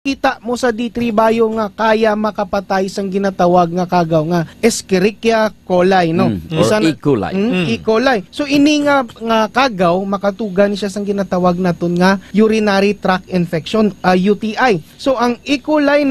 kita mo sa D3 Bio nga kaya makapatay sang ginatawag nga kagaw nga Escherichia coli, no? Or E. coli. E. coli. So ini nga kagaw makatugan siya sang ginatawag naton nga urinary tract infection, UTI. So ang E. coli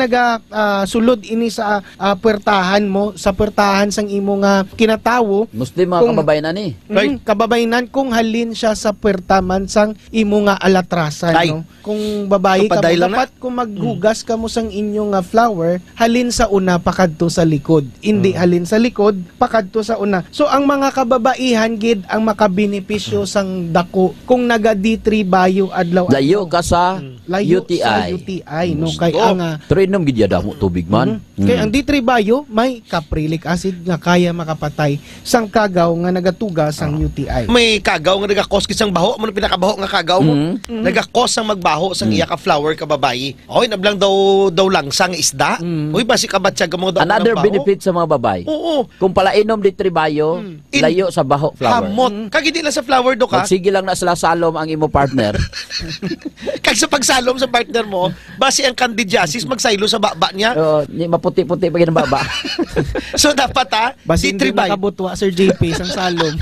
sulod ini sa puwertahan mo, sa puwertahan sang imo nga kinatawo. Muslim mga kababayan ani. Kababayanan kung halin siya sa puwertaman sang imo nga alatrasan, no? Kung babae ka, dapat kung maghugas ka mo sang inyong flower, halin sa una pakadto sa likod. Hindi halin sa likod, pakadto sa una. So ang mga kababaihan gid ang makabenepisyo sang dako kung naga D3 Bio adlaw. Layo ka sa UTI. Sa UTI, no? Kay ang Trinom gid yada mo tubig man. Kay ang D3 Bio may caprilic acid nga kaya makapatay sang kagaw nga nagatuga sang UTI. May kagaw nga nagakos kisang baho, mo pinakabaho nga kagaw mo. Nagakos sang magbaho sang iya ka flower ka babayi. Oy, nablang daw langsang isda. Uy, basi kabatsyag mo daw. Another benefit sa mga babae. Oo. Kung pala inom D3 Bio, layo sa baho flower. Hamot. Kag hindi lang sa flower do ka. Sige lang na sila salom ang imo partner. Kag sa pagsalom sa partner mo, basi ang candidiasis magsaylo sa baba niya. Ni maputi-puti pa yung baba. So dapat basi hindi makabutwa Sir JP sang salom.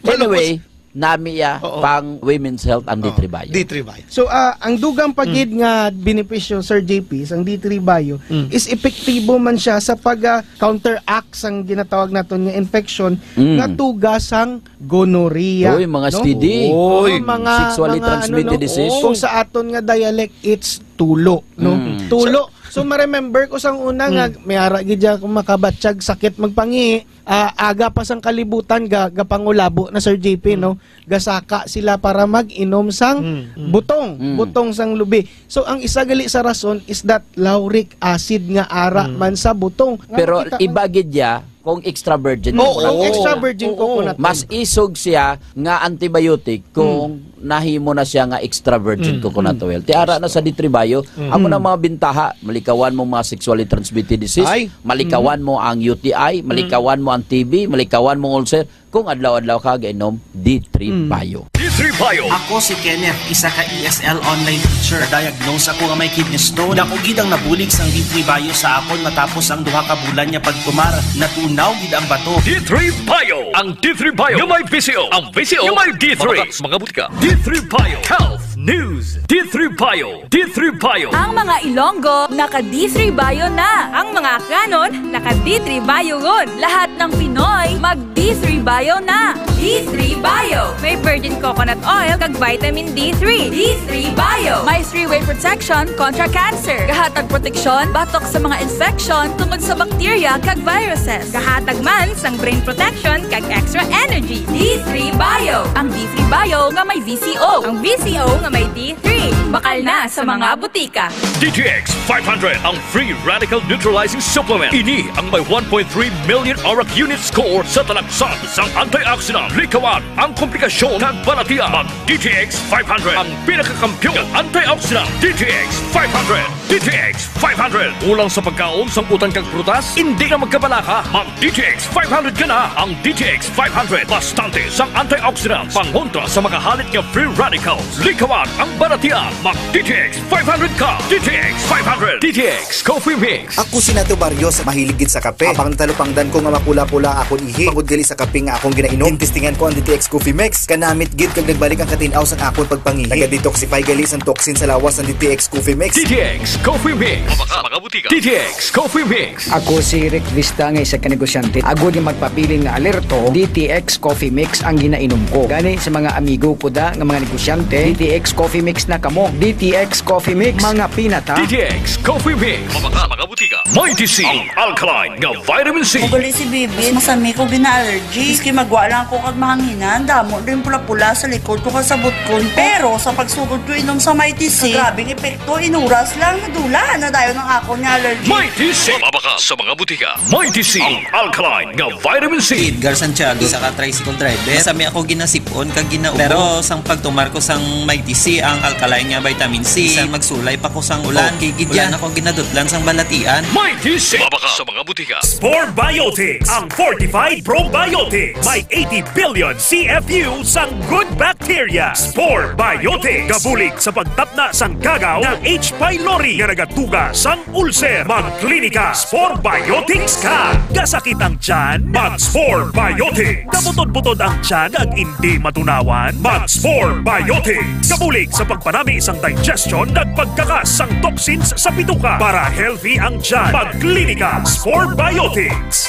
Anyway, nami pang women's health ang D3 Bio. D3 Bio. So ang dugang pagid nga benepisyo Sir JP sang D3 Bio is epektibo man siya sa pag-counteract sang ginatawag naton nga infection nga tugas sang gonorrhea. Oy, mga no? STD. Oy, mga sexually transmitted disease. Kung sa aton nga dialect it's tulo, no? Tulo. So ma-remember ko sang una nga mayara gid kung makabatsyag sakit magpangi, aga pa sang kalibutan gapangulabo na Sir JP, no? Gasaka sila para mag-inom sang butong sang lubi. So ang isa gali sa rason is that lauric acid nga ara man sa butong. Pero iba gid ya kung extra virgin extra virgin coconut. Mas isog siya nga antibiotic kung nahimo na siya nga extra virgin coconut oil. Tiara na sa D3 Bio, amo na mga bintaha, malikawan mo mga sexually transmitted disease, malikawan mo ang UTI, malikawan mo ang TB, malikawan mo ulcer kung adlaw-adlaw ka gainom D3 Bio. D3 Bio. Ako si Kenneth, isa ka ESL online teacher. Diagnose ako nga may kidney stone. Ako gid ang nabulig sang D3 Bio sa akon matapos ang 2 ka bulan niya pagtumar. Natunaw gid ang bato. D3 Bio. Ang D3 Bio yung may VCO. Ang VCO yung may D3. Mga butika. D3 Bio. Health News. D3 Bio. D3 Bio. Ang mga Ilonggo, naka D3 Bio na. Ang mga Kanon, naka D3 Bio ron. Lahat ng Pinoy, mag D3 Bio na. D3 Bio. May virgin coconut oil kag vitamin D3. D3 Bio. May 3-way protection kontra cancer. Kahatag proteksyon batok sa mga infection tungod sa bakterya kag viruses. Kahatag man sang brain protection kag extra energy. D3 Bio. Ang D3 Bio nga may VCO. Ang VCO nga may D3. Bakal na sa mga butika. DTX 500 ang free radical neutralizing supplement. Ini ang may 1.3 million ORAC unit score sa talagsan sang antioxidant. Likawan ang komplikasyon ng balatian. Mag DTX 500 ang pinakakampyon ng antioxidant. DTX 500. DTX 500. Ulang sa pagkaon sang utang kag prutas, hindi na magkabalaka. Mag DTX 500 ka na. Ang DTX 500 bastante sang antioxidant pangontra sa mga halit nga free radicals. Likawan ang balatian. Mag DTX 500 ka. DTX 500. DTX Coffee Mix. Ako si Nato Barrios, mahilig gid sa kape. Apang talupangdan ko nga mapula-pula akon ihi. Pagod gali sa kape nga akong ginainom. Testingan ko ang DTX Coffee Mix. Kanamit gid kag nagbalik ang katinaw sang akon pagpangihi. Naga-detoxify gali sang toxin sa lawas ng DTX Coffee Mix. DTX Coffee Mix. Mga butika. DTX Coffee Mix. Ako si Rick Vista nga isa ka negosyante. Ako di magpapiling nga alerto, DTX Coffee Mix ang ginainom ko. Gani sa mga amigo ko da nga mga negosyante, DTX Coffee Mix na kamo. DTX Coffee Mix, mga pinata. DTX Coffee Mix. Mga butika. Mighty C. Ang alkaline nga vitamin C. Magali si Bibi, masami ko gina-allergy. Iski magwala ko kag mahanginan, damo din pula-pula sa likod ko kasabot ko. Pero sa pagsugod ko inom sa Mighty C, grabing epekto, inuras lang, nadula na dayo ng ako ni allergy. Mighty C. Mabaka sa mga butika. Mighty C. Ang alkaline nga vitamin C. Edgar Santiago, isa ka tricycle driver. Masami ako ginasipon kag ginaubo. Pero sang pagtumar ko sang Mighty C, ang alkaline nga vitamin C, sang magsulay pa ko sang ulan. Kigidyan ako ako ginadutlan sang balatian. May DC mabaka sa mga butika. Spore Biotics, ang fortified probiotics. May 80 billion CFU sang good bacteria. Spore Biotics, gabulig sa pagtapna sang kagaw ng H. pylori nga nagatuga sang ulcer. Magklinika Spore Biotics ka. Gasakit ang tiyan, mag-Spore Biotics. Kabutod-butod ang tiyan ag hindi matunawan, mag-Spore Biotics. Kabulig sa pagpanami isang digestion at pagkakas sang toxins sa bituka para healthy ang tiyan. Magklinika Spore Biotics.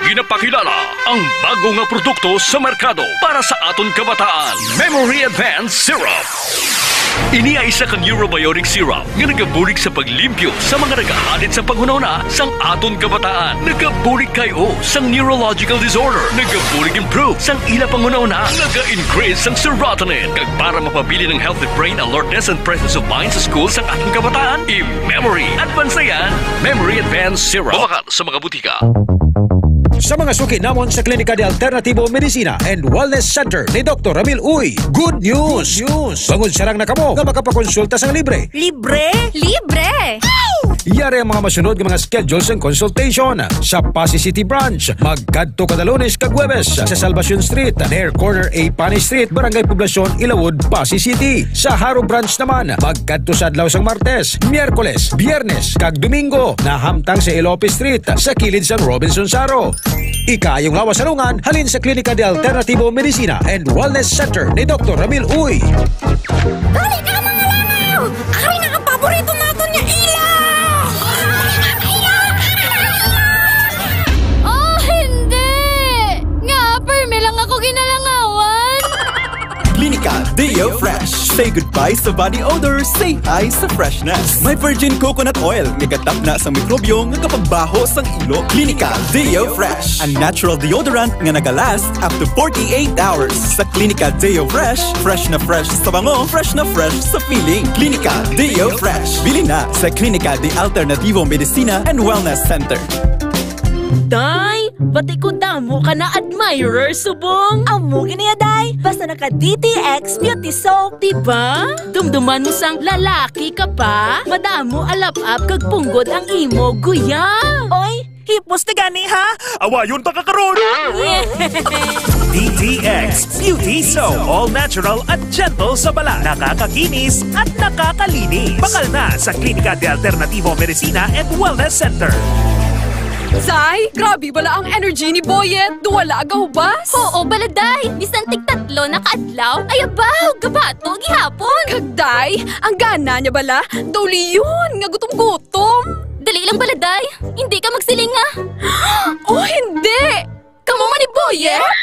Ginapakilala ang bago nga produkto sa merkado para sa aton kabataan. Memory Advanced Syrup. Ini ay isa ka neurobiotic syrup nga nagabulig sa paglimpyo sa mga nagahalin sa panghunahuna sang aton kabataan. Nagabulig kayo sang neurological disorder. Nagabulig improve sang ila panghunahuna. Naga-increase sang serotonin. Kag para mapabili ng healthy brain alertness and presence of mind sa school sang aton kabataan. I-Memory Advance na yan. Memory Advance Syrup. Babakal sa mga butika. Sa mga suki namon sa Klinika de Alternativo Medicina and Wellness Center ni Dr. Ramil Uy, good news! Bangod sarang nakamo nga makapakonsulta sang libre. Libre? Libre! Yari ang mga masunod ng mga schedules and consultation sa Pasay City Branch. Magkadto kada Lunes kag Huwebes sa Salvacion Street, near corner A Pani Street, Barangay Poblacion, Ilawod, Pasay City. Sa Haro Branch naman, magkadto sa adlaw sang Martes, Miyerkules, Biyernes kag Domingo na hamtang sa Ilope Street sa kilid sang Robinson Saro. Ikayong lawas sarungan halin sa Klinika de Alternativo Medicina and Wellness Center ni Dr. Ramil Uy. Dali ka mga langaw! Ari na ang paborito natin niya ilaw! Oh, hindi! Nga, perme lang ako ginalangawan! Klinika Deo Fresh. Say goodbye sa body odor, say hi sa freshness. May virgin coconut oil, nagatap na sa mikrobyo nga kapagbaho sang ilo. Klinika Deo Fresh, ang natural deodorant nga nagalast up to 48 hours. Sa Klinika Deo Fresh, fresh na fresh sa bango, fresh na fresh sa feeling. Klinika Deo Fresh. Bili na sa Klinika de Alternativo Medicina and Wellness Center. Day, bati ko damo ka na admirer, subong. Amo giniya, day. Basta naka DTX Beauty Soap. Diba? Dumduman mo sang lalaki ka pa. Madamo alap-ap kag punggod ang imo, guya. Oy, hipos na gani, ha? Awayon pa kakaroon! DTX Beauty Soap. All natural at gentle sa bala. Nakakakinis at nakakalinis. Bakal na sa Klinika de Alternativo Medicina and Wellness Center. Say, grabe bala ang energy ni Boyet. Duwala agaw bas. Oo, baladay. Bisan tig-tatlo na kaadlaw. Ay abaw, gabato, gihapon. Kagday, ang gana niya bala. Dawli yun, nga gutom-gutom. Dali lang baladay. Hindi ka magsiling nga. Oh, hindi. Kamu man ni Boyet.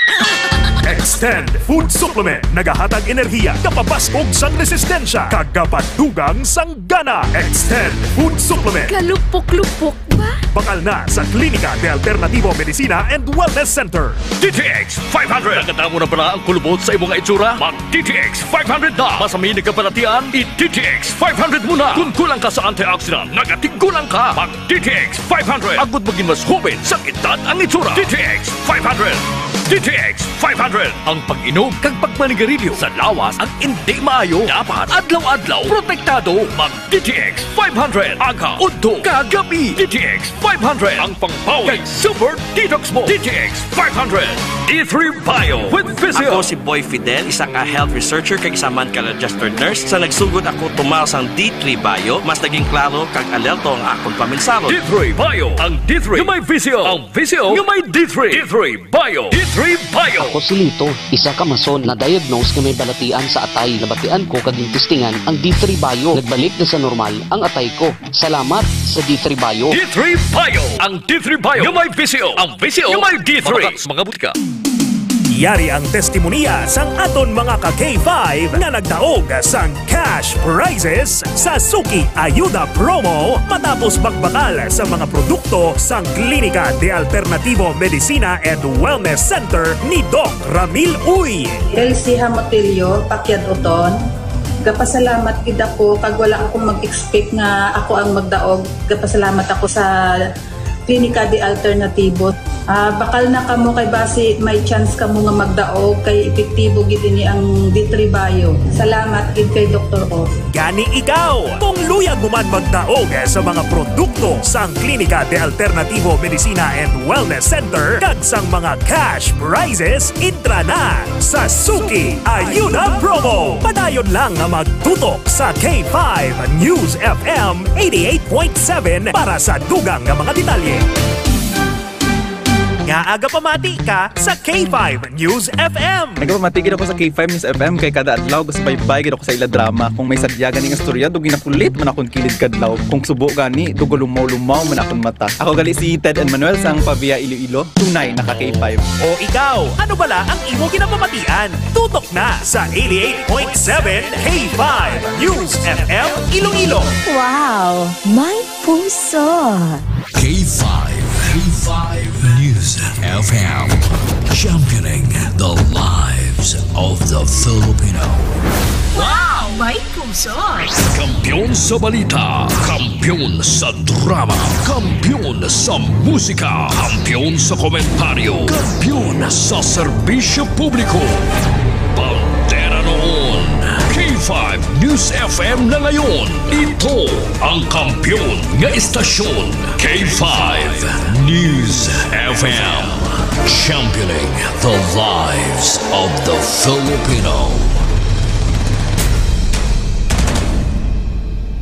Extend Food Supplement. Nagahatag enerhiya, kapapaskog sang resistensya, kagapadugang sang gana. Extend Food Supplement. Kalupok-lupok ba? Bakal na sa Klinika de Alternativo Medicina and Wellness Center. DTX 500. Nagkatamo na pala ang kulubot sa imong itsura? Mag DTX 500 na. Masami nagkabalatian? I-DTX 500 muna. Kung kulang ka sa antioxidant, nagatigulang ka. Mag DTX 500. Agud maging mas hubin sa edad ang itsura. DTX 500. DTX 500. Ang pag-inom kag pagmanigarilyo sa lawas ang hindi maayo. Dapat adlaw-adlaw protektado. Mag DTX 500. Aga, udto, kagabi. DTX 500. Ang pangpawi kag super detox mo. DTX 500. D3 Bio with Physio. Ako si Boy Fidel, isa ka health researcher kag isa man ka registered nurse. Sa nagsugod ako tumal sang D3 Bio, mas naging klaro kag alerto ang akong paminsaro. D3 Bio. Ang D3 yung may Physio. Ang Physio yung may D3. D3 Bio. D3 Bio. Ako si Lito, isa ka mason na diagnose nga may balatian sa atay. Nabatian ko kaging testingan ang D3 Bio. Nagbalik na sa normal ang atay ko. Salamat sa D3 Bio. D3 Bio. Ang D3 Bio yung may Physio. Ang Physio yung may D3. Mabakas mga butika. Yari ang testimonya sang aton mga ka-K5 na nagdaog sang cash prizes sa Suki Ayuda Promo matapos magbakal sa mga produkto sang Klinika de Alternativo Medicina and Wellness Center ni Doc Ramil Uy. Elsie Hamotilio, Pakyad Oton. Gapasalamat gid ako kag wala akong mag-expect nga ako ang magdaog. Gapasalamat ako sa Klinika de Alternativo. Bakal na kamo kay base may chance kamo nga magdaog kay epektibo gid ini ang D3 Bio. Salamat gid kay Dr. Oz. Gani ikaw, kung luyag mo man magdaog sa mga produkto sang Klinika de Alternativo Medicina and Wellness Center kag sang mga cash prizes, intra na sa Suki Ayuda Promo. Padayon lang nga magtutok sa K5 News FM 88.7 para sa dugang nga mga detalye. Nga aga pamati ka sa K5 News FM. Nagpamatigid ako sa K5 News FM kay kada adlaw gusto baybay gid ako sa ila drama. Kung may sadya ganing istorya dugin nakulit man akong kilid kadlaw. Kung subo gani dugo lumaw-lumaw man akong mata. Ako gali si Ted and Manuel sang Pavia Iloilo. Tunay naka K5. O ikaw, ano bala ang imo ginapamatian? Tutok na sa 88.7 K5 News FM Iloilo. Wow, may puso. K5 News FM, championing the lives of the Filipino. Wow, may puso. Kampiyon sa balita, kampiyon sa drama, kampiyon sa musika, kampiyon sa komentaryo, kampiyon sa serbisyo publiko. Pantera noon, K5 News FM na ngayon. Ito ang kampiyon nga istasyon, K5 News FM, championing the lives of the Filipino.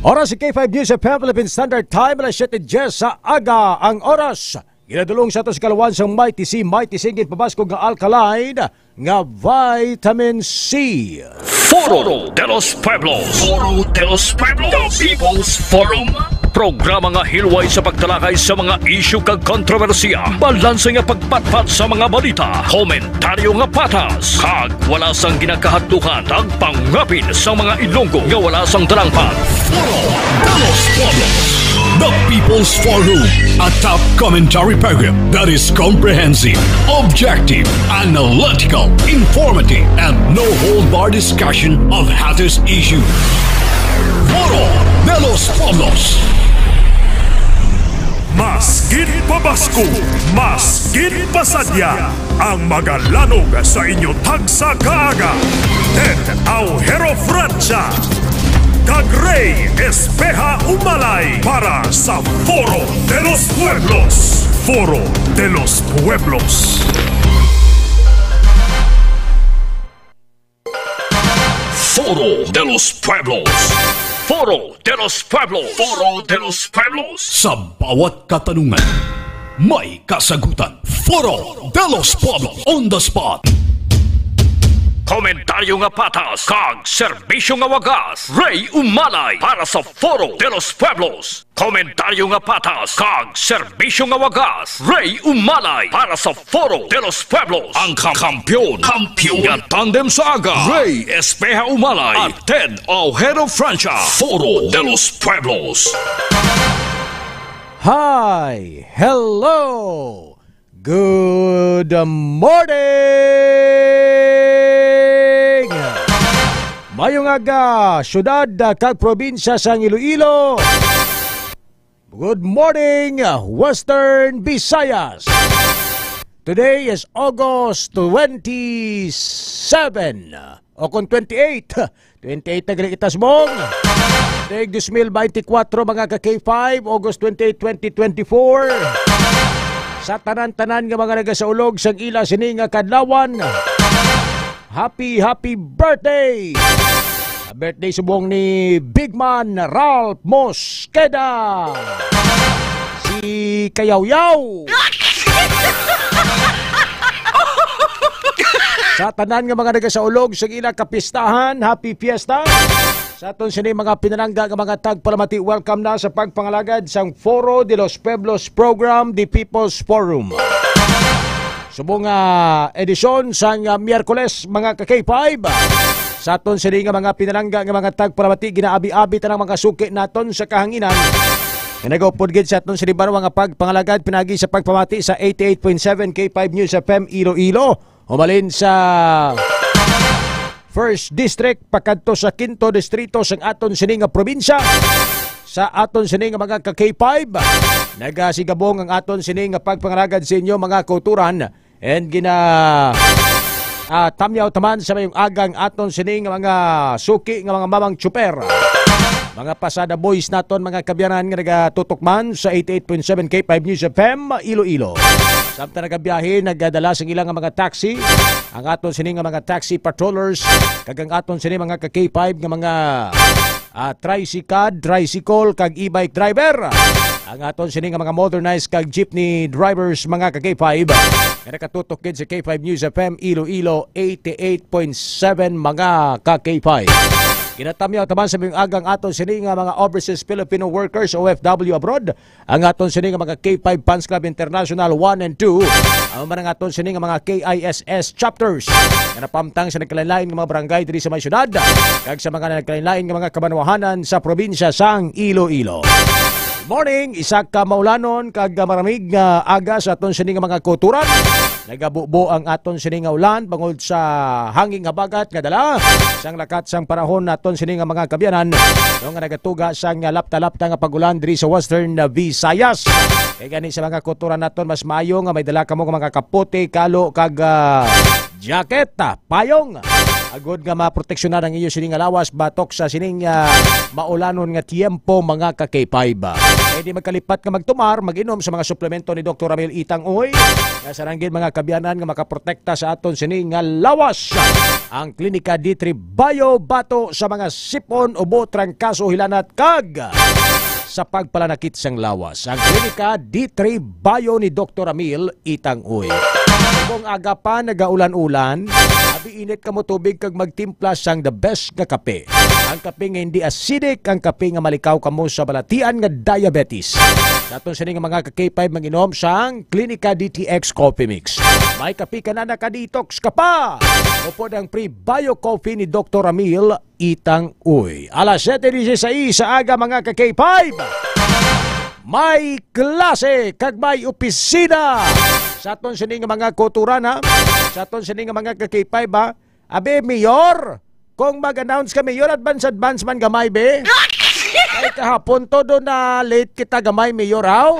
Oras si K5 News FM Philippine Standard Time, alas 7:10 sa aga ang oras. Ginadulong sa atos kalawan sa Mighty C, Mighty Singin pabaskog nga alkaline nga vitamin C. Foro de los Pueblos. Foro de los Pueblos. The People's Forum. Programa nga hilway sa pagtalakay sa mga isyu kag kontrobersiya. Balanse nga pagpatpat sa mga balita. Komentaryo nga patas. Kag wala sang ginakahatuhan ang pangapin sa mga Ilonggo nga wala sang talangpan. Foro de los Pueblos. The People's Forum, a top commentary program that is comprehensive, objective, analytical, informative, and no-hold-bar discussion of hottest issues. Foro de los Pueblos. Masgid pabasko, masgid pasadya, ang magalanog sa inyo tagsa kaaga. Ted Aujero Francia, kag Ray Espeja Umalay para sa Foro de los Pueblos. Foro de los Pueblos. Foro de los Pueblos. Foro de los Pueblos. Foro de los Pueblos. Sa bawat katanungan, may kasagutan. Foro de los Pueblos. On the spot. Komentaryo nga patas, kag serbisyo nga wagas. Ray Umalay para sa Foro de los Pueblos. Komentaryo nga patas, kag serbisyo nga wagas. Ray Umalay para sa Foro de los Pueblos. Ang kampiyon nga tandem sa aga. Ray Espeja Umalay at Ted Aujero Francia. Foro de los Pueblos. Hi! Hello! Good morning! Mayong aga, syudad kag probinsya sa Iloilo. Good morning, Western Visayas. Today is August 27 o kung 28 na galikitas mong Teg 2024 mga ka-K5, August 28, 2024. Sa tanan-tanan nga mga nagasaulog sang ila sini nga kadlawan. Happy birthday! Birthday subong ni Big Man Ralph Mosqueda. Si Kayaw-Yaw. Sa tanan nga mga nagasaulog sang ila kapistahan, happy fiesta. Sa aton sini mga pinalangga nga mga tagpalamati, welcome na sa pagpangalagad sang Foro de los Pueblos program, The People's Forum. Subong edisyon sang Miyerkules mga ka-K5. Sa aton sini nga mga pinalangga nga mga tagpalamati, ginaabi-abi tanang mga suki naton sa kahanginan. Nagupod gid sa aton sini baro nga pagpangalagad pinagi sa pagpamati sa 88.7 K5 News FM Iloilo. Umalin sa First District pakadto sa 5th Distrito sang aton sini nga probinsya. sa aton sining mga ka-K5. Nagasigabong ang aton sining pagpangaragad sa inyo mga kauturan and tamyaw taman sa mayong agang aton sining mga suki nga mga mamang tsuper. Mga pasada boys naton mga kabyanan nga nagatutok sa 88.7 K5 News FM Iloilo. Samtang nagabiyahe, nagdala sa ilang mga taxi, ang aton sining mga taxi patrollers, kagang aton sining mga ka-K5 nga mga tricycle, kag e-bike driver. Ang aton sining mga modernized kag jeepney drivers mga ka-K5 nga nakatutok sa K5 News FM Iloilo 88.7 mga ka-K5. Ginatamyaw taman sa mga agang aton sining mga overseas Filipino workers OFW abroad, ang aton sining mga K5 Fans Club International 1 and 2, ang mga aton sining mga KISS chapters nga napamtang sa nagkalain-lain nga mga barangay diri sa may syudad kag sa mga nagkalain-lain nga mga kabanwahanan sa probinsya sang Iloilo. Morning, isa ka maulanon kag maramig nga aga sa aton sining mga kuturan. Nagabubo ang aton sining nga ulan bangod sa hanging habagat nga dala sang lakat sang panahon naton sining nga mga kabyanan nga nagatuga sang lapta-lapta nga pagulan diri sa Western Visayas. Kay gani sa mga kuturan naton mas maayo nga may dala kamo nga mga kapote, kalo kag jacket, payong. Agod nga maproteksyonan ang iyo sining lawas batok sa sining maulanon nga tiempo mga ka-K5. E di magkalipat nga magtumar, mag-inom sa mga suplemento ni Dr. Ramil Itang Uy nga saranggid mga kabyanan nga makaprotekta sa aton sining lawas. Ang Klinika D3 Bio bato sa mga sipon, ubo, trangkaso, hilanat kag sa pagpalanakit sang lawas. Ang Klinika D3 Bio ni Dr. Ramil Itang Uy. Kung aga pa nagaulan-ulan, init ka mo tubig kag magtimpla sang the best nga kape. Ang kape nga hindi acidic, ang kape nga malikaw kamo sa balatian nga diabetes. Sa aton sining mga ka-K5 manginom sang Klinika DTX Coffee Mix. May kape ka na nakadetox ka pa. Upod ang pre-bio coffee ni Dr. Ramil Itang Uy. Alas 7:16 sa aga mga ka-K5. May klase kag may opisina sa aton sining mga kuturan ha. Sa aton sining mga ka-K5 ha. Abe, Mayor, kung mag-announce ka, Mayor, advance man gamay, be. Ay kahapon to doon na late kita gamay, Mayor, how?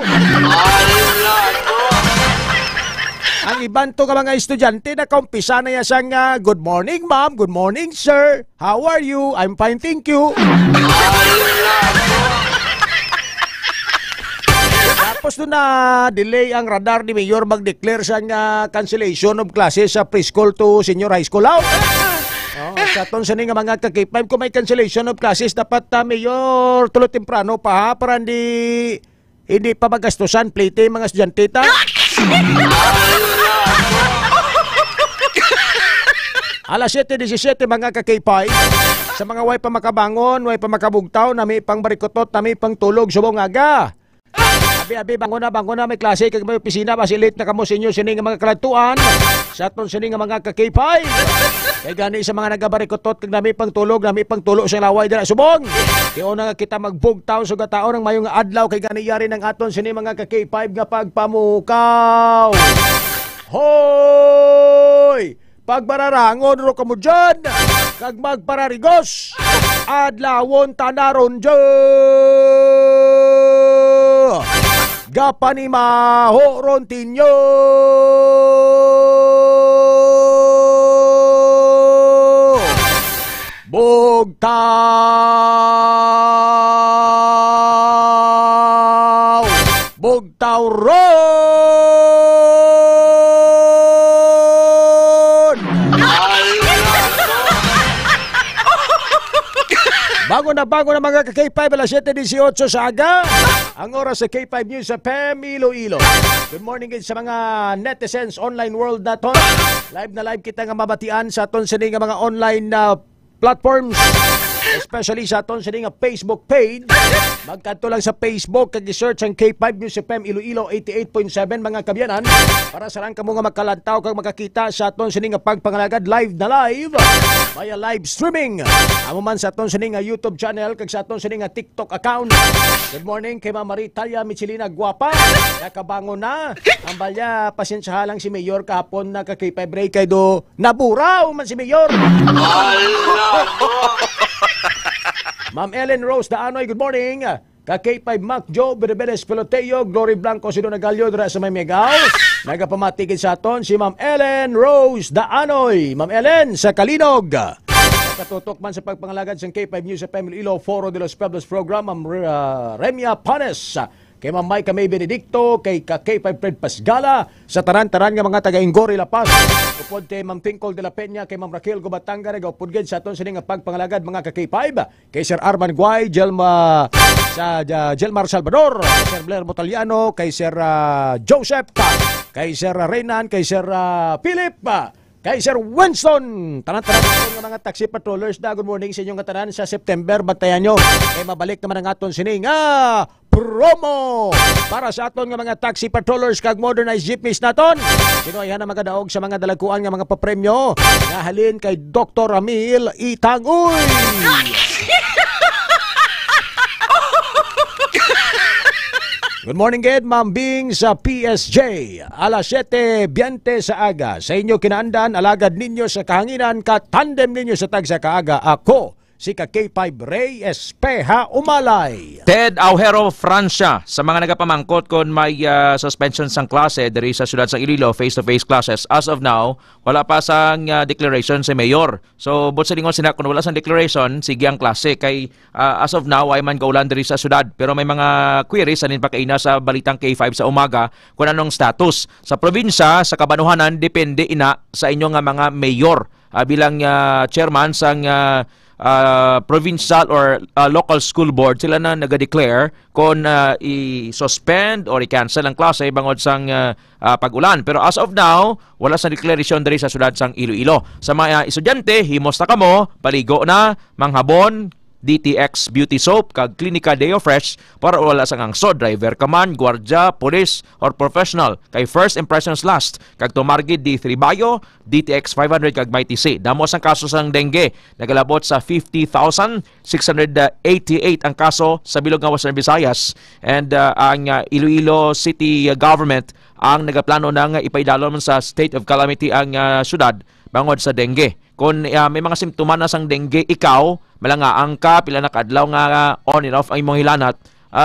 Ang iban to ka mga estudyante na kaumpisa na yasang good morning, ma'am, good morning, sir. How are you? I'm fine, thank you. Tapos doon na delay ang radar ni Mayor mag-declare sa cancellation of classes sa preschool to senior high school. Sa aton sining mga ka-K5 kung may cancellation of classes dapat Mayor tulo temprano pa ha para hindi pa magastusan plate mga estudyante ta. Alas 7:17 mga ka-K5 sa mga way pa makabangon, way pa makabugtaw, nami pang barikotot, nami pang tulog subong aga. Abi, bangon na, may klase, kag may opisina, basi late na kamo sa inyo sining mga kalatuan, sa aton sining mga ka-K5. Kaya gani sa mga nagabarikotot, kag nami pang tulog sa laway dira subong. Kaya na nga kita magbugtaw sa gataon ng mayong adlaw, kay gani yari ng aton sining mga ka-K5 nga pagpamukaw. Hoy! Pagbararangon ro kamo dyan, kag magpararigos, adlawon tanaron dyan. Gapanimaho rontinyo. Bugtaw ron. Bago na mga ka-K5 alas 7:18 sa aga. Ang oras sa K5 News sa FM Iloilo. Good morning guys sa mga netizens online world naton. Live na live kita nga mabatian sa aton sining mga online platforms. Especially sa aton sining Facebook page. Magkanto lang sa Facebook kag i-search ang K5 News FM Iloilo 88.7 mga kabyanan para sa lang kamo nga makalantaw kag makakita sa aton sining pagpangalagad live na live via live streaming. Amo man sa aton sining YouTube channel kag sa aton sining TikTok account. Good morning kay Ma'am Maritalia Michelina Guapa. Nakabangon na. Ang balya pasensyahan lang si Mayor kahapon na ka K5 break kay do naburaw man si Mayor. Ma'am Ellen Rose Daanoy, good morning. ka K5 Mac Joe Bereberes Peloteo, Glory Blanco Sido Nagalyo dira sa may Megaw. Nagapamatigid sa aton si Ma'am Ellen Rose Daanoy. Ma'am Ellen sa Kalinog. Katutok man sa pagpangalagad sa K5 News FM Iloilo Foro de los Pueblos Program, Ma'am Remia Panes. Kay Ma'am Mike May Benedicto, kay K5 Fred Pasgala, sa taran-taran nga mga taga-Ingori La Paz. Upod kay Ma'am Tinkol de la Peña, kay Ma'am Raquel Gubatanga, nag-upod sa aton sining nga pagpangalagad mga ka-K5. Kay Sir Arman Guay, Jelmar Salvador, kay Sir Blair Botaliano, kay Sir Joseph, kay Sir Reynan, kay Sir Philip, kay Sir Winston, tanan-tanan ng mga taxi patrollers na good morning sa inyong katanan sa September. Bantayan nyo. Kay mabalik naman ang aton sining promo para sa aton nga mga taxi patrollers kag modernized jeepneys naton. Sinuayhan na magadaog sa mga dalaguan nga mga papremyo nga halin kay Dr. Ramil Itangoy. Good morning, Ged. Ma'am Bing sa PSJ. Alas 7:20 sa aga. Sa inyo kinaandan, alagad ninyo sa kahanginan, katandem ninyo sa tagsa kaaga. Ako, si K5 Ray Espeha Umalay. Ted Aujero, Francia. Sa mga nagapamangkot kung may suspension sang klase diri sa siyudad sa Iloilo, face-to-face classes. As of now, wala pa sang declaration si Mayor. So, but sa lingon sila, kung wala sang declaration, sige ang klase. Kay as of now, ay man kaulan diri sa siyudad. Pero may mga queries, anin pa kaina sa balitang K5 sa umaga, kung anong status. Sa probinsya, sa Kabanuhanan, depende ina sa inyo nga mga mayor. Bilang chairman sang provincial or local school board, sila na nag-declare kung i-suspend or i-cancel ang klase bangod sang pag-ulan. Pero as of now, wala sa declaration diri sa siyudad sang Iloilo. Sa mga estudyante, himos na kamo, paligo na, manghabon, DTX Beauty Soap kag Clinica Deo Fresh para wala sang angsod, driver ka man, gwardiya, police or professional. Kay first impressions last kag tumargid D3 Bayo, DTX 500 kag Mighty C. Damo sang kaso sang dengue, nagalabot sa 50,688 ang kaso sa bilog nga Western Visayas, and ang Iloilo City government ang nagaplano nang ipaidalon sa state of calamity ang syudad bangod sa dengue. Kung may mga simptoma na sang dengue, ikaw, malangaang ka, pila na kadlaw nga on and off ang imong hilanat,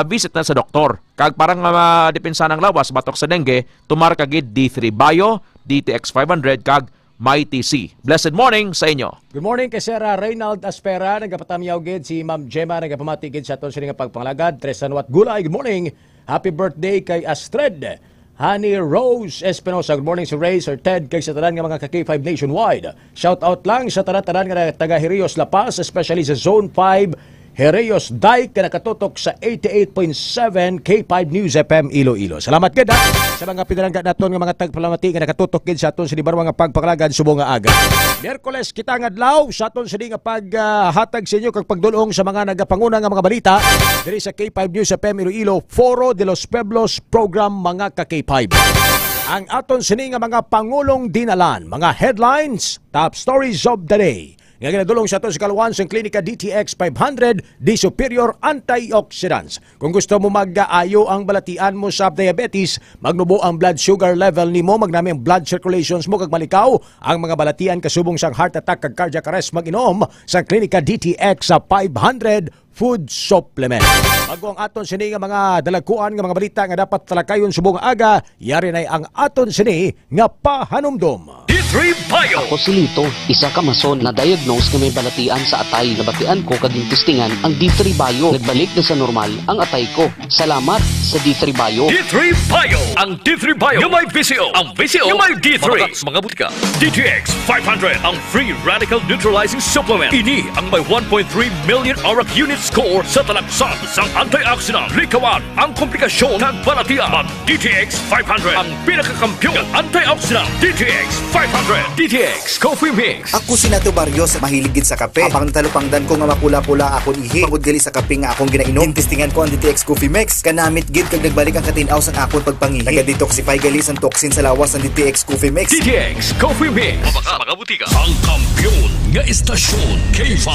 visit na sa doktor. Kag parang depensa ng lawas, batok sa dengue, tumar kagid D3 Bayo, DTX 500, kag Mighty C. Blessed morning sa inyo. Good morning kay Sir Reynald Aspera, nagapatamiyaw gid si Ma'am Gemma, nagapamatigid sa aton sining pagpangalagad. Tresan Wat Gulay, good morning. Happy birthday kay Astrid Honey Rose Espinosa. Good morning si Ray, Sir Ted, kay sa tanan nga mga K5 nationwide. Shout out lang sa tanan nga taga Herios La Paz, especially sa Zone 5, Herios Dike, na nakatutok sa 88.7 K5 News FM Iloilo. Salamat gid sa mga pinarangga naton nga mga tagpalamati nga nakatutok gid sa aton sa libarwa nga pagpakalagad subong nga aga. Miyerkules kita nga adlaw sa aton sa nga paghatag sa inyo kag pagdulong sa mga nagapanguna nga mga balita diri sa K5 News FM Iloilo Foro de los Pueblos program mga ka-K5. Ang aton sini nga mga pangulong dinalan, mga headlines, top stories of the day. Nga ginadulong sa aton sa Kalawan sa Klinika DTX 500 di Superior Antioxidants. Kung gusto mo mag-aayo ang balatian mo sa diabetes, magnubo ang blood sugar level nimo, magnami ang blood circulations mo kag malikaw ang mga balatian kasubong sang heart attack kag cardiac arrest, mag-inom sa Klinika DTX 500 food supplement. Bago ang aton sini nga mga dalakuan nga mga balita nga dapat talakayon subong aga, yari na ang aton sini nga pahanumdom. D3 Bio. Ako si Lito, isa ka mason na diagnose nga may balatian sa atay. Nabatian ko kaging testingan ang D3 Bio. Nagbalik na sa normal ang atay ko. Salamat sa D3 Bio. D3 Bio. Ang D3 Bio yung may VCO. Ang VCO yung may D3. Mga butika. DTX 500. Ang free radical neutralizing supplement. Ini ang may 1.3 million auric unit score sa talaksan sang antioxidant. Likawan ang komplikasyon ng balatian. Mag DTX 500. Ang pinakakampiyon ng antioxidant. DTX 500. DTX Coffee Mix. Ako si Nato Barrios, mahilig gid sa kape. Apang talupangdan ko nga mapula-pula akong ihi. Pagod gali sa kape nga akong ginainom. Tintistingan ko ang DTX Coffee Mix. Kanamit gid kag nagbalik ang katinaw sang akong pagpangihi. Naga-detoxify gali sang toxin sa lawas ng DTX Coffee Mix. DTX Coffee Mix. Mga butika. Ang kampiyon nga istasyon K5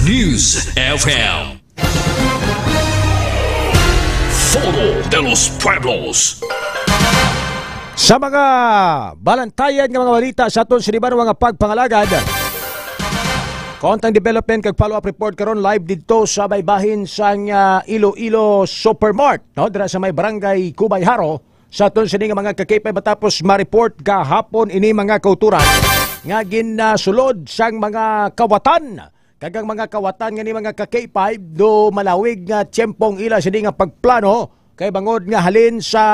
News FM. Foro de los Pueblos. Sa mga balantayan ng mga balita sa aton sinibarwa nga pagpangalagad, Kontang development kag follow-up report karon live dito sa baybahin sang Iloilo Supermart, no? Dira sa may barangay Kubayharo sa aton sini nga mga kakipay matapos ma-report gahapon ini mga kauturan nga ginasulod sang mga kawatan. Kagang mga kawatan nga ni mga kakipay do malawig nga tiyempong ila sini nga pagplano kay bangod nga halin sa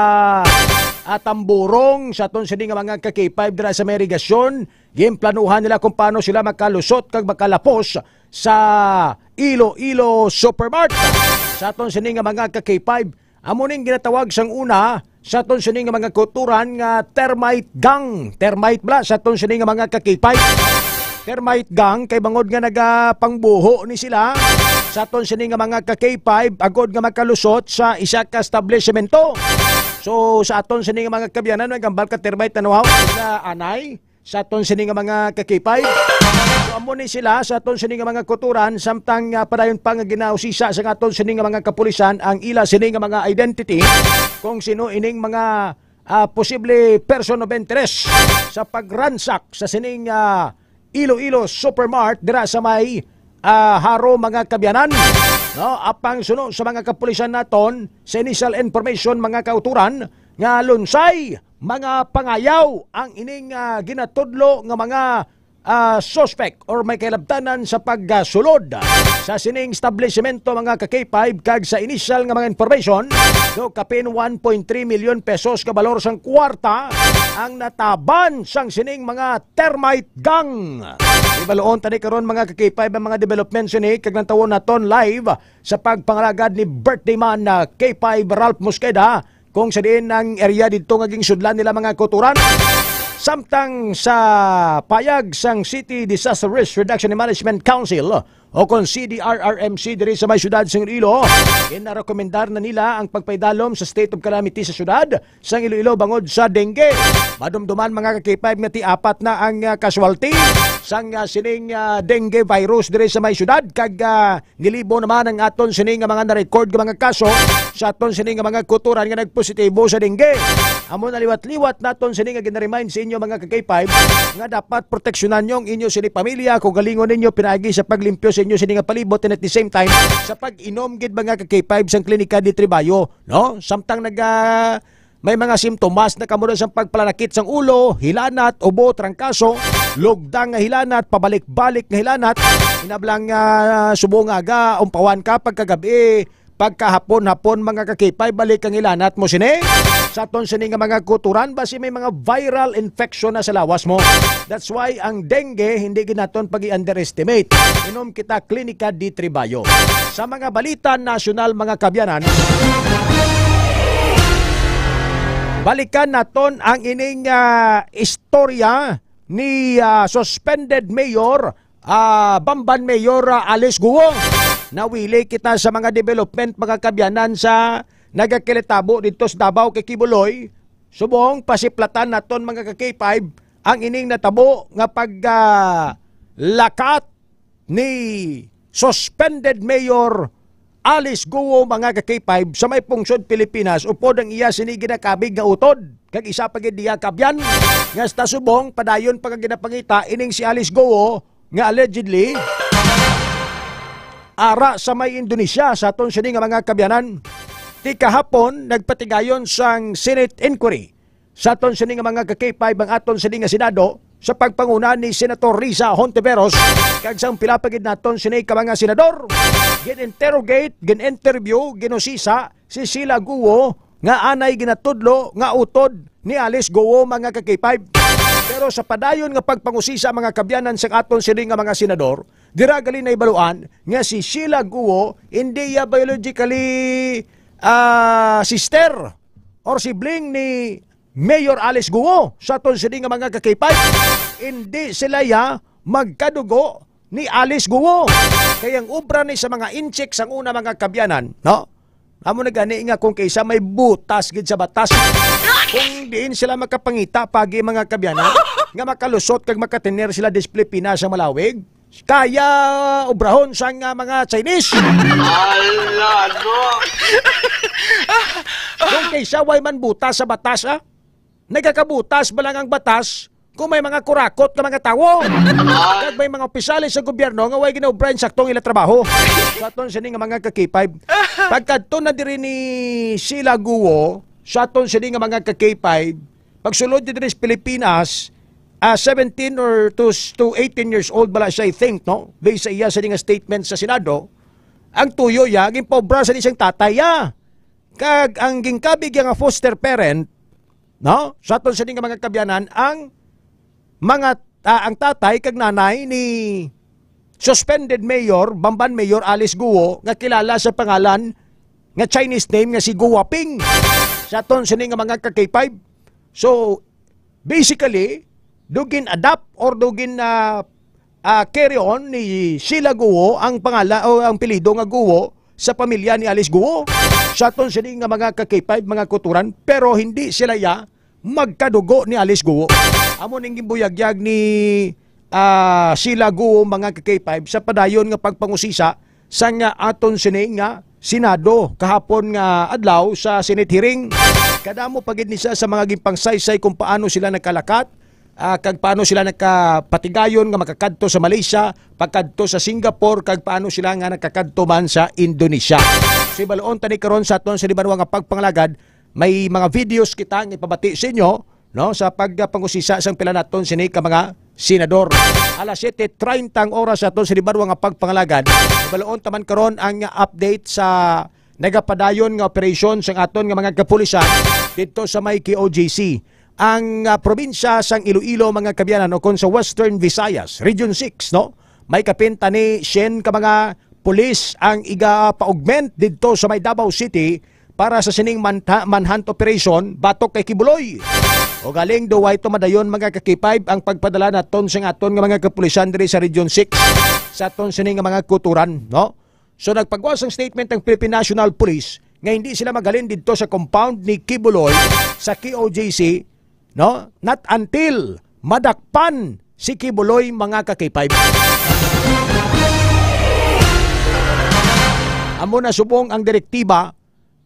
tamburong sa aton sini nga mga kakipay dira sa may irigasyon. Gimplanuhan nila kung paano sila makalusot kag makalapos sa Iloilo Supermart. Sa aton sini nga mga ka-K5, amo ning ginatawag sang una sa aton sini nga mga kulturan nga termite gang. Termite bla sa aton sini nga mga ka-K5. Termite gang kay bangod nga nagapangbuho ni sila sa aton sini nga mga ka-K5 agod nga makalusot sa isa ka establishmento. So sa aton sini nga mga kabyanan nagambal ka termite nanuhaw sa anay sa aton sini nga mga kakipay. So amo ni sila sa aton sini nga mga kuturan samtang padayon pa nga ginausisa sa aton sini nga mga kapulisan ang ila sini nga mga identity kung sino ining mga posible person of interest sa pagransak sa sining Iloilo Supermart dira sa may haro mga kabyanan. No, apang suno sa mga kapulisan naton sa initial information mga kauturan nga lunsay mga pangayaw ang ining ginatudlo nga mga suspect or may kailabtanan sa pagsulod sa sining establishmento mga ka-K5 kag sa initial nga mga information so kapin 1.3 million pesos kabalor sang kwarta ang nataban sang sining mga termite gang. Ibaloon tani karon mga ka-K5 ang mga developments ni kag nantawon naton live sa pagpangalagad ni birthday man na K5 Ralph Mosqueda kung sa diin ang area dito nga gingsudlan nila mga kuturan. Samtang sa payag sang City Disaster Risk Reduction and Management Council o kung CDRRMC diri sa may syudad sang Iloilo, inarekomendar na nila ang pagpaydalom sa state of calamity sa syudad sang Iloilo bangod sa dengue. Madumduman mga ka-K5 nga ti-apat na ang casualty sang sining dengue virus diri sa may syudad kag nilibo naman ang aton sining mga na-record nga mga kaso sa aton sining mga kuturan nga nagpositibo sa dengue. Amo na liwat-liwat naton sining nga gina-remind sa inyo mga ka-K5 nga dapat proteksyonan nyo ang inyo sining pamilya kung galingon ninyo pinagi sa paglimpyo sa inyo sining nga palibot and at the same time sa pag-inom gid mga ka-K5 sang klinika di Tribayo, no? Samtang may mga simptomas na kamulo sang pagpalanakit sang ulo, hilanat, ubo, trangkaso, lugdang nga hilanat, pabalik-balik nga hilanat, inablang subong aga, umpawan ka pagkagabi, pagkahapon-hapon mga ka-K5, balik ang hilanat mo sini. Sa aton sini nga mga kuturan, basi may mga viral infection na sa lawas mo. That's why ang dengue, hindi ginaton pag-i-underestimate. Inom kita klinika di Tribayo. Sa mga balita nasyonal mga kabyanan, balikan naton ang ining istorya ni suspended mayor, Bamban Mayor Alice Guo. Nawili kita sa mga development mga kabyanan sa nagakilitabo dito sa Davao kay Kibuloy. Subong pasiplatan naton mga ka-K5 ang ining natabo nga paglakat ni suspended mayor Alice Guo mga ka-K5 sa may pungsod Pilipinas upod ang iya sini ginakabig nga utod kag isa pa gid diya kabyan nga sta subong padayon pag ginapangita ining si Alice Guo nga allegedly ara sa may Indonesia sa aton sini nga mga kabyanan. Ti kahapon nagpatigayon sang Senate inquiry sa aton sini nga mga ka-K5 ang aton sini nga Senado sa pagpanguna ni Senator Risa Hontiveros kag sang pilapagid naton sini ka mga senador. Gin-interrogate, gin-interview, ginusisa si Sheila Guo nga anay ginatudlo nga utod ni Alice Guo mga ka-K5. Pero sa padayon nga pagpangusisa mga kabyanan sa aton sini nga mga senador, dira gali na ibaluan nga si Sheila Guo hindi ya biologically sister or sibling ni Mayor Alice Guo sa aton sini nga mga ka-K5. Hindi sila ya magkadugo ni Alice Guo. Kaya ang ubra ni sa mga inchik sang una mga kabyanan, no? Amo na gani nga kung kaysa may butas gid sa batas. Kung diin sila makapangita pagi mga kabyanan nga makalusot kag makatener sila display Pinas sa malawig, kaya ubrahon sang mga Chinese. Ala no. Kung kaysa way man butas sa batas nagkakabutas ba lang ang batas kung may mga kurakot na mga tawo. Kag may mga opisyalis sa gobyerno nga way ginaobrayan saktong ila trabaho. Sa aton sini nga mga ka-K5. Pagkadto na diri ni Sheila Guo, sa aton sini nga mga ka-K5, pagsulod diri sa Pilipinas, 17 or to 18 years old bala siya, I think, no? Based sa iya sa nga statement sa Senado, ang tuyo ya, ang impobra sa siyang tatay ya. Kag ang gingkabig nga foster parent, no? Sa aton sini nga mga kabyanan, ang ang tatay kag nanay ni suspended mayor, Bamban Mayor Alice Guo, nga kilala sa pangalan nga Chinese name nga si Guo Ping. Sa aton sini nga mga ka-K5. So basically, dugin adapt or dugin carry on ni Sheila Guo ang pangalan o ang pilido nga Guo sa pamilya ni Alice Guo. Sa aton sini nga mga ka-K5, mga kuturan, pero hindi sila ya magkadugo ni Alice Guo. Amo ning gimbuyagyag ni Sheila Guo mga ka-K5 sa padayon nga pagpangusisa sa nga aton sini nga Senado kahapon nga adlaw sa Senate hearing. Kadamo pagid ni sa mga gimpangsaysay kung paano sila nagkalakat, kag paano sila nagkapatigayon nga makakadto sa Malaysia, pagkadto sa Singapore, kag paano sila nga nakakadto man sa Indonesia. So ibaloon tani karon sa aton sa libanwa nga pagpanglagad, may mga videos kita nga ipabati sa inyo, no, sa pagpangusisa sang pila naton sini ka mga senador. Alas 7:30 ang oras sa aton sa libanwa nga pagpanglagad. Ibaloon taman karon ang update sa nagapadayon nga operasyon sang aton nga mga kapulisan dito sa may KOJC. Ang probinsya sang Iloilo mga kabyanan o kon sa Western Visayas, Region 6, no? May kapinta ni Shen ka mga pulis ang iga-pa-augment dito sa may Davao City para sa sining manhunt operation batok kay Kibuloy. O galing duway tumadayon mga ka-K5 ang pagpadala naton sa aton nga mga kapulisan diri sa Region 6 sa aton sining nga mga kuturan, no? So nagpagwas ang statement ng Philippine National Police nga hindi sila magalin dito sa compound ni Kibuloy sa KOJC, no? Not until madakpan si Kibuloy mga ka-K5. Amo na subong ang direktiba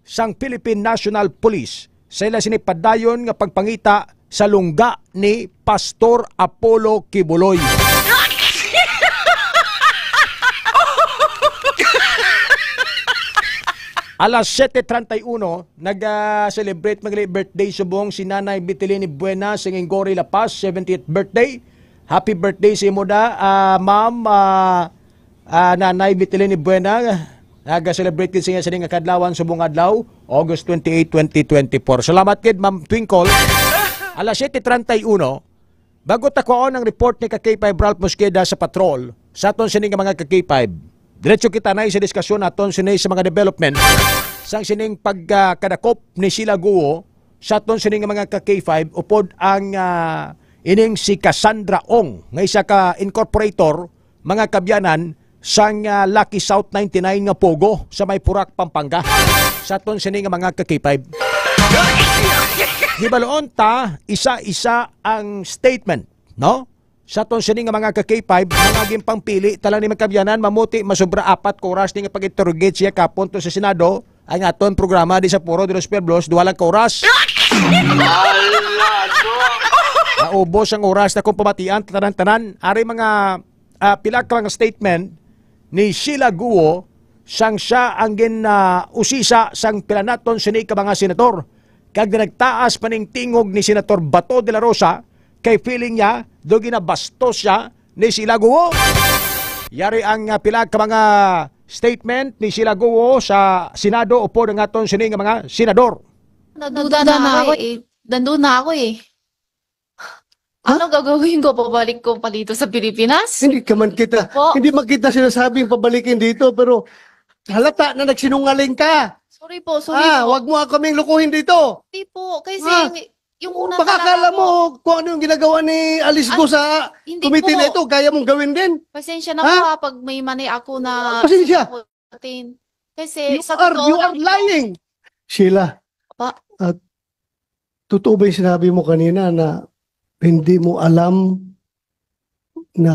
sang Philippine National Police sa ila sinipadayon nga pagpangita sa lungga ni Pastor Apollo Kibuloy. Alas 7:31, nag-celebrate birthday subong si Nanay Bitilini Buena sa Ngori La Paz, 70th birthday. Happy birthday sa imo da, Ma'am Nanay Bitilini Buena. Nag-celebrate din siya sa nga kadlawan subong adlaw, August 28, 2024. Salamat kid Ma'am Twinkle. Alas 7:31, bago takuan ang report ni ka-K5 Ralph Mosqueda sa patrol, sa aton sining mga ka-K5, diretso kita na sa diskusyon naton sining sa mga development sang sining pagkadakop ni Sheila Guo sa aton sining mga ka-K5 upod ang ining si Cassandra Ong nga isa ka incorporator mga kabyanan sang Lucky South 99 nga pogo sa may Purak, Pampanga sa aton sining mga ka-K5. Gibaloon ta isa-isa ang statement, no? Sa aton sining mga ka-K5 mga gimpangpili tala ni magkabyanan mamuti masubra 4 ka oras ni nga pag-interrogate siya kapon to sa Senado ang aton programa di sa Puro de los Pueblos 2 lang ka oras. Naubos ang oras na kung pamatian tanan-tanan ari mga pila ka mga statement ni Sheila Guo sang siya ang usisa sang pila naton sini ka mga senator kag nagtaas paning tingog ni Senator Bato de la Rosa kay feeling niya do ginabastos siya ni Sheila Guo. Yari ang pila ka mga statement ni Sheila Guo sa Senado upod ang aton sini nga mga senador. Naduda na ako eh. Nandun na ako eh. Ano gagawin ko? Pabalik ko pa dito sa Pilipinas? Hindi ka man kita. Hindi man kita sinasabing pabalikin dito, pero halata na nagsinungaling ka. Sorry po, sorry po. Wag mo kaming lukuhin dito. Hindi po, kasi yung una baka akala mo kung ano yung ginagawa ni Alice Go sa committee na ito, kaya mong gawin din. Pasensya na po pag may mani ako na... Pasensya. Kasi you are lying. Sheila, totoo ba yung sinabi mo kanina na hindi mo alam na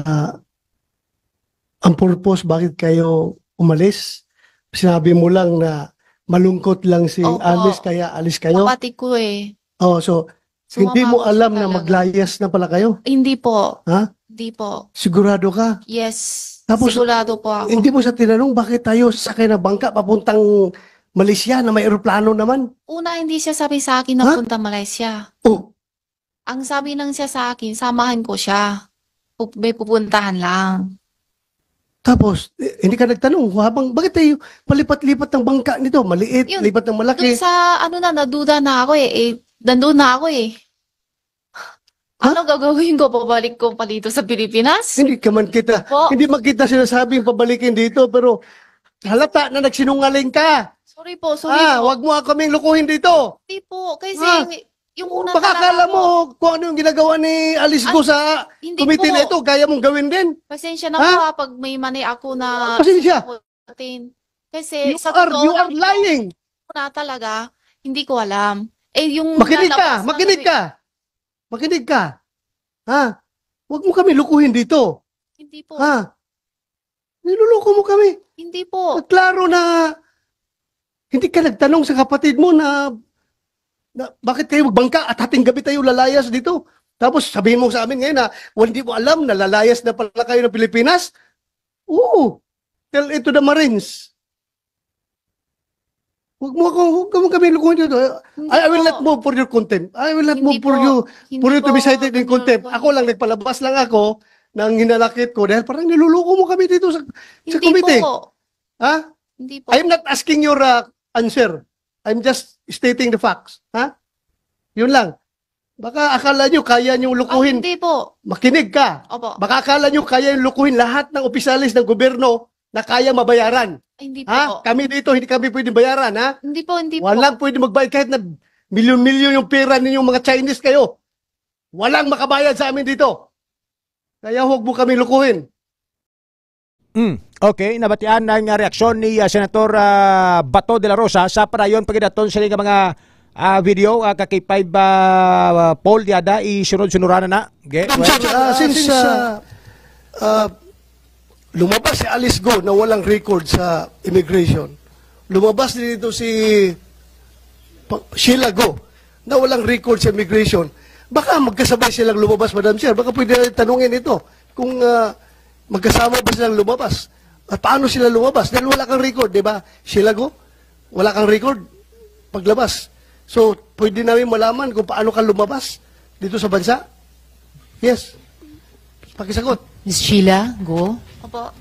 ang purpose bakit kayo umalis? Sinabi mo lang na malungkot lang si Alice kaya alis kayo? Kapatid ko eh. Oh, so Hindi Sumama mo ako alam siya na talaga. maglayas na pala kayo? Hindi po. Ha? Hindi po. Sigurado ka? Yes. Tapos, Sigurado po ako. Hindi mo sa tinanong bakit tayo sasakay ng bangka papuntang Malaysia na may eroplano naman? Una, hindi siya sabi sa akin na punta Malaysia. Oh. Ang sabi lang siya sa akin, samahan ko siya. May pupuntahan lang. Tapos, hindi ka nagtanong, bakit tayo palipat-lipat ng bangka nito? Maliit, Yun, lipat ng malaki. Doon sa, naduda na ako nandun na ako eh. Ano gagawin ko? Pabalik ko pa dito sa Pilipinas? Hindi ka man kita, hindi man kita sinasabing pabalikin dito, pero halata na nagsinungaling ka. Sorry po, sorry po. Wag mo kaming lukuhin dito. Hindi po, kasi yung una Baka talaga akala po, mo kung ano yung ginagawa ni Alice Go sa hindi committee po. na ito, kaya mong gawin din. Pasensya na po pag may mani ako na Pasensya. Kasi You are lying. Na talaga, hindi ko alam. Yung Makinig ka, lalabas na makinig ka. Makinig ka. Ha? Huwag mo kami lukuhin dito. Hindi po. Ha? Niluloko mo kami. Hindi po. Klaro na hindi ka nagtanong sa kapatid mo na bakit kayo magbangka at hating gabi tayo lalayas dito. Tapos sabihin mo sa amin ngayon na hindi mo alam na lalayas na pala kayo ng Pilipinas. Oo. Tell it to the Marines. Huwag mo kami lukuhin dito. I will not move for your contempt. I will not move for you to be cited in contempt. Ako lang, nagpalabas lang ako ng hinalakit ko dahil parang niluluko mo kami dito sa committee. Po. Ha? Hindi po. I'm not asking your answer. I'm just stating the facts. Ha? Yun lang. Baka akala nyo kaya nyo lukuhin. Hindi po. Makinig ka. Opo. Baka akala nyo kaya nyo lukuhin lahat ng opisyalis ng gobyerno na kaya mabayaran. Hindi po. Ha? Kami dito, hindi kami pwede bayaran, ha? Hindi po. Walang pwede magbayad kahit na milyon-milyon yung pera ninyong mga Chinese kayo. Walang makabayad sa amin dito. Kaya huwag mo kami lukuhin. Okay, nabatian ng reaksyon ni Senator Bato de la Rosa sa parayon pagdaton sa mga video kay 5 poll diada isunod-sunuran na. Okay, Since lumabas si Alice Go na walang record sa immigration, lumabas din dito si Sheila Go na walang record sa immigration, baka magkasabay silang lumabas, Madam Chair. Baka pwede natin tanungin ito kung magkasama ba silang lumabas. At paano sila lumabas? Dahil wala kang record, di ba? Sheila Go, wala kang record paglabas. So, pwede namin malaman kung paano ka lumabas dito sa bansa? Yes. Pakisagot. Ms. Sheila, go. Opo.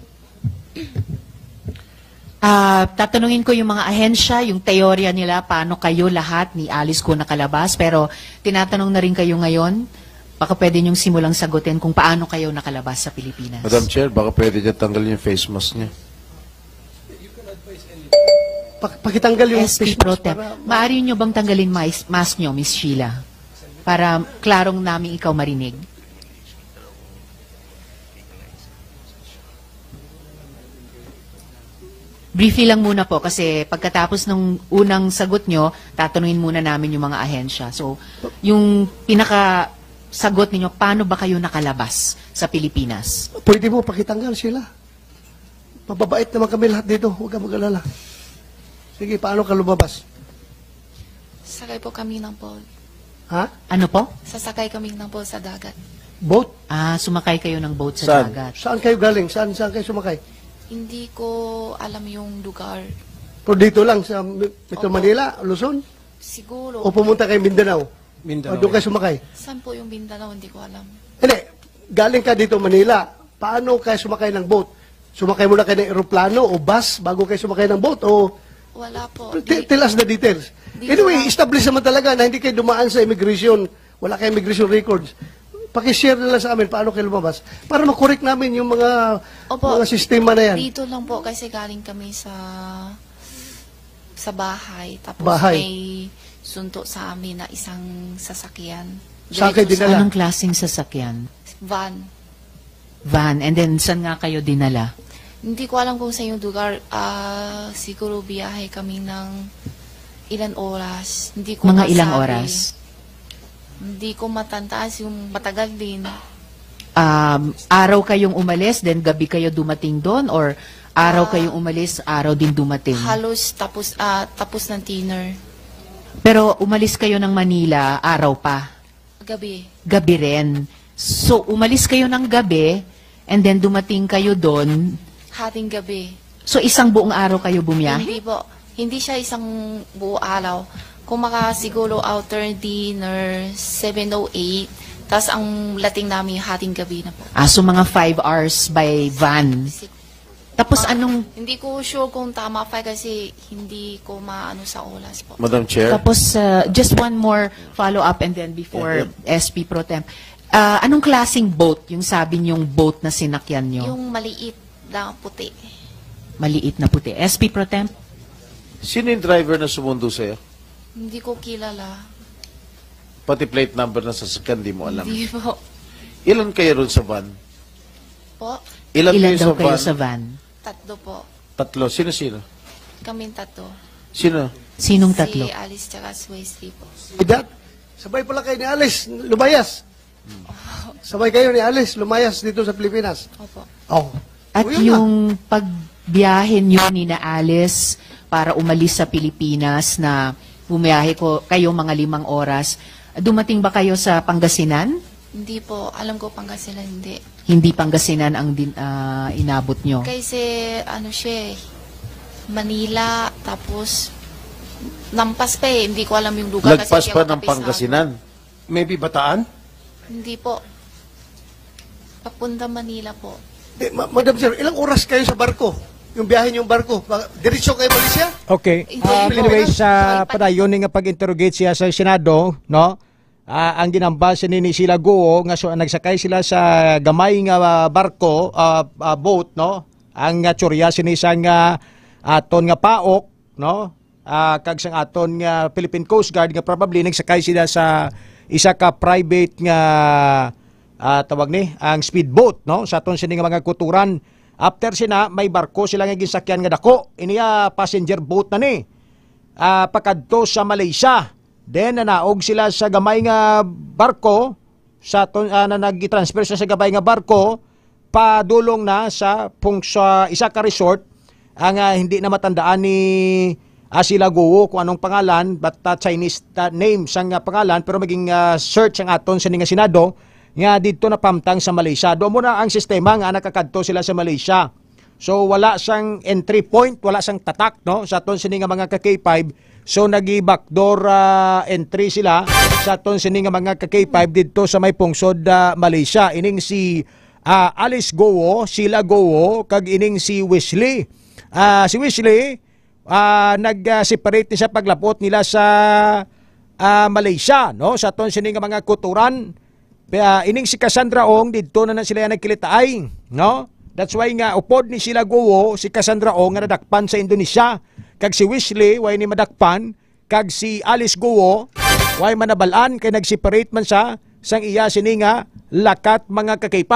Tatanungin ko yung mga ahensya, yung teorya nila, paano kayo lahat ni Alice Go nakalabas. Pero tinatanong na rin kayo ngayon, baka pwede niyong simulang sagutin kung paano kayo nakalabas sa Pilipinas. Madam Chair, baka pwede niya tanggalin yung face mask niya. Pakitanggal yung SP Pro Tem. Maaari niyo bang tanggalin mask niyo, Ms. Sheila? Para klarong namin ikaw marinig. Briefly lang muna po kasi pagkatapos ng unang sagot nyo, tatanungin muna namin yung mga ahensya. So, yung pinaka-sagot ninyo, paano ba kayo nakalabas sa Pilipinas? Pwede mo pakitanggal sila. Mababait naman kami lahat dito. Huwag ka mag-alala. Sige, paano ka lumabas? Sakay po kami ng boat. Ha? Ano po? Sasakay kami ng boat sa dagat. Boat? Sumakay kayo ng boat sa dagat. Saan kayo galing? Saan kayo sumakay? Hindi ko alam yung lugar. Pero dito lang sa Metro Manila, Luzon? Siguro. O pumunta kayo Mindanao? O doon kayo sumakay? Saan po yung Mindanao? Hindi ko alam. Hindi. Galing ka dito Manila. Paano kayo sumakay ng boat? Sumakay muna kayo ng aeroplano o bus bago kayo sumakay ng boat? O Wala po. tell us the details. Anyway, establish naman talaga na hindi kayo dumaan sa immigration. Wala kayo immigration records. Pakishare nila sa amin paano kayo lumabas para makorek namin yung mga sistema na yan. Dito lang po kasi galing kami sa bahay. Tapos Bahay. may sunto sa amin na isang sasakyan. Saan kayo dinala? Anong klaseng sasakyan? Van. Van. And then, saan nga kayo dinala? Hindi ko alam kung sa yung lugar. Siguro biyahe kami ng ilan oras. Hindi ko Mga ilang masabi. oras? Hindi ko matantaas yung matagal din. Araw kayong umalis, then gabi kayo dumating doon? Or araw kayong umalis, araw din dumating? Halos tapos ng dinner. Pero umalis kayo ng Manila, araw pa? Gabi. Gabi rin. So, umalis kayo ng gabi, and then dumating kayo doon. Hating gabi. So, isang buong araw kayo bumiyahe? Hindi po. Hindi siya isang buo araw. Kung siguro outer dinner, 7:08, tapos ang lating namin hating gabi na po. So mga 5 hours by van. Tapos anong... Hindi ko sure kung tama pa kasi hindi ko maano sa oras po. Madam Chair. Tapos just one more follow-up and then before SP Pro Tem. Anong klaseng boat yung sabi niyong boat na sinakyan niyo? Yung maliit na puti. Maliit na puti. SP Pro Tem? Sino yung driver na sumundo sa'yo? Hindi ko kilala. Pati plate number na sasakyan, di mo alam. Hindi po. Ilan kayo ron sa van? Po? Ilan daw kayo van? sa van? 3 po. 3. Sino-sino? Kaming 3. Sino? Sinong 3? Si Alice tsaka si Wesley po. Dad, sabay pala kayo ni Alice, lumayas. Sabay kayo ni Alice, lumayas dito sa Pilipinas. Opo. Oh. At yung pagbiyahe niyo ni na Alice para umalis sa Pilipinas na bumiyahe kayo mga 5 oras, dumating ba kayo sa Pangasinan? Hindi po. Alam ko Pangasinan hindi. Hindi Pangasinan ang inabot nyo? Kasi ano siya Manila, tapos nampas pa eh. Hindi ko alam yung lugar. Lagpas pa ng Pangasinan? Maybe Bataan? Hindi po. Papunta Manila po. Madam Sir, ilang oras kayo sa barko? Yung biyahe niyong barko? Diretso kayo Malaysia? Okay. Anyway, sa padayon nga pag-interrogate siya sa Senado, no? Ang ginamba si ni sila Guo nga nagsakay sila sa gamay nga barko, boat, no? Ang tsorya sini sang aton nga paok, no? Kag sang aton nga Philippine Coast Guard nga probably nagsakay sila sa isa ka private nga tawag ni ang speedboat, no? Sa aton sini nga mga kuturan. After sina may barko sila nga gisakyan nga dako. Iniya passenger boat na ni. Pakadto sa Malaysia. Then naog sila sa gamay nga barko sa na nag-transfer sa gamay nga barko padulong na sa isa ka resort ang hindi na matandaan ni sila Guo kung anong pangalan but Chinese name sang pangalan pero maging search ang aton sa nga Senado nga dito na pamtang sa Malaysia. Doon muna ang sistema nga nakakadto sila sa Malaysia. So wala sang entry point, wala sang tatak, no? Sa aton sini nga mga ka-K5. So nagi-backdoor entry sila sa aton sini nga mga ka-K5 dito sa may pungsod Malaysia. Ining si Alice Guo, Sheila Guo, kag ining si Wesley. Si Wesley nag-separate ni sa paglapot nila sa Malaysia, no? Sa aton sini nga mga kuturan. Ining si Cassandra Ong dito na sila nagkilitaay, no? That's why nga upod ni sila Guo si Cassandra Ong nga nadakpan sa Indonesia, kag si Wesley way ni madakpan, kag si Alice Guo way manabalan kay nag-separate man sa sang iya sini nga lakat mga ka-K5.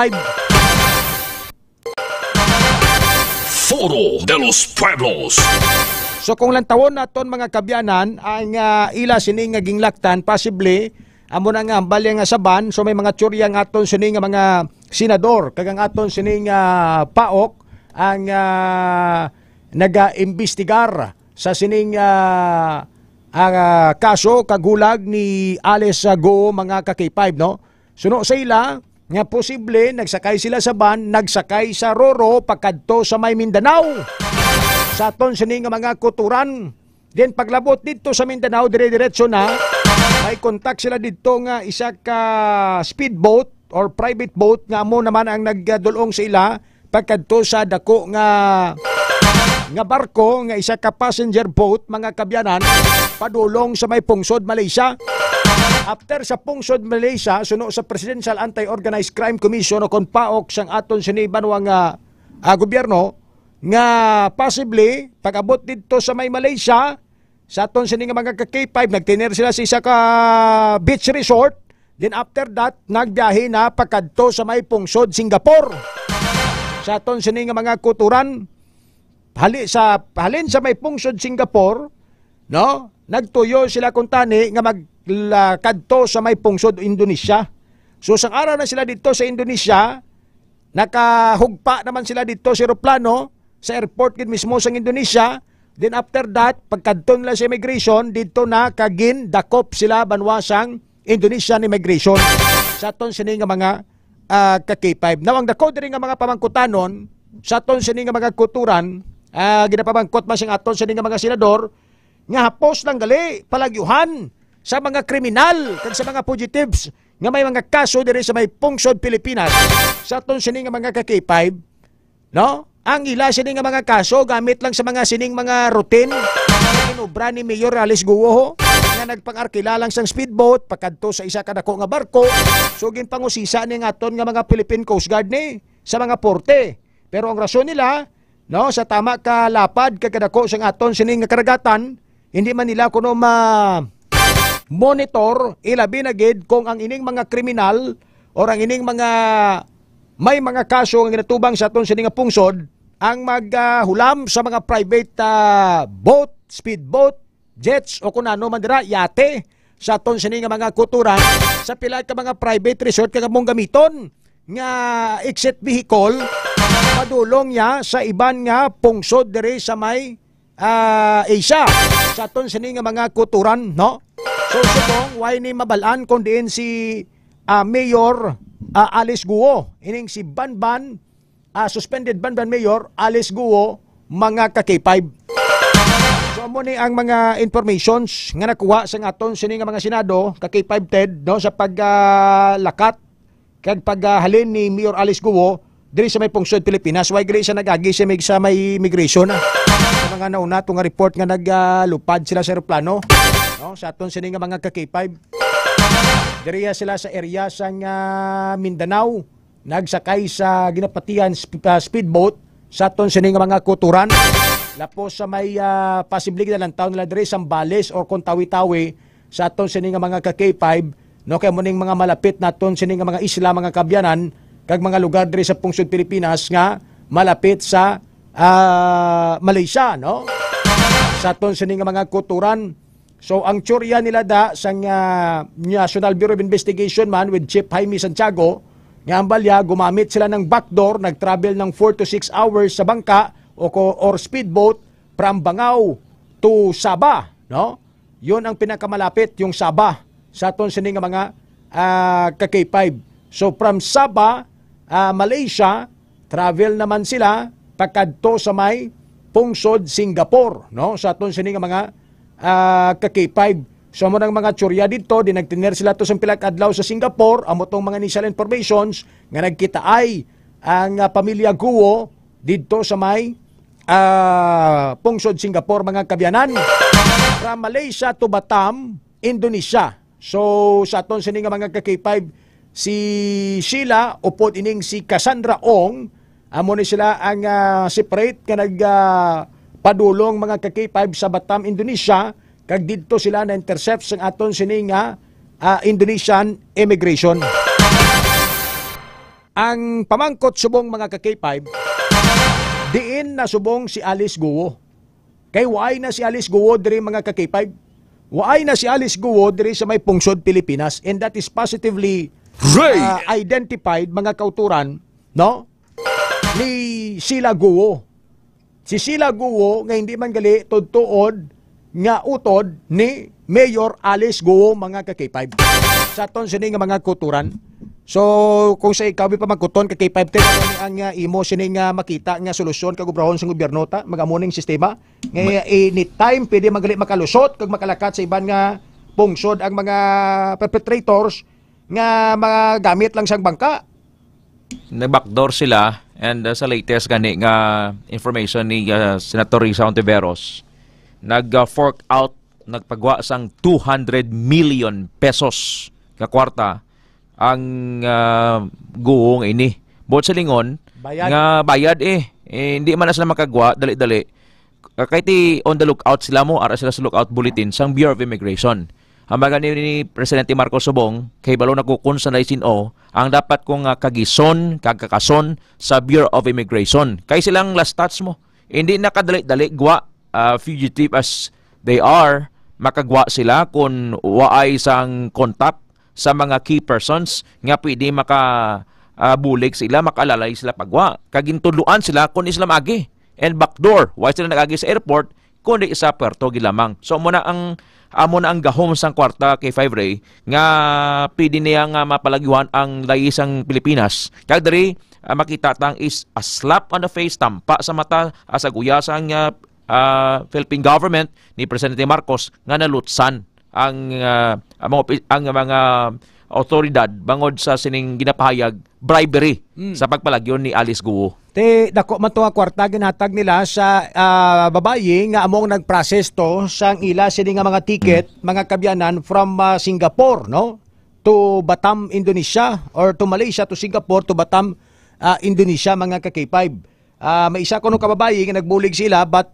Foro de los Pueblos. So kung lantawon naton mga kabyanan ang ila sini nga ginglaktan possibly amo na nga balya nga saban so may mga tsurya nga aton sini nga mga senador kag ang aton sini nga paok ang naga-imbestigar sa sining kaso kagulag ni Alice Guo mga ka-K5, no? Suno sa ila nga posible nagsakay sila sa van, nagsakay sa Roro pagkadto sa may Mindanao. Sa aton sini nga mga kuturan. Then paglabot dito sa Mindanao dire-diretso na may contact sila dito nga isa ka speedboat or private boat nga mo naman ang nagdulong sa ila pagkadto sa dako nga barko nga isa ka passenger boat mga kabyanan padulong sa may pungsod Malaysia. After sa pungsod Malaysia suno sa Presidential Anti-Organized Crime Commission o konpaok sang aton sinibanwa nga gobyerno nga possibly pag-abot dito sa may Malaysia sa aton sini nga mga ka-K5 nagtiner sila sa isa ka beach resort. Then after that nagbiyahe na pagkadto sa may pungsod Singapore. Sa aton sini nga mga kuturan halin sa may pungsod Singapore, no? Nagtuyo sila kung tani nga magkadto sa may pungsod Indonesia. So sang araw na sila dito sa Indonesia, nakahugpa naman sila dito sa eroplano sa airport gid mismo sa Indonesia. Then after that, pagkadto nila sa immigration, dito na kagin dakop sila banwasang Indonesian Immigration sa aton sini nga mga ka-K5. Now, ang dako diri nga mga pamangkutanon sa aton sini nga mga kulturan, ginapamangkot man siyang aton sini nga mga senador, nga hapos lang gali palagyuhan sa mga kriminal kag sa mga fugitives nga may mga kaso diri sa may pungsod Pilipinas sa aton sini nga mga ka-K5, no? Ang ila sini nga mga kaso gamit lang sa mga sining mga routine inobra ni Mayor Alice Guo nga nagpang-arkila lang sang speedboat pakadto sa isa ka dako nga barko, so ginpangusisa ni nga aton nga mga Philippine Coast Guard ni sa mga porte. Pero ang rason nila, no, sa tama ka lapad kadako sang aton sining nga karagatan, hindi man nila kuno monitor ilabi na gid kung ang ining mga kriminal or ang ining mga may mga kaso nga ginatubang sa aton sining nga pungsod ang maghulam sa mga private boat, speedboat, jets o kung ano man dira, yate sa aton sining nga mga kulturan sa pila ka mga private resort kag among gamiton nga exit vehicle padulong niya sa iban nga pungsod diri sa may Asia sa aton sini nga mga kulturan, no? So subong why ni mabalaan kun diin si Mayor Alice Guo, ining si Banban suspended Banban Mayor Alice Guo, mga ka-K5. So amo ni ang mga informations nga nakuha sa aton sini nga mga senado ka-K5 TED, no, sa paglakat kag paghalin ni Mayor Alice Guo diri sa may pungsod Pilipinas. Why gali siya nagagi sa may immigration sa mga nauna tong report nga naglupad sila sa eroplano, no, sa aton sini nga mga ka-K5. Diri sila sa area sang Mindanao nagsakay sa ginapatian speedboat sa aton sini nga mga kulturan. Lapos sa may posibleng na lang taon nila diri Sambales or Kontawi-Tawi sa aton sini nga mga ka-K5, no, kay muning mga malapit naton sini nga mga isla, mga kabyanan kag mga lugar diri sa pungsod Pilipinas nga malapit sa Malaysia, no, sa aton sini nga mga kulturan. So ang tsorya nila da sang National Bureau of Investigation man with Chief Jaime Santiago nga ang balya gumamit sila ng backdoor, nag-travel ng 4 to 6 hours sa bangka or speedboat from Bangau to Sabah, no? Yun ang pinakamalapit, yung Sabah sa aton sini nga mga ka-K5. So from Sabah, Malaysia, travel naman sila pakadto sa may pungsod Singapore, no, sa aton sini nga mga ka-K5. So mo ng mga tsorya dito, di nagtiner sila to sa pilak-adlaw sa Singapore, amo tong mga initial informations nga nagkita ay ang pamilya Guo dito sa may pungsod Singapore, mga kabyanan. From Malaysia to Batam, Indonesia. So sa aton sini nga mga ka-K5, si Sheila upod ining si Cassandra Ong, amo ni sila ang separate nga padulong mga ka-K5 sa Batam, Indonesia, kag dito sila na-intercept sa aton sini nga Indonesian Immigration. Ang pamangkot subong mga ka-K5, diin na subong si Alice Guo. Kay waay na si Alice Guo diri mga ka-K5. Waay na si Alice Guo diri sa may pungsod Pilipinas, and that is positively identified, mga kauturan, no, ni Sheila Guo. Si Sheila Guo nga hindi man gali tudtuod nga utod ni Mayor Alice Guo, mga ka-K5 sa aton sini nga mga kulturan. So kung sa ikaw pa magkuton ka-K5 ang imo sini nga makita nga solusyon kag obrahon sa gobyerno ta magamuning sistema nga anytime pwede magali makalusot kag makalakat sa iban nga pungsod ang mga perpetrators nga magamit lang sang bangka. Nag-backdoor sila, and sa latest gani nga information ni Senator Risa Ontiveros, nag-fork out, nagpagwa sang 200 million pesos ka kwarta ang guong ini. Bot sa lingon, nga bayad hindi man na sila makagwa, dali-dali. Kahit on the lookout sila mo, ara sila sa lookout bulletin sang Bureau of Immigration. Ang mga ni Presidente Marcos Subong, kay balo nagkukun sa naisin-o, ang dapat kong kagison, kagkakason sa Bureau of Immigration. Kay silang last touch mo, hindi nakadali-dali gwa, fugitive as they are, makagwa sila kung waay sang contact sa mga key persons nga pwede makabulig sila, makalalay sila pagwa. Kagintuluan sila kung isla magi. And backdoor, why sila nagagi sa airport kundi sa Puerto Gilamang. So muna ang amo na ang gahom sang kwarta kay Five Ray nga pwede niya nga mapalagyuhan ang layisang Pilipinas. Kag diri makita tang is a slap on the face, tampa sa mata sa guya sang Philippine government ni Presidente Marcos nga nalutsan ang mga otoridad bangod sa sining ginapahayag bribery sa pagpalagyon ni Alice Guo. Te dako man to nga kwarta ginhatag nila sa babayi nga among nagprocess to sang ila sini nga mga ticket mga kabyanan from Singapore, no, to Batam, Indonesia, or to Malaysia to Singapore to Batam, Indonesia, mga ka-K5. May isa ko nung kababayi nga nagbulig sila but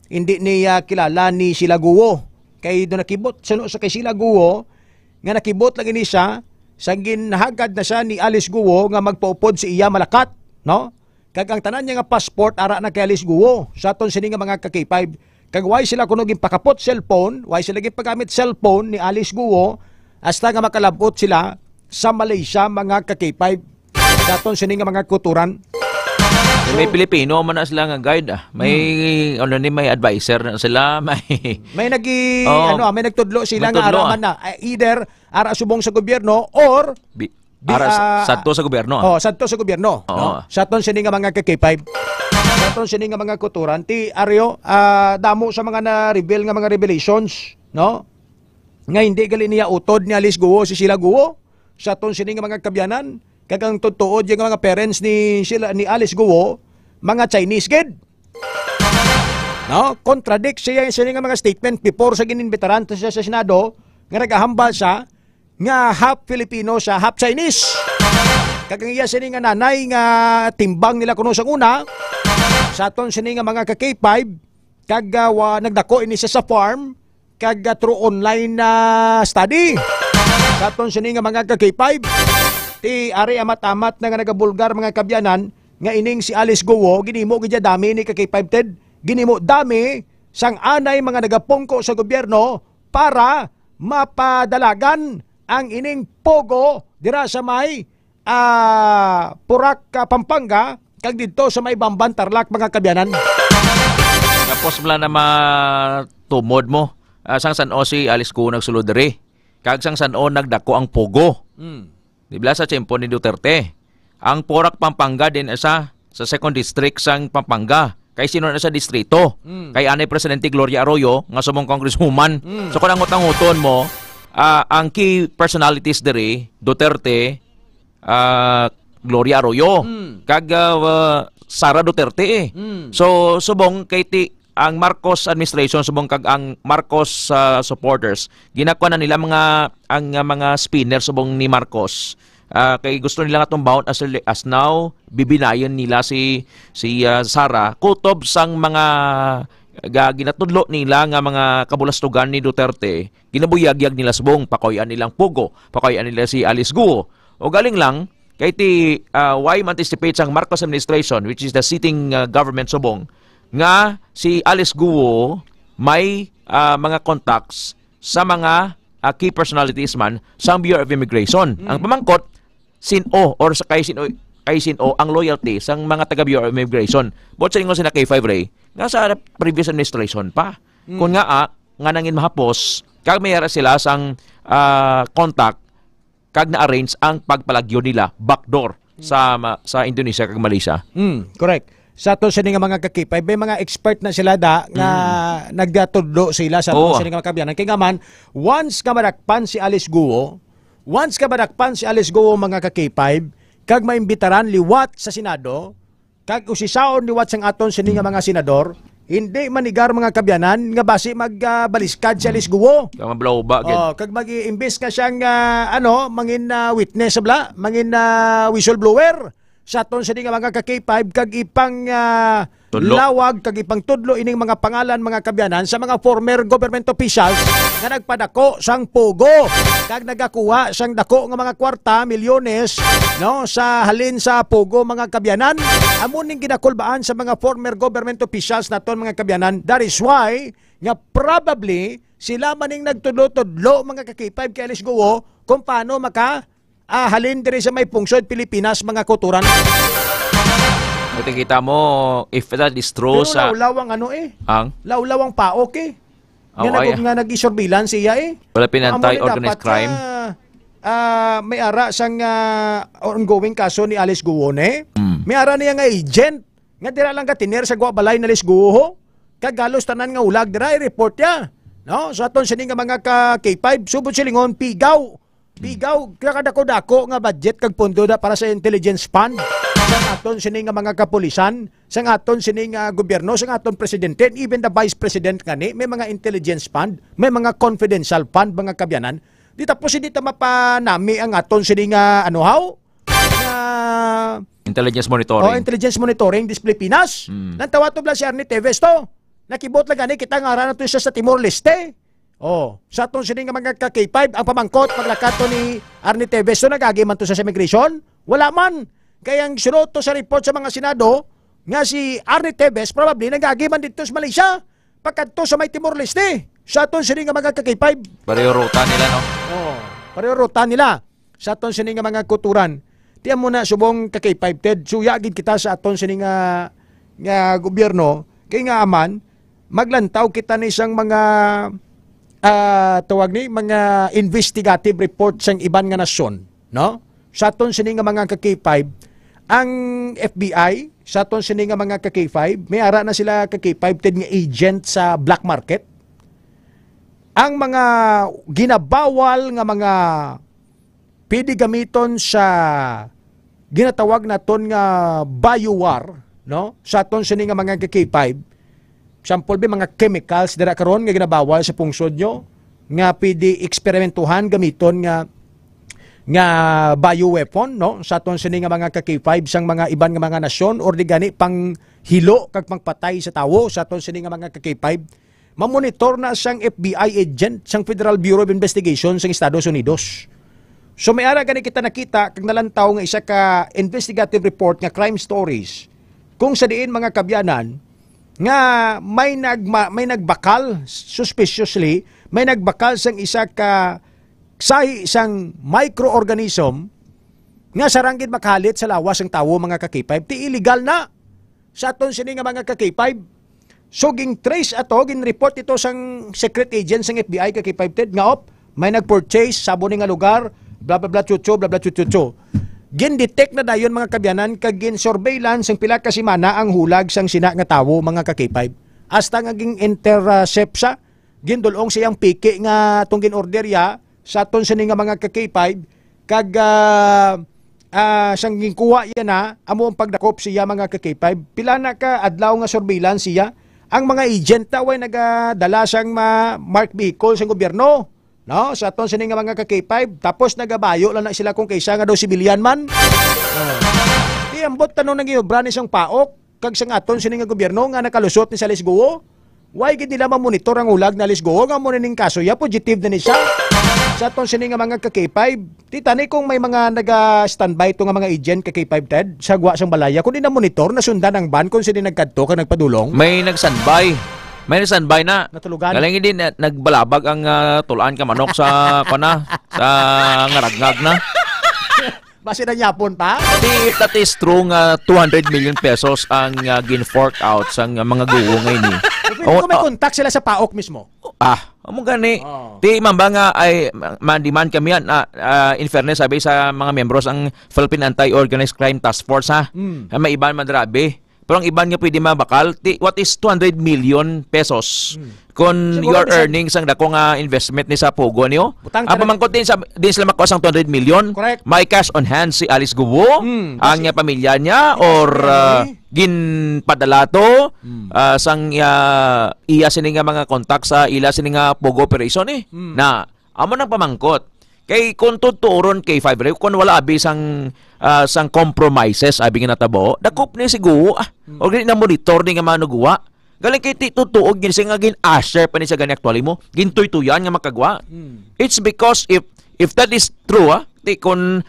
hindi niya kilala ni sila Guo. Kay do nakibot suno sa kay sila Guo nga nakibot lagi ni siya sa ginhagad na siya ni Alice Guo nga magpaupod si iya Malakat, no? Kag ang tanan niya nga passport ara na kay Alice Guo. Sa aton sini nga mga ka-K5, kag why sila kuno ginpakapot cellphone, why sila ginpagamit cellphone ni Alice Guo hasta nga makalabot sila sa Malaysia, mga ka-K5. Sa aton sini nga mga kuturan. May Pilipino man na sila nga guide. May may advisor na sila, may may may nagtudlo sila nga araman na either ara subong sa gobyerno or sadto sa gobyerno. Sadto sa gobyerno, no? Sa aton sini nga mga ka-K5. Sa aton sini nga mga kuturan ti Aryo damo sa mga na-reveal nga mga revelations, no? Nga hindi gali niya utod ni Alice Guo si sila Guo. Sa aton sini nga mga kabyanan, kagang tutuod yung mga parents ni Alice Guo, mga Chinese kid. No? Contradict siya nga mga statement before sa gininbitaran siya sa Senado nga nagahambal siya nga half Filipino siya, half Chinese. Kagang iya sini nga nanay nga timbang nila kuno sa una, sa aton sini nga mga ka-K5, kag nagdako ini siya sa farm, kag through online na study. Sa aton sini nga mga ka-K5, ti ari amat-amat na nga nagabulgar mga kabyanan nga ining si Alice Guo ginimo gidya dami ni ka-K5 Ted, ginimo dami sang anay mga nagapungko sa gobyerno para mapadalagan ang ining pogo dira sa may Purak, Pampanga, kag dito sa may Bamban, Tarlac, mga kabyanan. Tapos wala na matumod mo sang San-O si Alice Guo nagsulod diri, kag sang San-O nagdako ang pogo. Dibla sa tiyempo ni Duterte. Ang Purak, Pampanga din sa 2nd District sang Pampanga. Kay sino na sa distrito? Kay anay Presidente Gloria Arroyo, nga sumong congresswoman. So kung nangutan-nguton mo, ang key personalities diri, Duterte, Gloria Arroyo, kag Sara Duterte. So subong kay ang Marcos administration, subong kag ang Marcos supporters, ginakuha na nila mga spinner subong ni Marcos. Kay gusto nila nga tumbawon as now bibinayon nila si Sara kutob sang mga ginatudlo nila nga mga kabulastugan ni Duterte, ginabuyagyag nila subong pakoyan nilang pugo, pakoyan nila si Alice Guo. O galing lang kay why anticipate sang Marcos administration, which is the sitting government subong, nga si Alice Guo may mga contacts sa mga key personalities man sa Bureau of Immigration. Ang pamangkot Sin-O or sa kay Sin-O ang loyalty sang mga taga Bureau of Immigration. Bot sa ingon sina kay Five Ray nga sa previous administration pa. Kung nga nangin mahapos kag mayara sila sang contact kag na-arrange ang pagpalagyo nila backdoor sa Indonesia kag Malaysia. Correct. Sa to sa nga mga ka-K5, may mga expert na sila nga nagdatudlo sila sa to sa nga kabyanan. Kaya nga man, once ka madakpan si Alice Guo, mga ka-K5, kag maimbitaran liwat sa Senado, kag usisaon liwat sang aton sini nga mga senador, hindi manigar mga kabyanan nga basi magbaliskad si Alice Guo. Kag mablawba kag mag-iimbes ka siyang mangin witness bla, mangin whistleblower sa aton sini nga mga ka-K5, kag ipang lawag, kag ipang tudlo ining mga pangalan mga kabyanan sa mga former government officials nga nagpadako sang pogo, kag nagakuha sang dako nga mga kwarta, milyones, no, sa halin sa pogo mga kabyanan. Amon ning ginakulbaan sa mga former government officials naton mga kabyanan. That is why nga probably sila maning nagtudlo-tudlo mga ka-K5 kay Alice Guo kung paano halin diri sa may pungsod Pilipinas, mga kuturan. Kita mo if that is true sa lawlawang ang lawlawang paok nga nag-surveillance siya Wala pinantay Amo ni organized dapat, crime. May ara sang ongoing kaso ni Alice Guone. May ara niya nga agent. Nga dira lang ka tiner sa balay na Alice Guho. Kagalos tanan nga ulag dira i-report ya. No, sa aton sini nga mga K5 subod silingon pigaw. Pigaw kadako-dako nga budget kag pondo da para sa intelligence fund. Sang aton sini nga mga kapulisan, sang aton sini nga gobyerno, sang aton presidente, even the vice president kani may mga intelligence fund, may mga confidential fund mga kabyanan. Di tapos hindi ta mapanami ang aton sini nga intelligence monitoring. Intelligence monitoring dis Pilipinas. Nantawa to bla si Arnie Teves to. Nakibot lang gani kita nga aran to siya sa Timor-Leste. Sa aton sini nga mga K5 ang pamangkot paglakat to ni Arnie Teves so nagagiman to sa immigration. Wala man. Kaya ang sunod to sa report sa mga Senado nga si Arnie Teves probably nagagiman dito sa Malaysia pagkadto sa may Timor-Leste. Sa aton sini nga mga K5. Pareho ruta nila no. Pareho ruta nila. Sa aton sini nga mga kuturan. Tiyan mo na subong K5 Ted. Suyagid kita sa aton sini nga gobyerno kay nga aman maglantaw kita ni isang mga tawag ni mga investigative report sang iban nga nasyon, no? Sa aton sini nga mga K5 ang FBI sa aton sini nga mga K5 may ara na sila K5 Ted nga agent sa black market. Ang mga ginabawal nga mga pwede gamiton sa ginatawag naton nga biowar, no? Sa aton sini nga mga K5 sample ba mga chemicals dira karon nga ginabawal sa pungsod nyo nga pwede eksperimentuhan gamiton nga bioweapon, no? Sa aton sini nga mga K5 sang mga iban nga mga nasyon or di gani pang hilo kag pangpatay sa tawo sa aton sini nga mga K5 mamonitor na sang FBI agent sang Federal Bureau of Investigation sang Estados Unidos. So may ara gani kita nakita kag nalantaw nga isa ka investigative report nga crime stories kung sa diin mga kabyanan nga may nagbakal suspiciously may nagbakal sang isa ka isang microorganism nga saranggid makahalit sa lawas ng tawo mga K5 ti illegal na sa aton sini nga mga K5. So ging trace ato gin report ito sang secret agent sang FBI K5 Ted nga may nagpurchase sa nga lugar bla bla bla chucho bla bla chucho. Gin-detect na dayon mga kabyanan kag gin-surveillance ang pila ka semana ang hulag sang sina nga tawo mga K5. Hasta nga ging-intercept sa gindulong siyang piki nga tong gin-order ya sa aton sini nga mga K5 kag sang ginkuha ya na amo ang pagdakop siya mga K5. Pila na ka adlaw nga surveillance siya. Ang mga agent ta way nagadala sang marked vehicle sa gobyerno. No, sa aton sini nga mga K5 tapos nagabayo lang na sila kung kaysa nga daw civilian man. Iambot tanong nang giobra ni sang paok kag sang aton sini nga gobyerno nga nakalusot ni sa Lisguo. Why gid nila ma-monitor ang ulag na Lisguo nga mo ning kaso ya positive na ni siya. Sa aton sini nga mga K5, titani kung may mga naga-standby to nga mga agent K5 Ted sa gwa sang balaya kun di na monitor na sundan ang ban kung sini nagkadto kag nagpadulong. May nag-standby. May nasanbay na. Natulugan. Galing din nagbalabag ang tulaan ka manok sa sa ngaragngag na. Basi na yapon pa? That is true nga 200 million pesos ang gin-fork out sa mga guwo ngayon ni. Kung may contact sila sa PAOK mismo. Amo gani. Di mamba nga ay man-demand kami yan. In fairness, sabi sa mga membros ang Philippine Anti-Organized Crime Task Force ha. May iban madrabe. Pero ang iban nga pwede mabakal, what is 200 million pesos? Kung you are earning sang dako nga investment ni sa Pogo niyo, pamangkot din sila makuha sang 200 million. Correct. May cash on hand si Alice Gubo, ang pamilya niya, or ginpadala to, sang iya sini nga mga kontak sa ila sini nga Pogo operation na amo nang pamangkot. Kay kung tuturon kay Fibre, kung wala abi sang compromises abi nga natabo, dakop ni siguro o gani na monitor ni nga manuguwa. Galing kay tutuog gin nga gin asher pa ni sa gani actually mo, gintuy-tuyan nga makagwa. It's because if that is true kung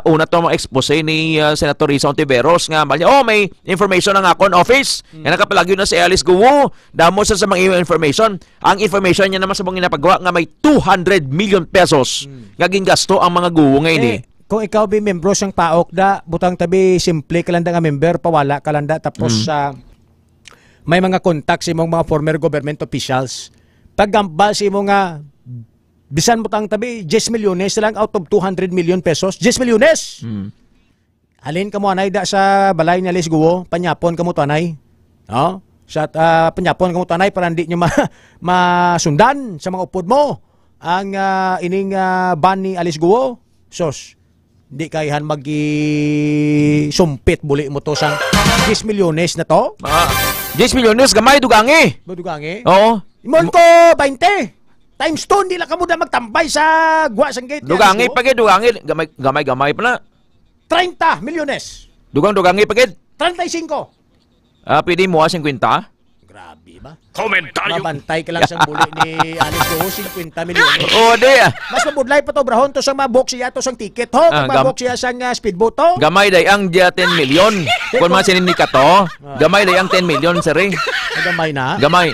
una to mga expose ni Senator Risa Ontiveros nga may information ang akon office nga nakapalagyo na si Alice Guo damo sa mga information. Ang information niya naman sa mga ginapagawa nga may 200 million pesos nga gingasto ang mga Guo ngayon Kung ikaw bi membro sang PAOK da butang tabi simple kalanda nga member pawala kalanda tapos may mga contact sa imong mga former government officials paggambal si mo nga bisan mo tang tabi 10 milyones lang out of 200 million pesos. 10 milyones. Halin ka mo anay da sa balay ni Alice Guo, panyapon ka mo tanay. No? Sa panyapon ka mo tanay para hindi nyo masundan sa mga upod mo ang ining ban ni Alice Guo. Sos, hindi kayahan sumpit buli mo to sang 10 milyones na to. 10 milyones, gamay, dugangi. Dugangi? Oo. Imon ko 20. Times 2, hindi lang ka muna magtambay sa guwa sang gate. Dugangi pagid, dugangi. Gamay pa na. 30 milyones. Dugangi pagid. 35. Pwede mo 50? Grabe ba? Komentaryo. Mabantay ka lang sa buli ni Alice Guo, 50 milyones. Oo, di. Mas mabudlay pa to, brahon. To sang mabok siya to sang ticket, ho. Mabok siya sang speedboat, to. Gamay day ang 10 milyon. Kung masinin ni ka to, gamay day ang 10 milyon, sir. Gamay na? Gamay.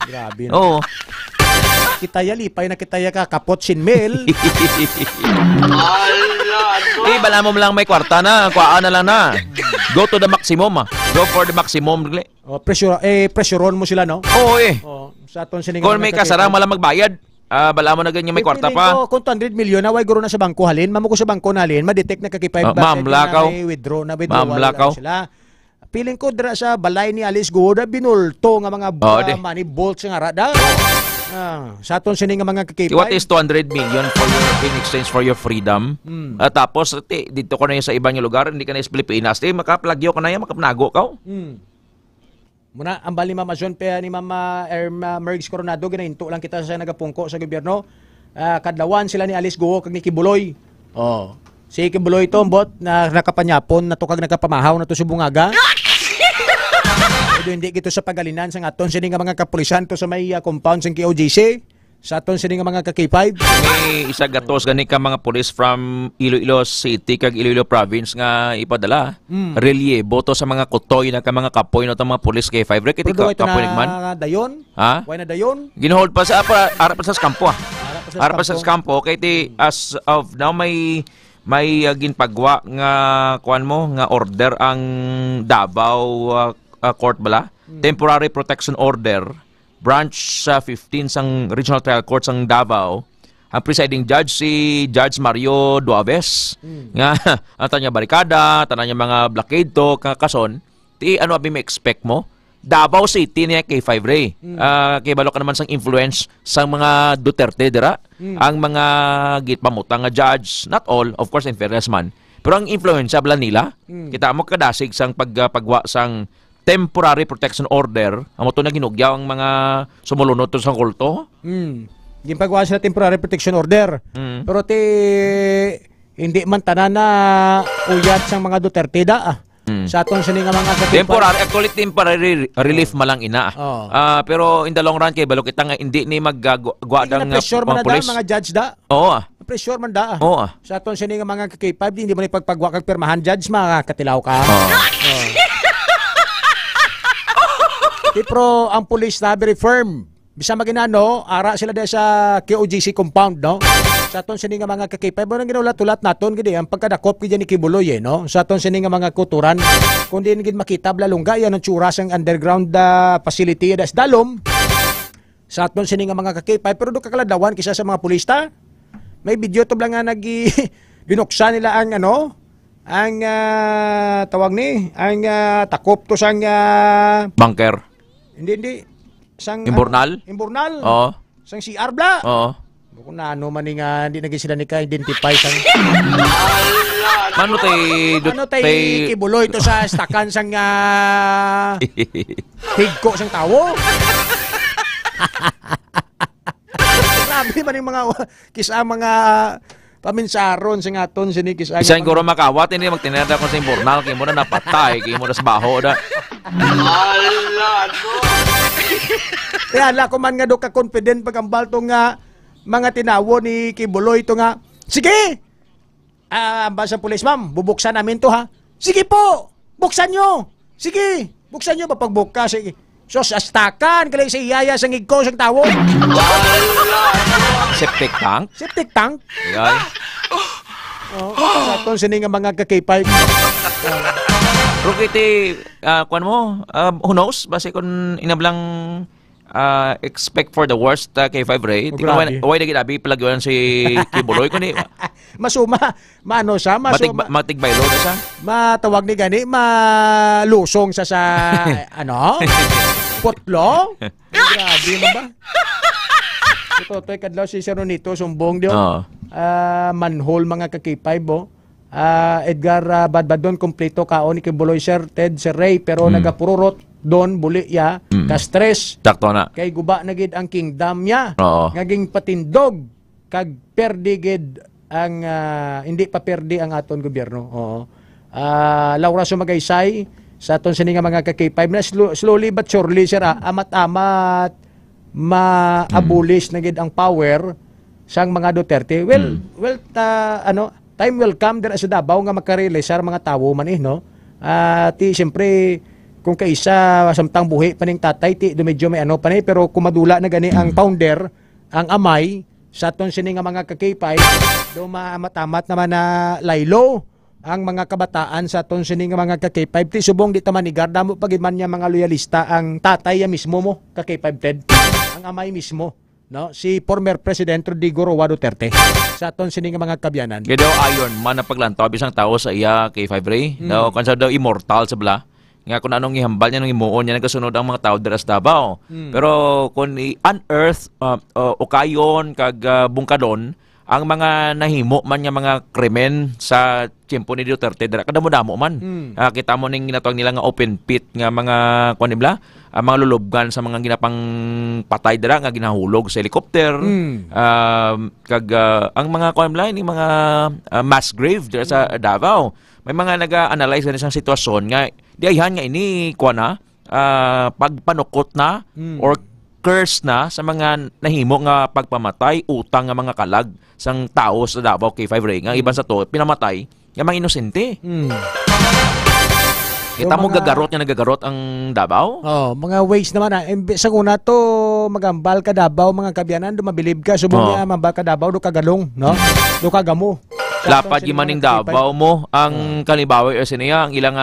Grabe. Oo. Kitaya, lipay na kitaya ka, kapot sinmil. Bala mo lang may kwarta na, kuhaan na lang na. Go to the maximum, Go for the maximum. Pressureon mo sila, no? Oo, Sa aton sining kung may kasarang malang magbayad, bala mo na ganyan may kwarta pa. Kung 200 million na, way guro na sa bangko halin, mamuko sa bangko na halin, madetect na kakipay mamlakaw. Withdraw sila. Piling ko dra sa balay ni Alice Guo, binulto nga mga money bolts nga rada. Sa aton sining nga mga kakipay. What is 200 million for in exchange for your freedom? Tapos dito ko na yung sa ibang lugar, hindi ka na sa Pilipinas, makaplagyo ka na yan, makapnago ka. Muna, ang bali Mama John pa ni Mama Mergs Coronado, ginahinto lang kita sa nagapungko sa gobyerno. Kadlawan sila ni Alice Guo kag ni Kibuloy. Si Kibuloy to, bot, na nakapanyapon, na to kag nagkapamahaw na to si Bungaga. Hindi gito sa pagalinan sa aton sini nga mga kapulisan to sa may compound sa KOGC. Sa aton sini nga mga ka-K5. May isa gatos gani ka mga pulis from Iloilo City kag Iloilo Province nga ipadala. Reliebo to sa mga kutoy na ka mga kapoy na to mga pulis K5. Rekiti kapoy nagman. Dayon? Ha? Way na dayon? Ginohold pa sa arap pa sa kampo. Arap pa sa kampo kay ti as of now may ginpagwa nga kuan mo nga order ang Davao Court bala. Temporary Protection Order Branch 15 sang Regional Trial Court sang Davao. Ang presiding judge si Judge Mario Duaves. Nga ang tanya barikada, tananya mga blockade to kason. Ti ano abi ma-expect mo? Davao City niya kay 5 Ray. Kay balo ka naman sang influence sang mga Duterte dira. Ang mga gitpamutang nga judge, not all, of course in fairness man. Pero ang influensya bala nila, kita mo kadasig sang pagwa sang Temporary Protection Order, amo to na ginugyaw ang mga sumulunod to sa kulto. Ginpagawa sila Temporary Protection Order. Pero hindi man tanan na uyat sang mga Duterte da. Sa atong sining nga mga temporary, actually temporary relief malang ina. Pero in the long run kay balo kita nga hindi ni maggwa dang mga police. Mga judge da. Oo. Pressure man da. Oo. Sa atong sining nga mga K5 hindi man ipagpagwa kag pirmahan judge makakatilaw ka. Pero ang police na very firm. Bisa maginano, ara sila dahil sa KOGC compound, no? Sa aton sining nga mga kakipay, mo nang ginulat-ulat naton gidi ang pagkadakop gid ni Kibuloy, no? Sa aton sining nga mga kuturan, kung di gid makita blalungga yan ang tsura sang underground facility das dalom. Sa aton sining nga mga kakipay, pero do kakaladawan kisa sa mga pulista. May video to lang nga binuksan nila ang ang tawag ni, ang takop to sang bunker. Hindi. Sang Imburnal? Imburnal. Oo. Sang CR bla. Oo. Kung ano man nga hindi naging sila ni ka-identify sang Mano tay Kibuloy to sa stakan sang higko sang tawo. Grabe man yung mga kisa mga paminsaron sa aton sini kisa. Bisan guro makawat hindi magtinada ko sa Imburnal kay mo na napatay kay mo na sa baho da. Kaya ala ko man nga do ka confident pagambal to nga mga tinawo ni Kibuloy to nga. Sige. Basa pulis ma'am, bubuksan namin to ha. Sige po. Buksan nyo. Sige. Buksan nyo pagbukka sige. Sos astakan kalay sa iyaya sang igko sang tawo. Septic tank. Septic tank. Ay. Sa aton sini nga mga ka-K5. Pero kiti, kuan mo, who knows? Base kung inablang expect for the worst kay 5 Ray. Tingnan why na ginabi palagyan si Kibuloy kundi Masuma, maano siya, matigbaylo na siya. Matawag ni gani, malusong siya sa ano? Potlo? Grabe mo ba? Ito, kadlaw si Sir Ronito, sumbong diyo. Manhole mga kakipay bo. Edgar Badbadon, kompleto kaon ni Kibuloy Sir Ted, Sir Ray, pero nagapururot doon, buli ya, ka-stress. Sakto na. Kay guba na gid ang kingdom niya. Ngaging patindog, kag perdigid ang hindi pa perdi ang aton gobyerno. Laura Sumagaysay sa aton sininga mga ka-K5 na slowly but surely sir amat-amat ma-abolish na gid ang power sang mga Duterte. Well time will come there sa Davao nga makarealize sa mga tawo man no. Ti siyempre kung kaisa samtang buhi paning tatay ti medyo may ano pa pero kumadula na gani ang founder, ang amay sa aton sini nga mga ka-K5 do matamat naman na laylo ang mga kabataan sa aton sini nga mga ka-K5 ti subong di ta manigar damo pagid man niya mga loyalista ang tatay ya mismo mo ka-K5 Ted ang amay mismo no si former President Rodrigo Roa Duterte sa aton sini nga mga kabyanan kaya ayon man na paglantaw bisang tao sa iya K5 Ray daw kansa daw immortal sa bala nga kung anong ihambal niya nung imuon niya nagkasunod ang mga tao deras Davao. Pero kung i-unearth o kayon kag bungkadon ang mga nahimo man nga mga krimen sa tiyempo ni Duterte dira kadamo-damo man. Kita mo ning ginatawag nila nga open pit nga mga kuan nibla mga lulubgan sa mga ginapang patay dira nga ginahulog sa helicopter. Kag ang mga kuan nibla ni mga mass grave dira sa Davao. May mga naga-analyze na isang sitwasyon nga di ayhan nga ini kuan na pagpanukot na or curse na sa mga nahimo nga pagpamatay utang nga mga kalag sang tao sa Davao K5 Ray nga iban sa to pinamatay nga mga inosente. Kita mo gagarot nga nagagarot ang Davao? Mga ways naman sa una to magambal ka Davao mga kabyanan dumabilib ka subong niya mambal ka Davao do kagalong no do kagamo. Lapad yung maning Davao mo ang Kalibawe or siniya ang ilang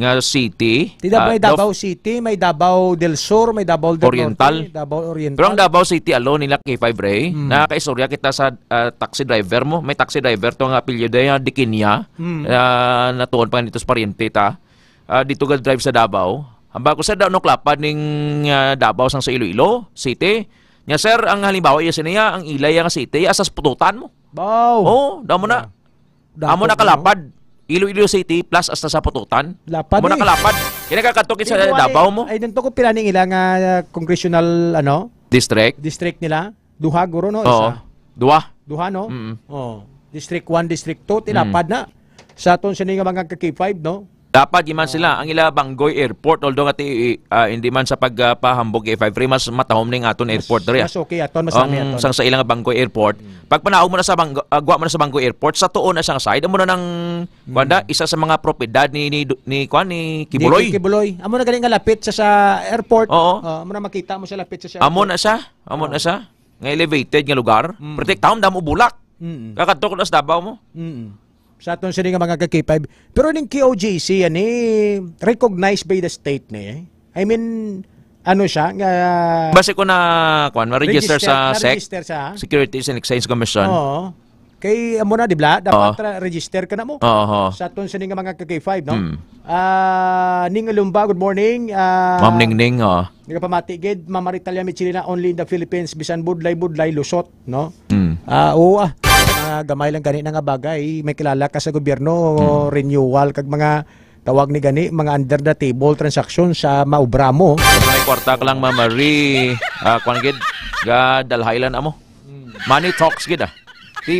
nga city. May Davao City, may Davao del Sur, may Davao del Oriental. Norte, Davao Oriental. Pero ang Davao City alone nila K5 Ray, nakakaistorya kita sa taxi driver mo. May taxi driver to nga apelyido niya Dikinya, natuon pa nito sa pariente ta. Dito ga drive sa Davao. Ang bago sa daw no klapad ning Davao sang sa Iloilo City. Nya sir, ang halimbawa iya siniya ang ilay nga city asas pututan mo. Wow. Damo na. Amo na kalapad. Iloilo City plus hasta sa pututan. Lapad. Amo na kalapad. Kaya nakakatukin sa Davao mo. Ay dito ko pila ning ilang congressional district nila. Duha guro no isa. Duha no. District 1, District 2 tilapad na. Sa aton sini nga mga ka-K5 no. Dapat giman sila ang ila Banggoy Airport although nga hindi man sa pagpahambog K5 Ray mas matahom ning aton airport diri. Mas okay aton mas lami aton. Sang sa ilang Banggoy Airport. Pag panaog mo na sa agwa mo na sa Banggoy Airport sa tuon na siyang side mo na ng kwanda isa sa mga propiedad ni Kibuloy. Kibuloy. Amo na galing nga lapit sa airport. Amo na makita mo siya lapit sa airport. Amo na siya. Nga elevated nga lugar. Protect taon damo bulak. Kakadto ko na sa Davao mo. Sa aton sini nga mga ka-K5. Pero ning KOJC yan recognized by the state ni. I mean, ano siya nga base ko na register sa SEC, Securities and Exchange Commission. Kay amo na di ba? Dapat register ka na mo. Sa aton sini nga mga ka-K5 no. Ning Lumba, good morning. Ma'am Ningning Nagapamati gid Ma'am Maritalia Michelina only in the Philippines bisan budlay lusot no. Gamay lang gani na nga bagay may kilala ka sa gobyerno renewal kag mga tawag ni gani mga under the table transaction sa maubra mo may kwarta ka lang mamari gid ga dalhaylan amo money talks gid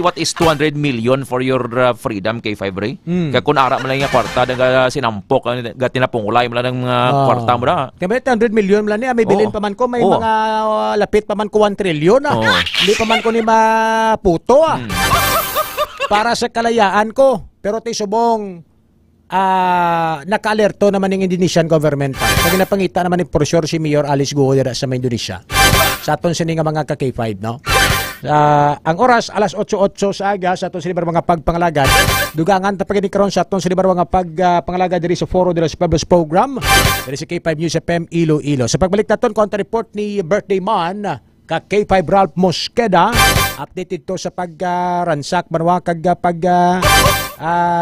what is 200 million for your freedom K5 Ray kaya kung ara mo lang yung kwarta nga sinampok ga tinapungulay mo lang ng mga kwarta mo na kaya 100 million lang niya may bilin pa man ko may mga lapit pa man ko 1 trillion hindi pa man ko ni maputo para sa kalayaan ko pero ti subong naka-alerto naman ng Indonesian government kaya napangita naman ni for sure si Mayor Alice Guo sa Indonesia sa aton sini nga mga ka-K5 no Ang oras alas 8:08 sa aga sa atong silibar mga pagpangalagad. Dugangan ta pagini karon sa atong silibar mga pagpangalagad diri sa Foro de los Pueblos program diri sa K5 News FM Iloilo. Sa pagbalik naton konta report ni birthday man ka K5 Ralph Mosqueda, updated to sa pagransak manwa kag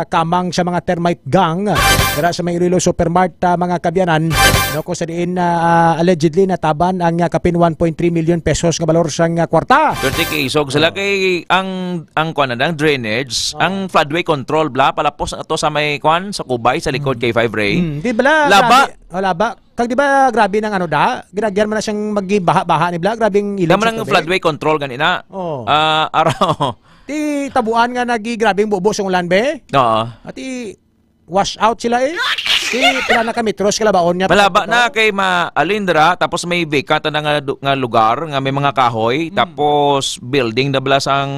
kamang sa mga termite gang dira sa may Iloilo Supermart mga kabyanan no ko sa diin allegedly nataban ang kapin 1.3 million pesos nga balor sang kwarta. 30K isog sila kay ang kuan ang drainage, ang floodway control bla palapos ato sa may kuan sa Kubay sa likod kay 5 Ray. Di bala laba laba kag di ba grabe nang ano da ginagyan man na siyang magbaha-baha ni bla grabing ilog sa floodway control ganina. Araw ti tabuan nga grabing bubo sa ulan be. Oo. Ati wash out sila Ti pila na kami metros kalabaon niya. Malaba na kay Alindra tapos may vacant na nga lugar nga may mga kahoy tapos building na blas ang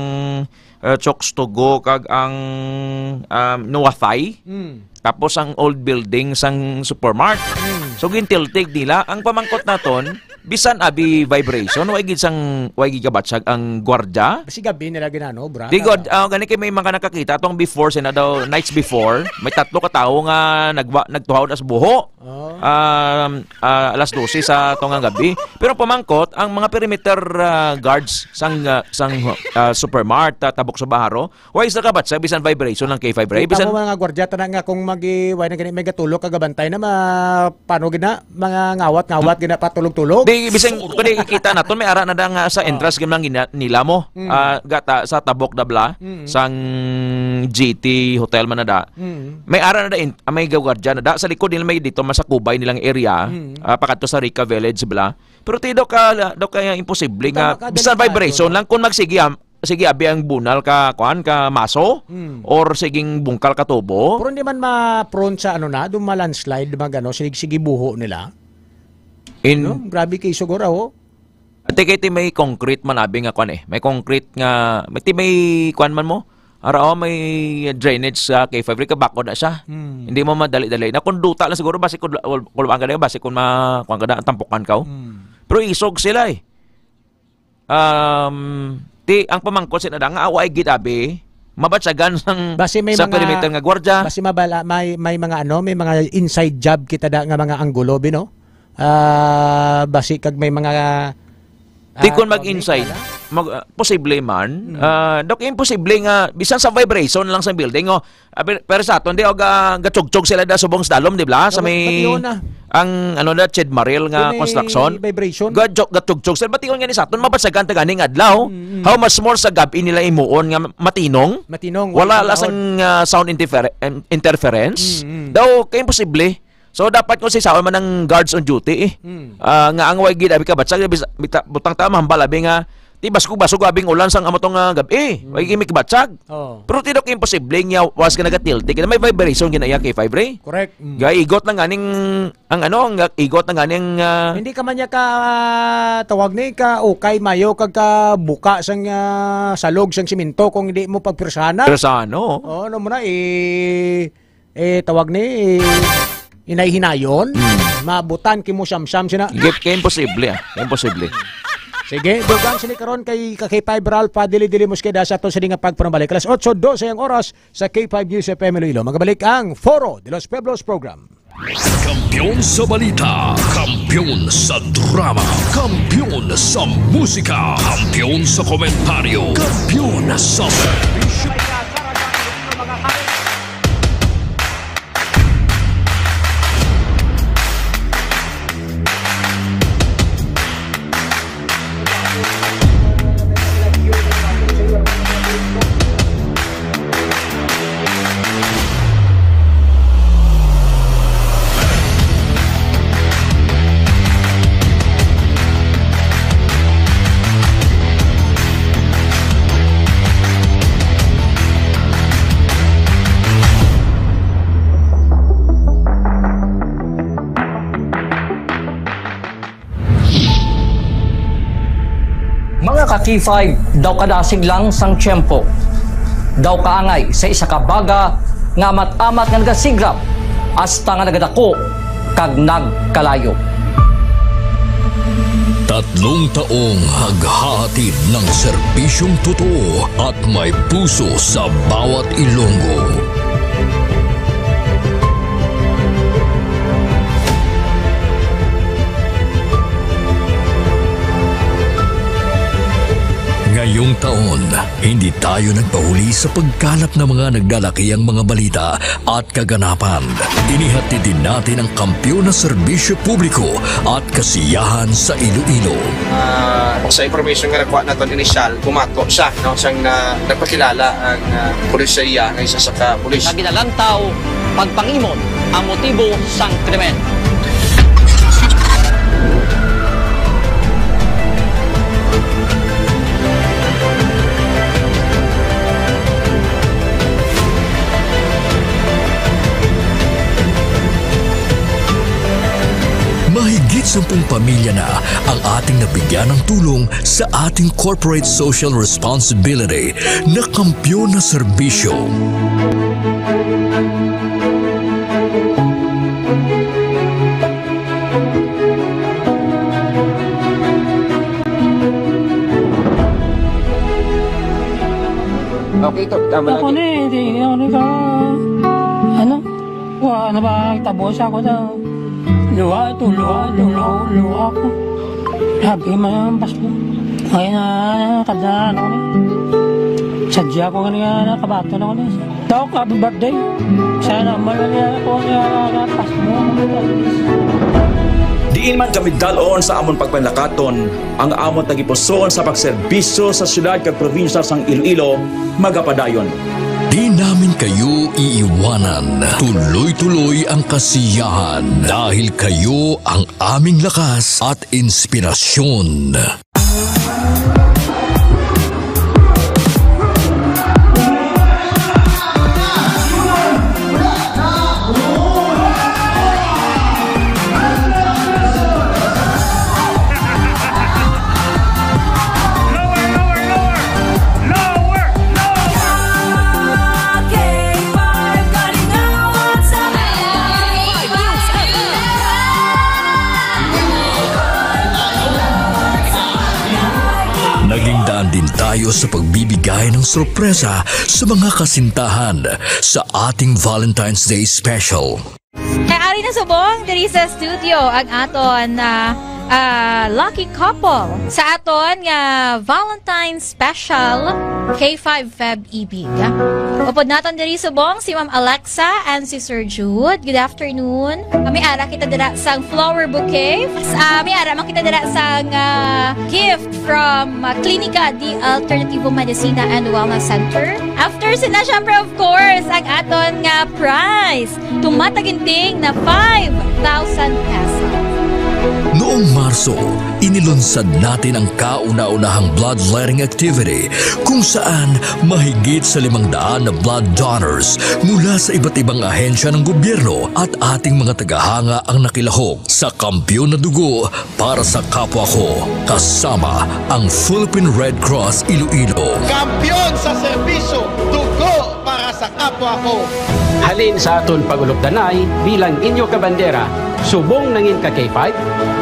Chokes Tugo kag ang Nuwathay. Tapos ang old building sang Supermart. So gintiltig nila ang pamangkot naton bisan abi vibration way gid kabatsag ang gwardiya. Kasi gabi nila ginano bra. Di god gani kay may mga nakakita tong before sina daw nights before may tatlo ka tawo nga nagtuhaw as buho. Alas 12 sa tong gabi. Pero pamangkot ang mga perimeter guards sang Supermart tabok sa Baharo way sa kabatsag bisan vibration ng K5 Ray bisan mga gwardiya tanang nga kung way na gani may gatulog kagabantay na paano gina mga ngawat gina patulog-tulog. Di bising kung kita naton may ara na nga sa entrance gimlang nila mo gata sa tabok dabla sang GT Hotel Manada. May ara na may gwardiya na sa likod nila may dito masakubay nilang area pakadto sa Rica Village bla. Pero tido ka imposible nga bisan vibration lang kung sige abi ang bunal ka maso or siging bungkal ka tubo. Pero hindi man ma-prone sa landslide magano sige buho nila. Grabe kay siguro Ate kay may concrete man abi nga may concrete nga may man mo. Ara may drainage sa K5 ka bakod na siya. Hindi mo madali-dali. Na kung duta lang siguro basi kun kulbaan ka basi kun kada tampukan ka. Pero isog sila ang pamangkot sila nga away gid abi mabatsagan sang sa perimeter nga gwardiya. Basi mabala may mga may mga inside job kita da nga mga anggulo bino. Basi kag may mga di kon mag-inside posible man dok imposible nga bisan sa vibration lang sa building pero sa aton di gachog-chog sila da subong slalom di ba sa may ang Chid Maril nga construction vibration gachog-chog sila bation nga ni sa aton mabatsagan ta ganing adlaw how much more sa gabi nila imuon nga matinong wala lasang sound interference daw kay imposible. So dapat ko si saon man ng guards on duty nga ang way gid abi ka batsag butang ta mahambal abi nga ti basug abing ulan sang amotong gabi way gimi batsag. Pero tidok imposible nga was ka nagatilti kay may vibration ginaya kay 5 Ray. Correct. Igot lang ganing ang igot lang ganing hindi ka man niya ka tawag ni ka okay mayo kag ka buka sang salog sang simento kung hindi mo pagpirsana. Pirsano. Ano mo na tawag ni inay-hinayon, mabutan kimo siyam-siyam sina. Kaya imposible imposible. Sige, dugang sini karon kay K5 Ralph dili Mosqueda sa aton nga pagpanabalik. Alas 8:12 ang oras sa K5 News FM Iloilo. Magabalik ang Foro de los Pueblos program. Kampiyon sa balita, kampiyon sa drama, kampiyon sa musika, kampiyon sa komentaryo, kampiyon sa servisyo. Ka-K5, daw kadasig lang sang tiyempo. Daw kaangay sa isa ka baga nga amat-amat nga nagasigrap hasta nga nagadako kag nagkalayo. 30 taong naghahatid ng serbisyong totoo at may puso sa bawat Ilonggo. Ngayong taon, hindi tayo nagpahuli sa pagkalap ng mga naglalakihang mga balita at kaganapan. Inihatid din natin ang kampiyon na serbisyo publiko at kasiyahan sa Iloilo. Sa information nga nakuha natin inisyal, pumato siya. Siyang nagpakilala ang pulisya ng isa sa kapulis. Naginalantaw, pagpangimon ang motibo sang krimen. Mahigit 10 pamilya na ang ating nabigyan ng tulong sa ating corporate social responsibility na kampiyon na serbisyo. Okay, ito. Tama ako lagi. Ako ka. Ano? Ano ba? Tabos ako daw. Luha ko. Sabi mo yung pasko. Ngayon na kadaan ako niya. Sadya ko kanina na kabato na ako niya. Daw ko, happy birthday. Sana malala ako niya pasko mo. Diin man kami dalon sa amon pagpanlakaton, ang amon tagipuson sa pagserbisyo sa syudad kag probinsya sang Iloilo, magapadayon. Di namin kayo iiwanan. Tuloy-tuloy ang kasiyahan dahil kayo ang aming lakas at inspirasyon. Din tayo sa pagbibigay ng sorpresa sa mga kasintahan sa ating Valentine's Day Special. Kay Ari na subong diri sa studio ang aton na lucky couple sa aton nga Valentine's Special K5 Feb Ibig. Upod naton diri subong si Ma'am Alexa and si Sir Jude. Good afternoon. May ara kita dira sang flower bouquet. May ara man kita dira sang gift from Clinica di Alternativo Medicina and Wellness Center. After sina syempre of course ang aton nga prize. Tumataginting na 5,000 pesos. Noong Marso, inilunsad natin ang kauna-unahang bloodletting activity kung saan mahigit sa 500 na blood donors mula sa iba't ibang ahensya ng gobyerno at ating mga tagahanga ang nakilahok sa kampiyon na dugo para sa kapwa ko, kasama ang Philippine Red Cross Iloilo. Kampiyon sa serbisyo, dugo para sa kapwa ko. Halin sa aton pagulokdanay bilang inyo kabandera, subong nangin ka K5,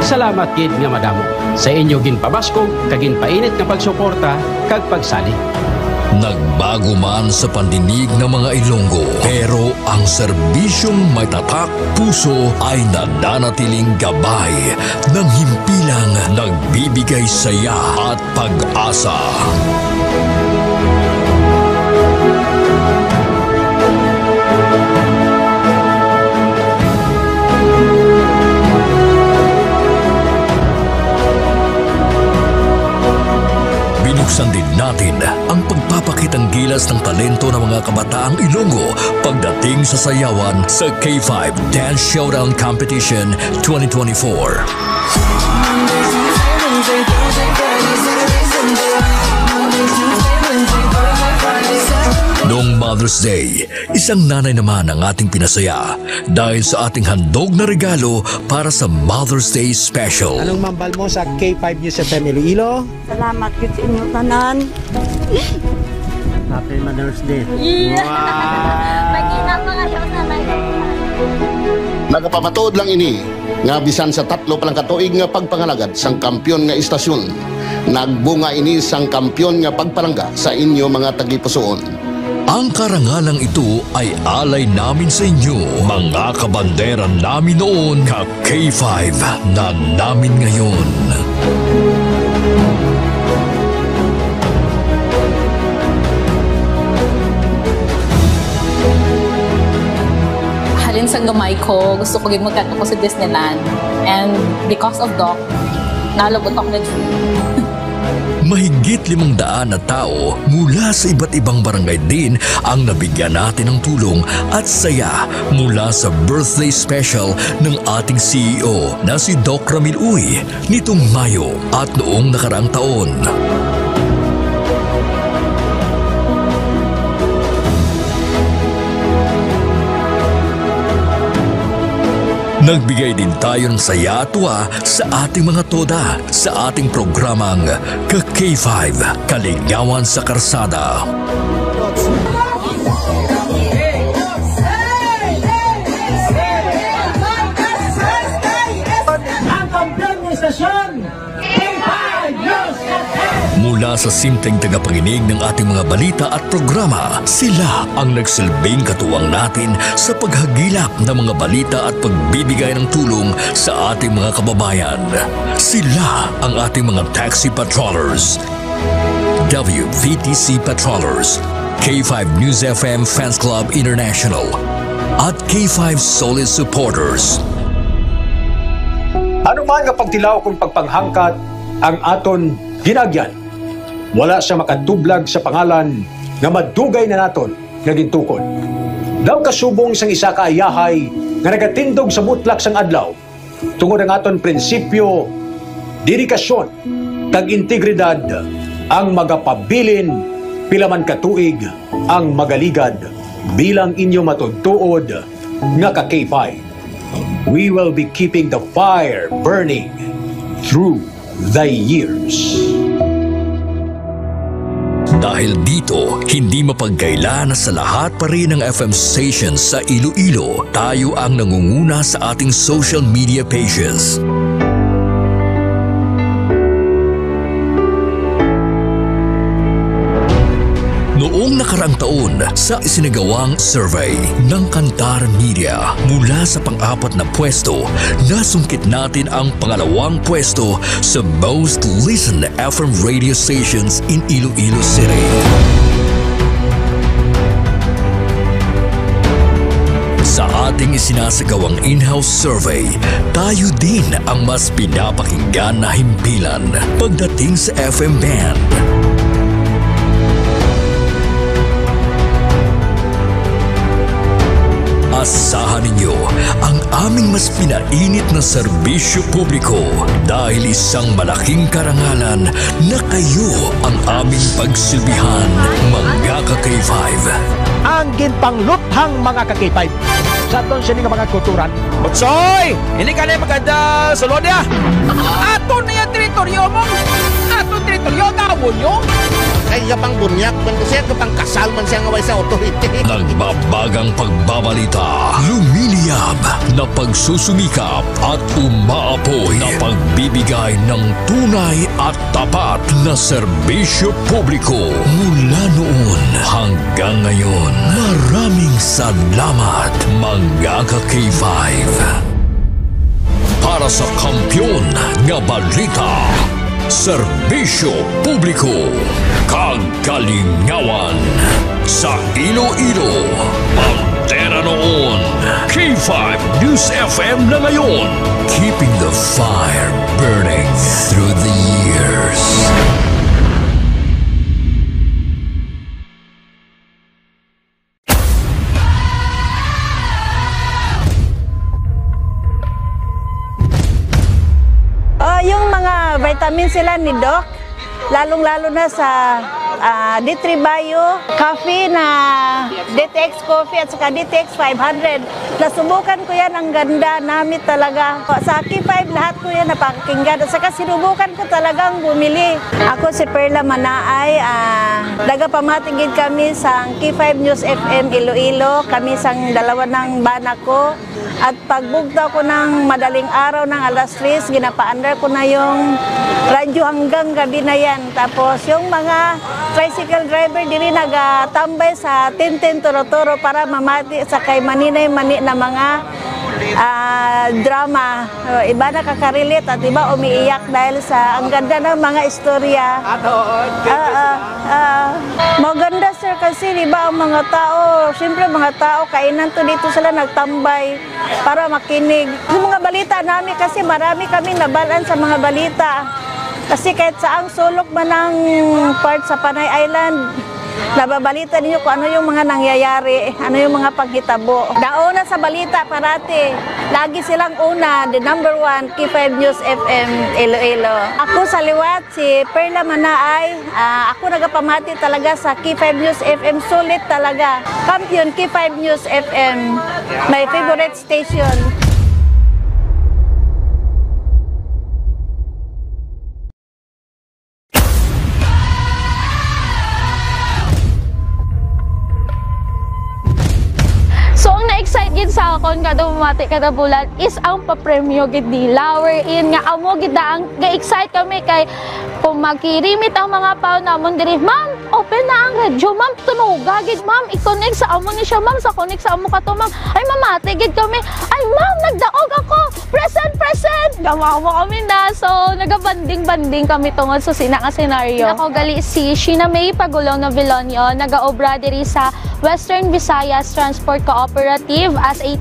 salamat gid nga madamo. Sa inyo ginpabaskog, kagin painit nga pagsuporta, kag pagsali. Nagbago man sa pandinig ng mga Ilonggo, pero ang serbisyong may tatak puso ay nananatiling gabay ng himpilang nagbibigay saya at pag-asa. Binuksan din natin ang pagpapakitang gilas ng talento ng mga kabataang Ilonggo pagdating sa sayawan sa K5 Dance Showdown Competition 2024. Noong Mother's Day, isang nanay naman ang ating pinasaya dahil sa ating handog na regalo para sa Mother's Day Special. Anong mambal mo sa K5 News FM Iloilo? Salamat yun sa inyo tanan. Happy Mother's Day. Yeah. Wow. Magina pa nga siya sa nanay. Nagapamatuod lang ini nga bisan sa 3 pa lang katuig nga pagpangalagad sang kampyon nga istasyon, nagbunga ini sang kampyon nga pagpalangga sa inyo mga tagipusoon. Ang karangalang ito ay alay namin sa inyo, mga kabandera namin noon, ka-K5 na namin ngayon. Halin sa gamay ko, gusto ko magkat ako sa Disneyland. And because of Doc, nalabot ako na Mahigit 500 na tao mula sa iba't ibang barangay din ang nabigyan natin ng tulong at saya mula sa birthday special ng ating CEO na si Doc Ramil Uy nitong Mayo at noong nakaraang taon. Nagbigay din tayo ng saya at tuwa sa ating mga toda sa ating programang ka-K5, Kaligawan sa Karsada. Ang kampiyon ng istasyon, K5 News. Mula sa simpleng tagapanginig ng ating mga balita at programa, sila ang nagsilbing katuwang natin sa paghagilap ng mga balita at pagbibigay ng tulong sa ating mga kababayan. Sila ang ating mga taxi patrollers, WVTC patrollers, K5 News FM Fans Club International, at K5 Solid Supporters. Ano man nga pagtilaw kung pagpanghangkat ang aton ginagyan, wala siya makatublag sa pangalan nga madugay na naton nga gintukod. Daw kasubong sang isa ka ayahay nga nagatindog sa mutlak sang adlaw tungod ang aton prinsipyo, dedikasyon, kag integridad ang magapabilin pila man katuig ang magaligad bilang inyo matudtuod nga ka K5. We will be keeping the fire burning through the years. Dahil dito, hindi mapagkaila na sa lahat pa rin ng FM stations sa Iloilo, tayo ang nangunguna sa ating social media pages. Noong nakaraang taon, sa isinagawang survey ng Kantar Media, mula sa pang-4 na pwesto, nasungkit natin ang pangalawang pwesto sa most listened FM radio stations in Iloilo City. Sa ating isinasagawang in-house survey, tayo din ang mas pinapakinggan na himpilan pagdating sa FM band. Asahan ninyo ang aming mas pinainit na serbisyo publiko dahil isang malaking karangalan na kayo ang aming pagsilbihan, mga ka-K5. Ang ginpangluthang mga ka-K5 sa aton siya nga mga kulturan. Butsoy! Hindi ka na maganda sa Lodia! Ato na yung teritoryo mo! Ato teritoryo, tawon nyo! Ay, kapang bunyak man siya, kapang kasal man siya ngaway sa authority. Nagbabagang pagbabalita, lumiliyab na pagsusumikap at umaapoy na pagbibigay ng tunay at tapat na serbisyo publiko. Mula noon hanggang ngayon, maraming salamat, mga ka-K5. Para sa kampyon nga balita, serbisyo publiko, kagalingawan sa Iloilo, Pantera noon, K5 News FM na ngayon, keeping the fire burning through the years. Yung mga vitamin sila ni Doc, lalong-lalo na sa D3 Bio, coffee na DTX Coffee at saka DTX 500. Nasubukan ko yan, ang ganda, namit talaga. Sa K5 lahat ko yan napakinggan at saka sinubukan ko talagang bumili. Ako si Perla Manaay, nagapamatigid kami sa K5 News FM Iloilo, kami sang dalawa ng bana ko. At pagbugta ko ng madaling araw ng alas 3, ginapaandar ko na yung radyo hanggang gabi na yan. Tapos yung mga tricycle driver diri nagatambay sa Tintin Toro-Toro para mamati sa kay maninay-mani na mga drama. Iba nakakarilit at iba umiiyak dahil sa ang ganda ng mga istorya. Maganda sir kasi diba ang mga tao, siyempre mga tao, kainan to dito sila nagtambay para makinig. Yung mga balita namin kasi marami kaming nabalaan sa mga balita. Kasi kahit saang sulok man ng part sa Panay Island, nababalita ninyo kung ano yung mga nangyayari, ano yung mga paghitabo. Nauna sa balita parati, lagi silang una, the number 1, K5 News FM Iloilo. Ako sa liwat, si Perla Manaay, ako nagapamati talaga sa K5 News FM, sulit talaga. Kampiyon K5 News FM, my favorite station. So, ang na-excited sa akon kada bumati kada bulan is ang papremyo gid nila. Wherein nga amo gid ang ga-excite kami kay kung magkirimit ang mga pao namon diri, ma'am, open na ang radyo, ma'am, tunuga gid, ma'am, i-connect sa amo ni siya, ma'am, sa connect sa amo kato, ma'am. Ay, mamati gid kami. Ay, ma'am, nagdaog ako. Present, present. Gamawa kami na. So, naga-banding-banding kami tungod sa nga senaryo. Ako gali si Sheena May Pagulong Novelonio, nagaobra diri sa Western Visayas Transport Cooperative as a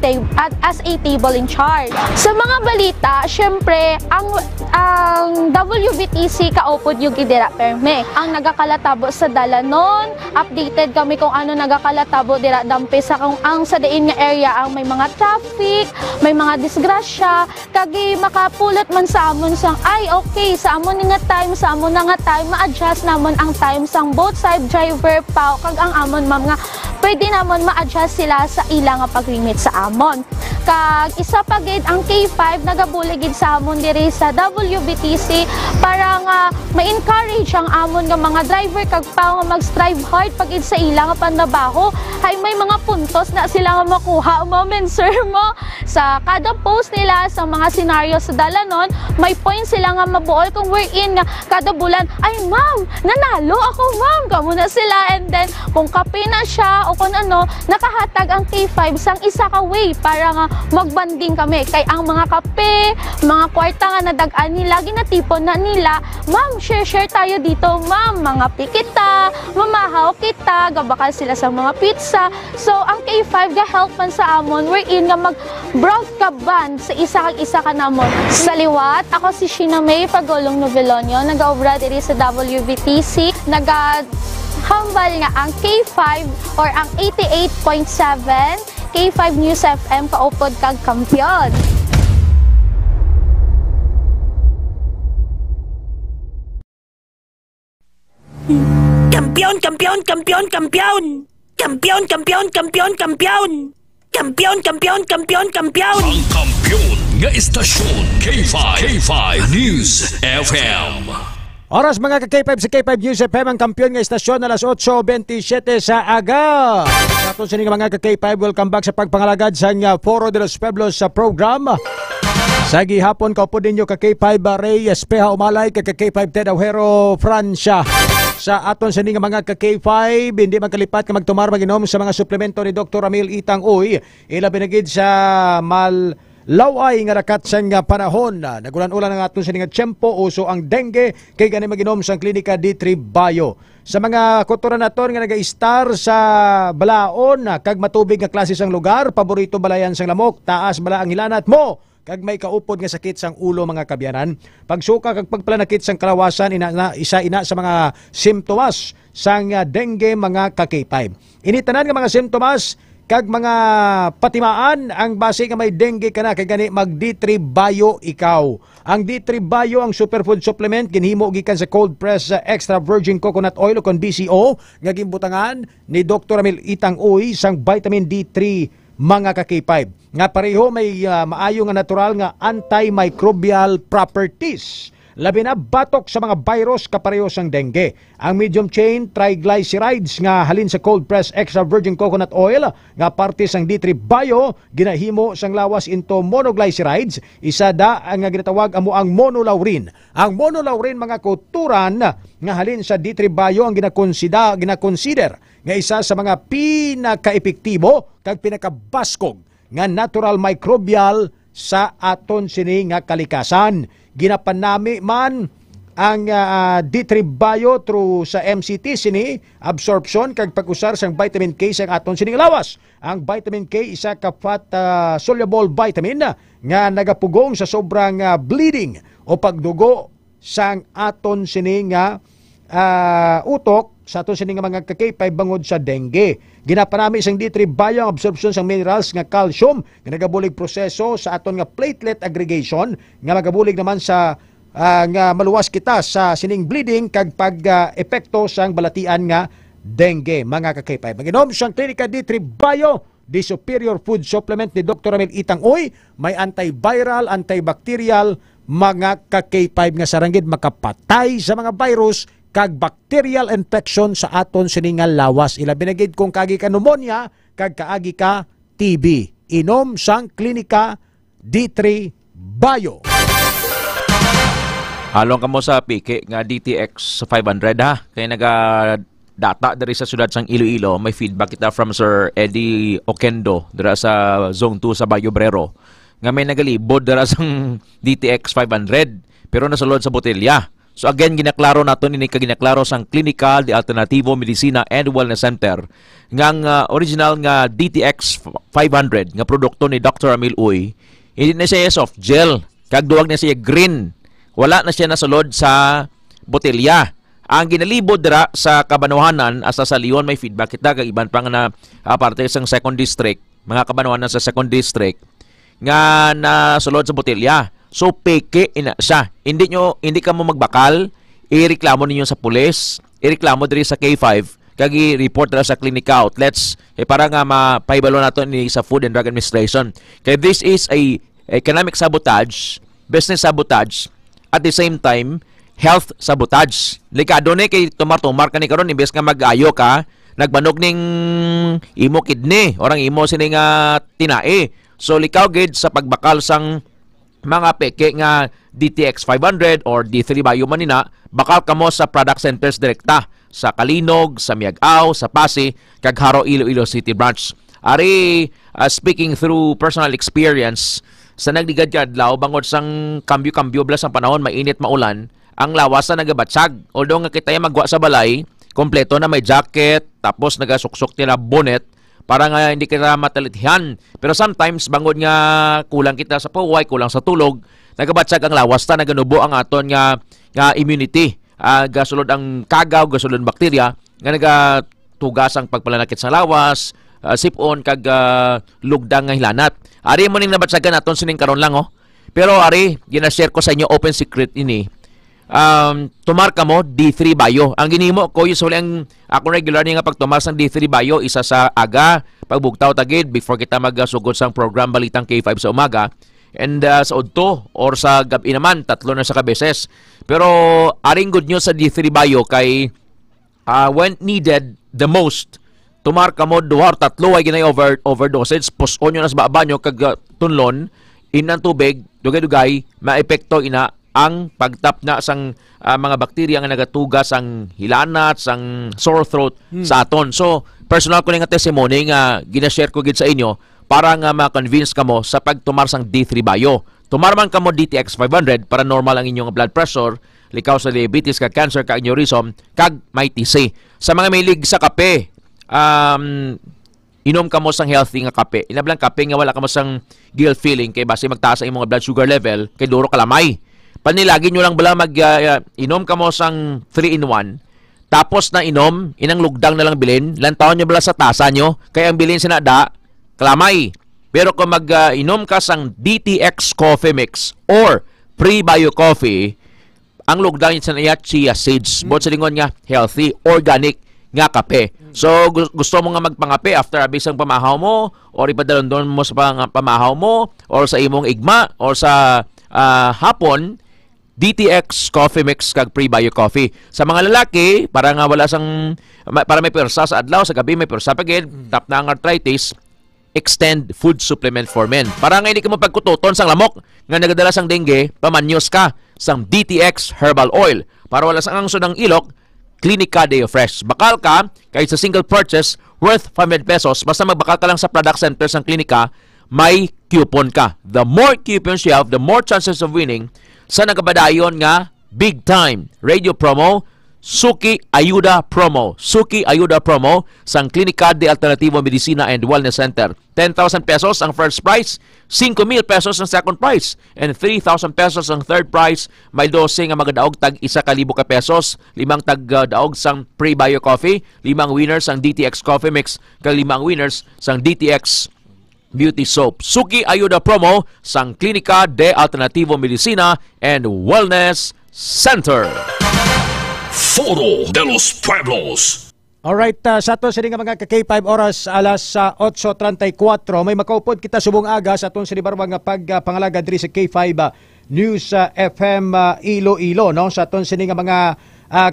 table in charge. Sa mga balita, syempre, ang WVTC kaupod yung gidira perme. Ang nagakalatabo sa dalanon, updated kami kung ano nagakalatabo dira dampi sa kung ang sa diin nga area ang may mga traffic, may mga disgrasya, kagi makapulot man sa amon sang ay okay sa amon nga time, sa amon nga time ma-adjust namon ang time sang both side driver pa kag ang amon ma'am nga pwede namon ma-adjust sila sa ilang nga pag-limit sa amon. Kag isa pa gid ang K5 nagabuligid sa amon diri sa WBTC para nga ma-encourage ang amon nga mga driver kag pa nga mag-strive hard pagid sa ilang nga pandabaho. Hay may mga puntos na sila nga makuha mo men sir mo sa kada post nila sa mga senaryo sa dalanon, may point sila nga mabuol kung wherein nga kada bulan ay ma'am, nanalo ako ma'am, kamo na sila, and then kung kape na siya o kung ano, nakahatag ang K5 sang isa ka way para nga magbanding kami kay ang mga kape, mga kwarta nga nadagaan nila, ginatipon na nila, ma'am, share tayo dito ma'am, mga pikita, mamahaw kita, gabakal sila sa mga pizza. So ang K5 ga-help man sa amon wherein nga mag-broadcast sa isa ka namon. Sa liwat, ako si Sheena May Pagulong Novelonio, nag-aobra diri sa WVTC, hambal nga ang K5 or ang 88.7 K5 News FM kaupod kag kampiyon. Kampiyon, kampiyon, kampiyon, kampiyon! Kampiyon, kampiyon, kampiyon, kampiyon! Kampiyon, kampiyon, kampiyon, kampiyon! Ang kampiyon nga istasyon K5 News FM. Oras mga ka-K5 sa K5 News FM, ang kampiyon nga istasyon alas 8:27 sa aga. Sa aton sining mga ka-K5, welcome back sa pagpangalagad sa Foro de los Pueblos sa program. Sa gihapon kaupo ninyo ka-K5 Ray Espeha Umalay, ka-K5 Ted Aujero Francia. Sa aton sining mga ka-K5, hindi magkalipat ka magtumar maginom sa mga suplemento ni Dr. Ramil Itang Uy, ilabi na gid sa laway nga rakat sa nga panahon. Nagulan-ulan ang aton sa nga tiyempo, uso ang dengue, kay gani maginom sa klinika D3 Bio. Sa mga kultura naton nga naga-star sa balaon, kag matubig nga klase sang lugar, paborito balayan sang lamok, taas bala ang hilanat mo, kag may kaupod nga sakit sang ulo mga kabyanan. Pagsuka kag pagpalanakit sang kalawasan, isa sa mga simptomas sang dengue mga ka-K5. Initanan nga mga simptomas, kag mga patimaan ang base nga may dengue ka na kay gani mag D3 Bio ikaw. Ang D3 Bio ang superfood supplement ginhimo gikan sa cold press extra virgin coconut oil o kon BCO nga gimbutangan ni Dr. Amil Itang Uy sang vitamin D3 mga ka-K5 nga pareho may maayo nga natural nga antimicrobial properties. Labi na batok sa mga virus kapareho sang dengue. Ang medium chain triglycerides nga halin sa cold press extra virgin coconut oil nga parte sang D3 Bio ginahimo sang lawas into monoglycerides, isa da nga ginatawag amo ang monolaurin. Ang monolaurin mga kauturan nga halin sa D3 Bio ang ginakonsider nga isa sa mga pinaka-epektibo kag pinakabaskog nga natural microbial sa aton sini nga kalikasan. Ginapanami man ang D3 Bio through sa MCT sini absorption kag pag-usar sang vitamin K sa aton sini lawas. Ang vitamin K isa ka fat soluble vitamin nga nagapugong sa sobrang bleeding o pagdugo sang aton sini nga utok sa aton sini nga mga ka-K5 bangod sa dengue. Ginapanami sang D3 Bio ang absorption sang minerals nga calcium nga nagabulig proseso sa aton nga platelet aggregation nga magabulig naman sa nga maluwas kita sa sining bleeding kag pag-epekto sang balatian nga dengue mga ka-K5. Maginom sang Klinika D3 Bio, the superior food supplement ni Dr. Amil Itang Uy, may antiviral, antibacterial mga ka-K5 nga saranggid makapatay sa mga virus kag bacterial infection sa aton siningal lawas. Ila binagid kung kagi ka pneumonia kag kaagi ka TB. Inom sang Klinika D3 Bio. Halong kamo sa piki nga DTX 500 ha. Kaya data dari sa sudad sang Iloilo, may feedback kita from Sir Eddie Oquendo dira sa Zone 2 sa Bayo Brero. Nga may nagalibod dira sang DTX 500 pero nasulod sa botelya. So again, ginaklaro naton ini kaginaklaro sang Klinika de Alternativo Medicina and Wellness Center ngang original nga DTX 500 nga produkto ni Dr. Amil Uy. Hindi na siya soft gel, kag duwag na siya green. Wala na siya nasulod sa botelya. Ang ginalibod dira sa Kabanwahanan asa sa Leon may feedback kita kag iban pa nga na parte sang second district, mga Kabanwahanan sa second district nga nasulod sa botelya. So peke ina siya. Hindi ka mo magbakal, ireklamo ninyo sa pulis, ireklamo diri sa K5, kag i-report dira sa clinic outlets para nga mapaibalo nato ni sa Food and Drug Administration. Kaya this is a economic sabotage, business sabotage, at the same time health sabotage. Likado ni kay tumar-tumar ka ni karon imbes nga mag-ayo ka, nagbanog ning imo kidney, orang imo sini nga tinae. So likaw gid sa pagbakal sang mga peke nga DTX 500 or D3 Bio manina, bakal kamo sa product centers direkta sa Kalinog, sa Miagao, sa Pasig, kag Haro Iloilo City Branch. Ari, speaking through personal experience, sa nagdigad kadlaw bangod sang kambyo-kambyo blas ang panahon, mainit maulan, ang lawas na nagabatsag. Although nga kita magwa sa balay, kompleto na may jacket, tapos nagasuksok nila bonnet, para nga hindi kita matalithan. Pero sometimes, bangod nga kulang kita sa paway, kulang sa tulog, nagabatsag ang lawas ta, naganubo ang aton nga immunity. Gasulod ang kagaw, gasulod ang bakterya, nga nagatugas ang pagpalanakit sa lawas, sipon, kag lugdang nga hilanat. Ari mo ning nabatsagan aton sining karon lang, oh. Pero ari, ginashare ko sa inyo, open secret ini. Tumarka mo D3 Bio. Ang ginimo ko usually ang ako regular nga pagtumar sang D3 Bio isa sa aga pagbugtaw tagid before kita magasugod sang program Balitang K5 sa umaga, and sa udto or sa gabi naman tatlo na sa kabeses. Pero aring good news sa D3 Bio kay when needed the most, tumarka mo duha or tatlo ay ginay overdosage, puson nyo na sa banyo kag tunlon inang tubig dugay-dugay maepekto ina ang pagtap na sang mga bakterya nga nagatugas ang hilanat, sang sore throat sa aton. So, personal ko nga testimony nga ginashare ko gid sa inyo para nga ma-convince kamo sa pagtumar sang D3 Bio. Tumar man kamo DTX 500 para normal ang inyong blood pressure, likaw sa diabetes, kag cancer, kag aneurysm, kag may TC. Sa mga mahilig sa kape, inom kamo sang healthy nga kape. Inablang kape nga wala kamo sang guilt feeling kay base magtaas ang imong blood sugar level kay duro kalamay. Panilagi nyo lang bala inom ka mo sang 3-in-1, tapos na inom, inang lugdang na lang bilin, lantaon nyo bala sa tasa nyo, kaya ang bilin sinada, kalamay. Pero kung mag-inom ka sang DTX Coffee Mix or Pre-Bio Coffee, ang lugdang sa niya chia seeds. Bot sa lingon nga healthy, organic nga kape. So gusto mo nga magpangape after abisang pamahaw mo or ipadalon mo sa pamahaw mo or sa imong igma or sa hapon, DTX Coffee Mix kag Pre-Bio Coffee. Sa mga lalaki, para nga wala para may persa sa adlaw, sa gabi may persa pagid, tap na ang arthritis, Extend Food Supplement for Men. Para nga hindi ka mapagkututon sang lamok nga nagadala sang dengue, pamanyos ka sang DTX Herbal Oil. Para wala sang angsod ng ilok, Clinica Deo Fresh. Bakal ka, kahit sa single purchase worth 500 pesos, basta magbakal ka lang sa product center sang Clinica, may coupon ka. The more coupons you have, the more chances of winning sa nagabadayon nga big time radio promo, Suki Ayuda Promo. Suki Ayuda Promo sang Clinica de Alternativo Medicina and Wellness Center. 10,000 pesos ang first price, 5,000 pesos ang second price, and 3,000 pesos ang third price. May 12 nga magadaog tag 1,000 ka pesos, 5 tag daog sang Pre-Bio Coffee, 5 winners sang DTX Coffee Mix, kag 5 winners sang DTX Beauty Soap. Suki Ayuda Promo sang Clinica de Alternativo Medicina and Wellness Center. Foro de los Pueblos. Alright, sa aton sini nga mga K5 oras alas 8:34 may makaupod kita subong aga sa aton sini barba nga pagpangalaga diri sa K5 News FM Iloilo, no? Sa aton sini nga mga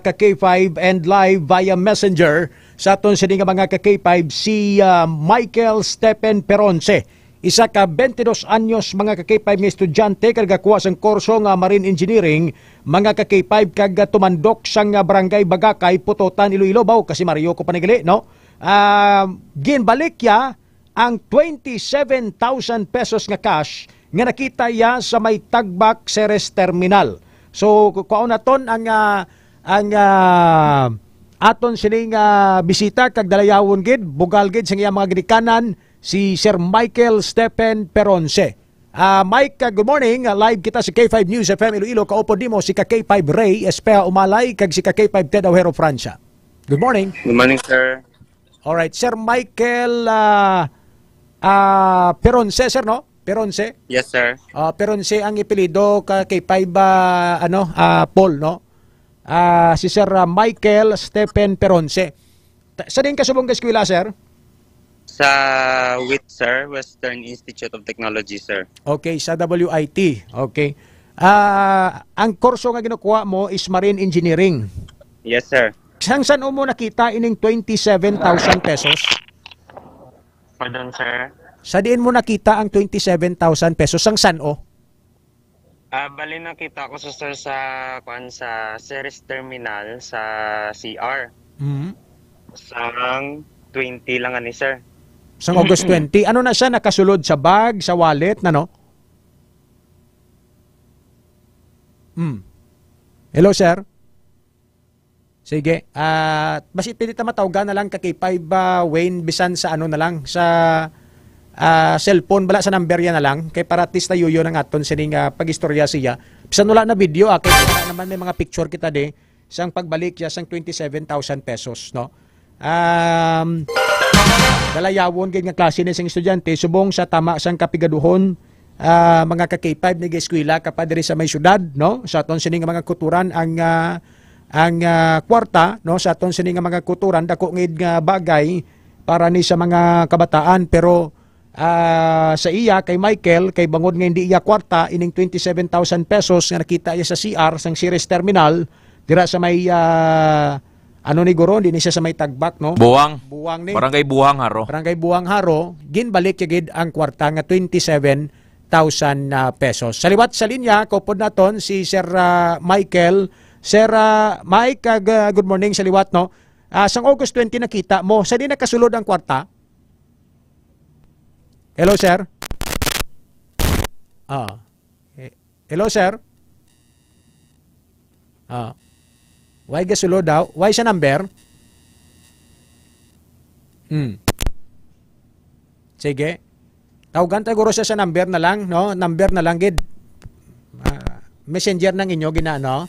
K5 and live via Messenger sa aton sini nga mga K5 si Michael Stephen Peronce. Isa ka 22 anyos mga K5 nga estudyante kag gakuha sang kurso nga Marine Engineering, mga K5 kag tumandok sang barangay Bagakay, Putotan, Iloilo baw kasi Mario ko panigali, no? Ginbalik ya ang 27,000 pesos nga cash nga nakita ya sa may Tagbak Ceres Terminal. So kuaon naton ang aton sining bisita kag dalayawon gid, bugal gid sa iyang mga gidikanan si Sir Michael Stephen Peronce. Mike, good morning. Live kita sa K5 News FM Iloilo. Kaupod nimo si K5 Ray Espea Umalay kag si K5 Ted Auhero Francia. Good morning. Good morning, sir. Alright, Sir Michael Peronce, sir, no? Peronce? Yes, sir. Peronce ang ipilido ka K5 Paul, no? Si Sir Michael Stephen Peronce. Sa din kasubong ka eskwela, sir? Sa WIT, sir, Western Institute of Technology, sir. Okay, sa WIT. Okay. Ang kurso nga ginukuha mo is Marine Engineering. Yes, sir. Saan mo nakita ining 27,000 pesos? Pardon, sir? Sa diin mo nakita ang 27,000 pesos? Sang saan o? Bali nakita ko sa sir sa Ceres Terminal sa CR. Sang 20 lang ani, sir. Sang August 20. Ano na siya? Nakasulod sa bag, sa wallet, na no? Hello, sir? Sige. Basit pinita matawga na lang kay 5 Wayne Bisan sa ano na lang, sa cellphone, bala sa number yan na lang. Kay para at least tayo yun ang aton sining pag-istorya siya. Bisan wala na video, kay naman may mga picture kita de, sang pagbalik siya sang 27,000 pesos, no? Dalayawon gid nga klase ni sing estudyante subong sa tama sang kapigaduhon mga ka-K5 ni eskwela kapag diri sa may syudad, no? Sa aton sini nga mga kuturan ang kwarta, no? Sa aton sini nga mga kuturan dako ngid nga bagay para ni sa mga kabataan, pero sa iya kay Michael kay bangod nga hindi iya kwarta ining 27,000 pesos nga nakita iya sa CR sang Ceres Terminal dira sa may ano ni Goro, di siya sa may Tagbak, no? Buwang ni. Barangay Buwang Haro. Barangay Buwang Haro, ginbalik gid ang kwarta nga 27,000 pesos. Sa liwat sa linya, kupod naton si Sir Michael. Sir Mike, good morning sa liwat, no? Sang August 20 nakita mo, sa di nakasulod ang kwarta? Hello, sir? Hello, sir? Why gasulo daw? Why sa number? Sige. Tawagan tayo siya sa number na lang, no? Number na lang gid. Messenger ng inyo ginano.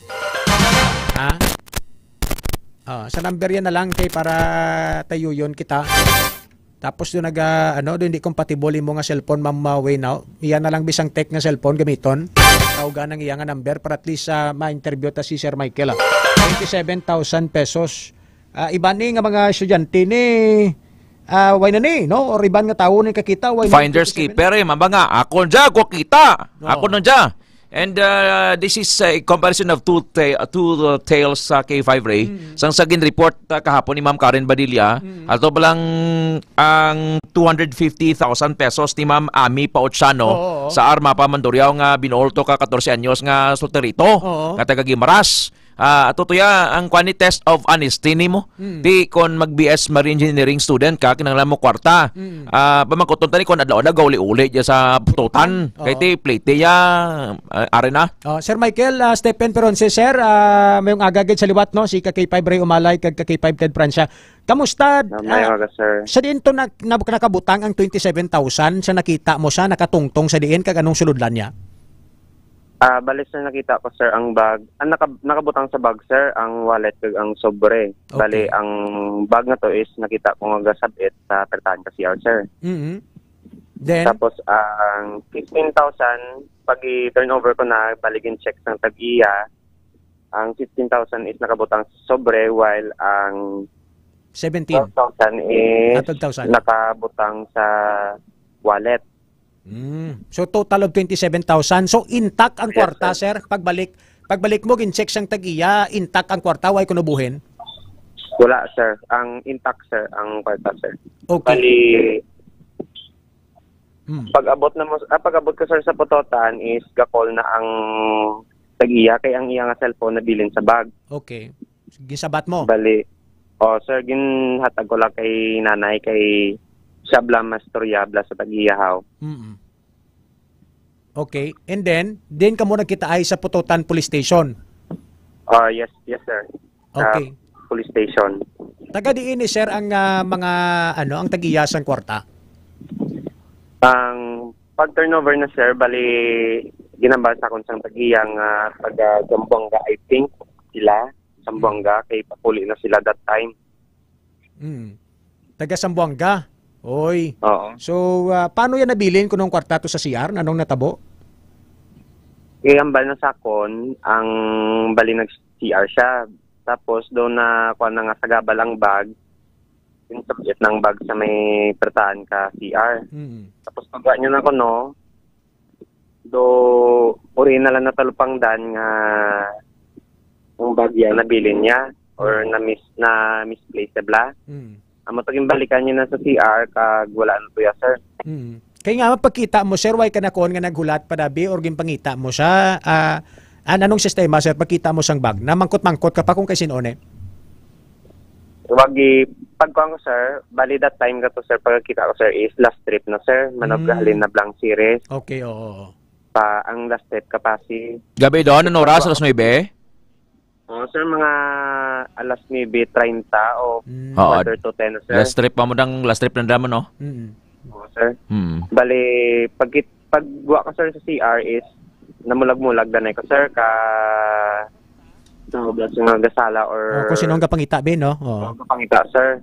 Sa number yan na lang kay para tayo yun kita. Tapos doon doon hindi compatible mo nga cellphone way now. Iyan na lang bisang tech nga cellphone gamiton. Tawga nang iya nga number para at least ma-interview ta si Sir Michael. 27,000 pesos. Iba ni nga mga estudyante ni way na ni, no? Or iban nga tao ni kakita way Finders keeper mabanga. Ako dyan, ko kita. Ako nun dyan. And this is a comparison of two tales sa K5 Ray. Sang saging report kahapon ni Ma'am Karen Badilla, ato palang ang 250,000 pesos ni Ma'am Ami Pauchano sa Arma pa Mandurriao nga binolto ka 14 anyos nga solterito. Kataga Gimaras. Tutuya ang quantity test of honesty nimo. Di kon mag-BS Marine Engineering student ka kinahanglan mo kwarta. Pamangkuton tani kon adlaw na gauli-uli diya sa pututan. Kay ti plate ya arena. Sir Michael, Stephen Peronce sir, mayong agagid sa liwat no si K5 Ray Umalay kag K5 Ted Francia. Kamusta? Sir. Sa diin to nakabutang ang 27,000 sa nakita mo sa nakatungtong sa diin kag anong suludlan niya? Balis na nakita ko sir ang bag. Ang nakabutang sa bag sir ang wallet kag ang sobre. Bali ang bag na to is nakita ko nga gasabit sa pertahan ka CR sir. Then tapos ang 15,000 pag i-turnover ko na baligin check ng tag-iya. Ang 15,000 is nakabutang sa sobre while ang 17,000 is nakabutang sa wallet. So total of 27,000. So intact ang kwarta sir. Pagbalik mo gin-check sang tag-iya, intact ang kwarta way kuno buhin? Wala sir. Ang intact sir ang kwarta sir. Okay. Bali pag-abot ko sir sa putotan is gakol na ang tag-iya kay ang iya nga cellphone na bilin sa bag. Okay. Gisabat mo? Bali. Sir ginhatag ko lang kay nanay kay Sabla Mastoryabla sa Tagiyahaw. Okay. And then ka mo nagkita ay sa Pututan Police Station? Yes sir. Okay. Police Station. Taga diin ni sir ang mga ang tagiyasang kwarta? Ang pag-turnover na sir, bali ginambal sa akong sang tagiyang taga Zamboanga, I think sila. Zamboanga, kay papuli na sila that time. Taga Zamboanga? Oy. Oo. So, paano yan nabilin kung nung kwarta to sa CR? Anong natabo? Kayambal na sakon, ang bali nag-CR siya. Tapos, doon na kuha na nga sagabal ang bag. Yung subject ng bag sa may pertahan ka CR. Tapos, pagka nyo na ko, no, uri na lang natalupang dan nga yung bag yan nabilin niya or na-misplace bla. Amo taging balikan niya na sa CR kag wala na tuya sir. Kaya nga mapagkita mo sir way kanakon nga naghulat pa dabi or gimpangita mo sa anong sistema sir pagkita mo sang bag na mangkot-mangkot ka pa kung kay sinone. Wagi pagkuan ko sir, bali that time ka to sir pagkita ko sir is last trip na sir, managhalin na blank series. Okay, oo. Pa ang last trip kapasi. Gabi doon ano oras alas 9? Sir, mga alas 9:30 o quarter to 10, sir. Last trip pa mo last trip ng damo, no? Oo, sir. Bali, pagwa ko, sir, sa CR is namulag-mulag danay ko, sir, yung gasala or... kung sinong kapangita, Ben, no? Kapangita, sir.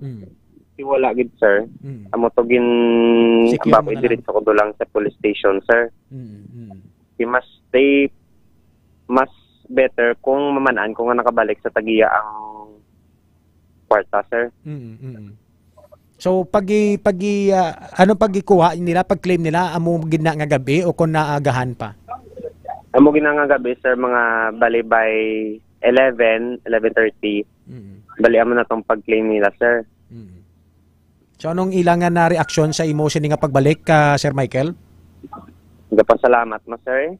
Wala gid, sir. Amo to gin... Baboy, diretso ko doon sa police station, sir. Mas better kung mamanaan ko nga nakabalik sa tagiya ang kwarta, sir. So pagikuha nila, pag-claim nila amo gina nga gabi o kung naagahan pa? Amo gina nga gabi, sir, mga bali by 11:30. Bali amo na tong pag-claim nila, sir. So anong ilang na reaksyon sa emotion nga pagbalik ka, Sir Michael? Nagpasalamat mo, sir.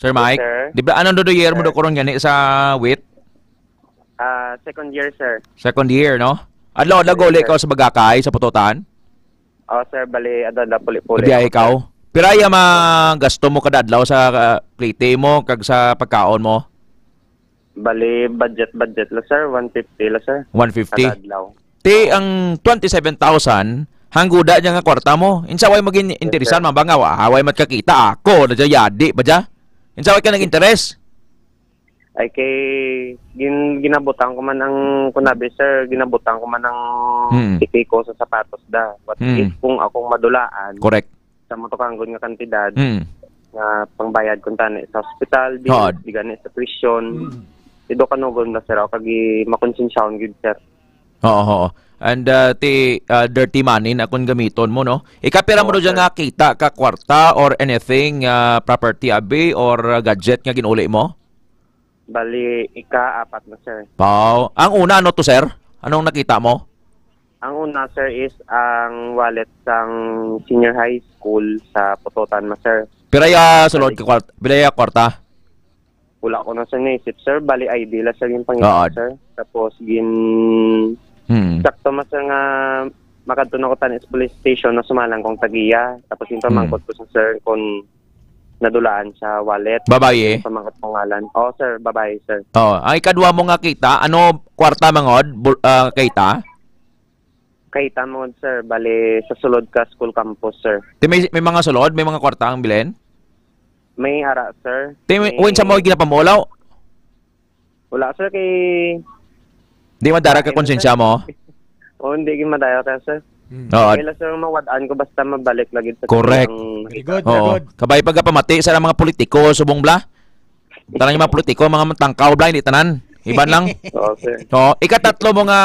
Sir Mike, di ba anong year mo do karon gani sa WIT? Second year, sir. Second year, no? Adlaw gole ikaw sa Bagakay sa Pututan? Sir, bali adlaw puli-puli. Biya ikaw. Piraya gasto mo kada adlaw sa plate mo kag sa pagkaon mo? Bali budget la, sir, 150 la, sir. 150. Kada adlaw. Ti ang 27,000 hangguda diya nga kwarta mo. Insa way maging interesan mabanga wa way mat kakita ako na yadi ba ja? Insa way ka nag-interest? Ay kay ginabutan ko man ang kunabi sir, ginabutan ko man ang tiki ko sa sapatos da. What if kung akong madulaan? Correct. Sa motokanggon nga kantidad nga pangbayad kun tani sa hospital, di gani sa tuition. Ido kanugon na sir ako kag makonsensyaon gid sir. Oo. And ti dirty money na kung gamiton mo, no? Ikapira mo doon nga kita ka kwarta or anything property abi or gadget nga ginuli mo? Bali, ika-4 na sir. Pao. Ang una, ano to sir? Anong nakita mo? Ang una sir is ang wallet sang senior high school sa Pututan na sir. Piraya sulod ka kwarta? Piraya kwarta? Wala ko na sa naisip sir. Bali, ID la sir yung pangita sir. Tapos, sakto mas nga makadto na ko tanis police station na sumalang kong tagiya. Tapos yung pamangkot ko sa sir kung nadulaan sa wallet. Babae? Pamangkot kong ngalan. Oo sir, babae sir. Oo. Ang ikadwa mo nga kita, ano kwarta mangod? Kita? Kita mo sir, bali sa sulod ka school campus sir. May mga sulod? May mga kwarta ang bilhin? May ara sir. Uwin sa mo ginapamulaw? Wala sir kay... Hindi madara ka konsensya mo? Oo, hindi madara ka sir. Oo. Kailan sir mawadaan ko basta mabalik lagi sa correct. Very good, very good. Kabay pagka pamati sa mga politiko, subong bla. Tanan yung mga politiko, mga tangkaw bla, hindi tanan. Iban lang. Oo, sir. Oo. Ikatatlo mo nga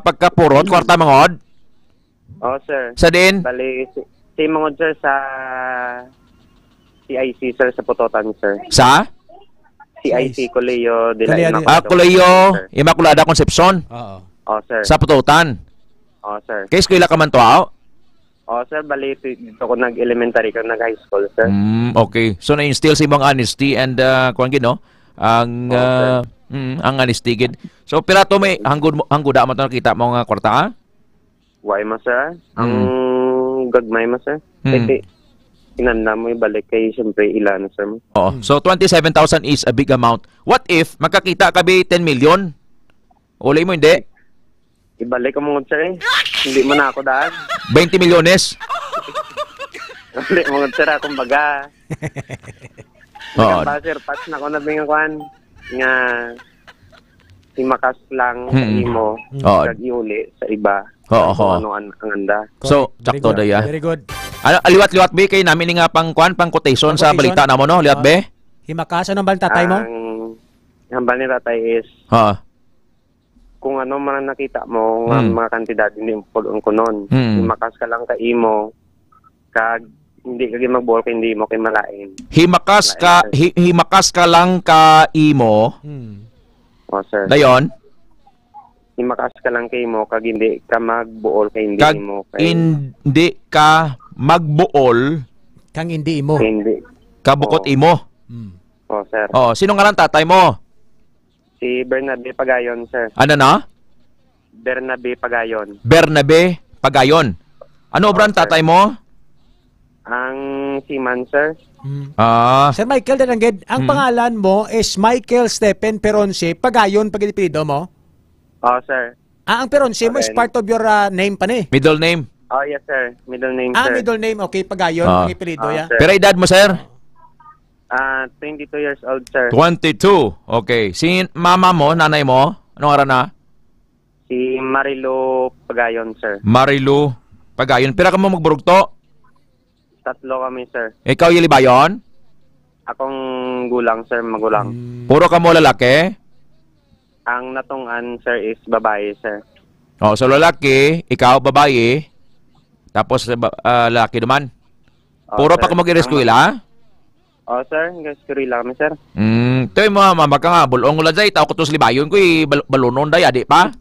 pagkapurot, kwarta mangod? Oo, sir. Sa din? Bali, si mangod sir sa CIC sir sa Pututan sir. Sa? CIC, Colegio de la Immaculada. Colegio Immaculada Concepcion? Oo, sir. Sa Pututan? Oo, sir. Kaya eskwela ka man to, ah? Oo, sir. Bali, dito ko nag-elementary ko, nag-high school, sir. Okay. So, na-instill sa ibang honesty and, kuwan gid, no? Ang honesty gid. So, pirato may hanggod mo ito nakita mo nga kwarta, ha? Why mo, sir? Ang gagmay mo, sir. Kasi, inanda mo ibalik kay siyempre ilan, sir. Oo. So, 27,000 is a big amount. What if, makakita ka ba 10 million? Uli mo, hindi? Ibalik ko mo, sir, eh. Hindi mo na ako daan. 20 milyones? Ibalik mo, sir, akong baga. Sir, pas na ko na bingakuan. Nga, si Makas lang sa imo, kag-iuli sa iba. Ano ang anda. So, sakto da ya. Very good. Ano, aliwat-liwat ba kayo namin nga pang quotation sa balita na mo, no? Liwat ba? Himakas, anong bang tatay mo? Ang bal ni tatay is, kung ano man nakita mo, mga kantidad, hindi mo pulong ko nun. Himakas ka lang ka imo, kag hindi ka mag-ball, hindi mo kay malain. Himakas ka lang ka imo. O, sir. Dayon? Himakas ka lang kay mo, kag hindi ka mag-buol kay hindi mo. Hindi ka magbuol kang hindi imo. Hindi. Kabukot imo. O, sir. Oh, sino nga lang tatay mo? Si Bernabe Pagayon, sir. Ano na? Bernabe Pagayon. Bernabe Pagayon. Ano obran tatay mo? Ang Siman, sir. Sir Michael Danangged, ang pangalan mo is Michael Stephen Peronce Pagayon pag ipilido mo? Oo, sir. Ang Peronce mo is part of your name pa ni? Middle name? Oh, yes, sir. Middle name, sir. Middle name. Okay, Pagayon. Ang ipilido, ya. Pero edad mo, sir? 22 years old, sir. 22. Okay. Si mama mo, nanay mo, anong ara na? Si Marilu Pagayon, sir. Marilu Pagayon. Pira ka mo magburugto? 3 kami, sir. Ikaw yilibayon? Akong gulang, sir. Magulang. Puro ka mo lalaki? Ang natungan, sir, is babae, sir. Oh, so lalaki, ikaw babae, tapos lalaki naman. Puro pa ka mag-ireskwela? Oh, sir. Gaskuri lang kami, sir. Ito yung mga mama ka nga. Bulong ulan dahil. Tao ko tos libayon ko. Balunon dahil. Adi pa?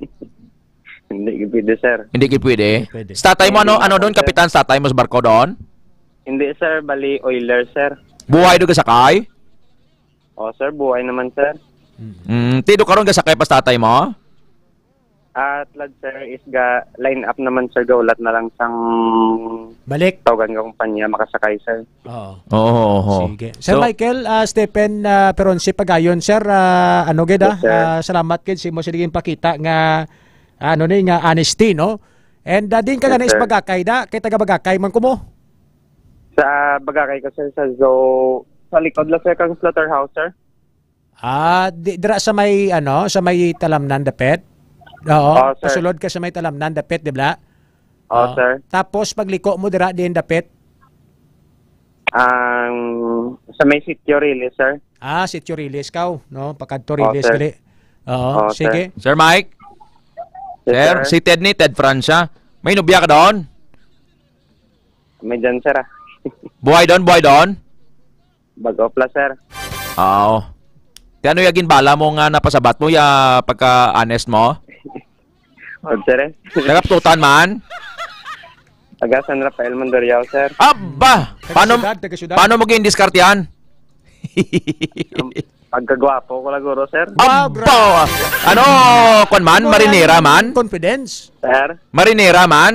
Hindi pwede, sir. Hindi pwede? Sa tatay mo, ano doon? Kapitan sa tatay mo sa barko doon? Hindi, sir. Bali, oiler, sir. Buhay doon ka sakay? Oh, sir. Buhay naman, sir. Tido ka ron ka sakay pa sa tatay mo? At lad, sir, is line up naman, sir. Gaulat na lang sang balik. Tawagan ka kumpanya, makasakay, sir. Oo. Sige. Sir Michael, Stephen Peronce Pagayon, sir, ano gid salamat gid si mo siliging pakita nga ano ni nga honesty, no? And din ka nga nais bagakay da, kay taga bagakay man ko mo. Sa bagakay ko, sir, sa likod lang, sir, kang slaughterhouse, sir. Dira sa may sa may Talamnan dapit. Oo, pasulod ka sa may Talamnan dapit, di ba? Sir. Tapos pagliko mo dira din dapit. Sa may Sitio Riles, sir. Sitio Riles kaw, no? Pakadto Riles dili. Oo, sige. Sir Mike. Sir, si Ted Francia. May nobya ka doon? May dyan, sir. Buhay doon? Bagopla, sir. Oo. Kano yung ginbala mo nga napasabat mo ya pagka-honest mo? Sir. Nagaptutan man? Taga San Rafael Mandoriao, sir. Aba! Paano mo gin-discard yan? Pagkagwapo ko laguro, sir. Aba! Ano? Kung man? Marinera man? Confidence? Sir? Marinera man?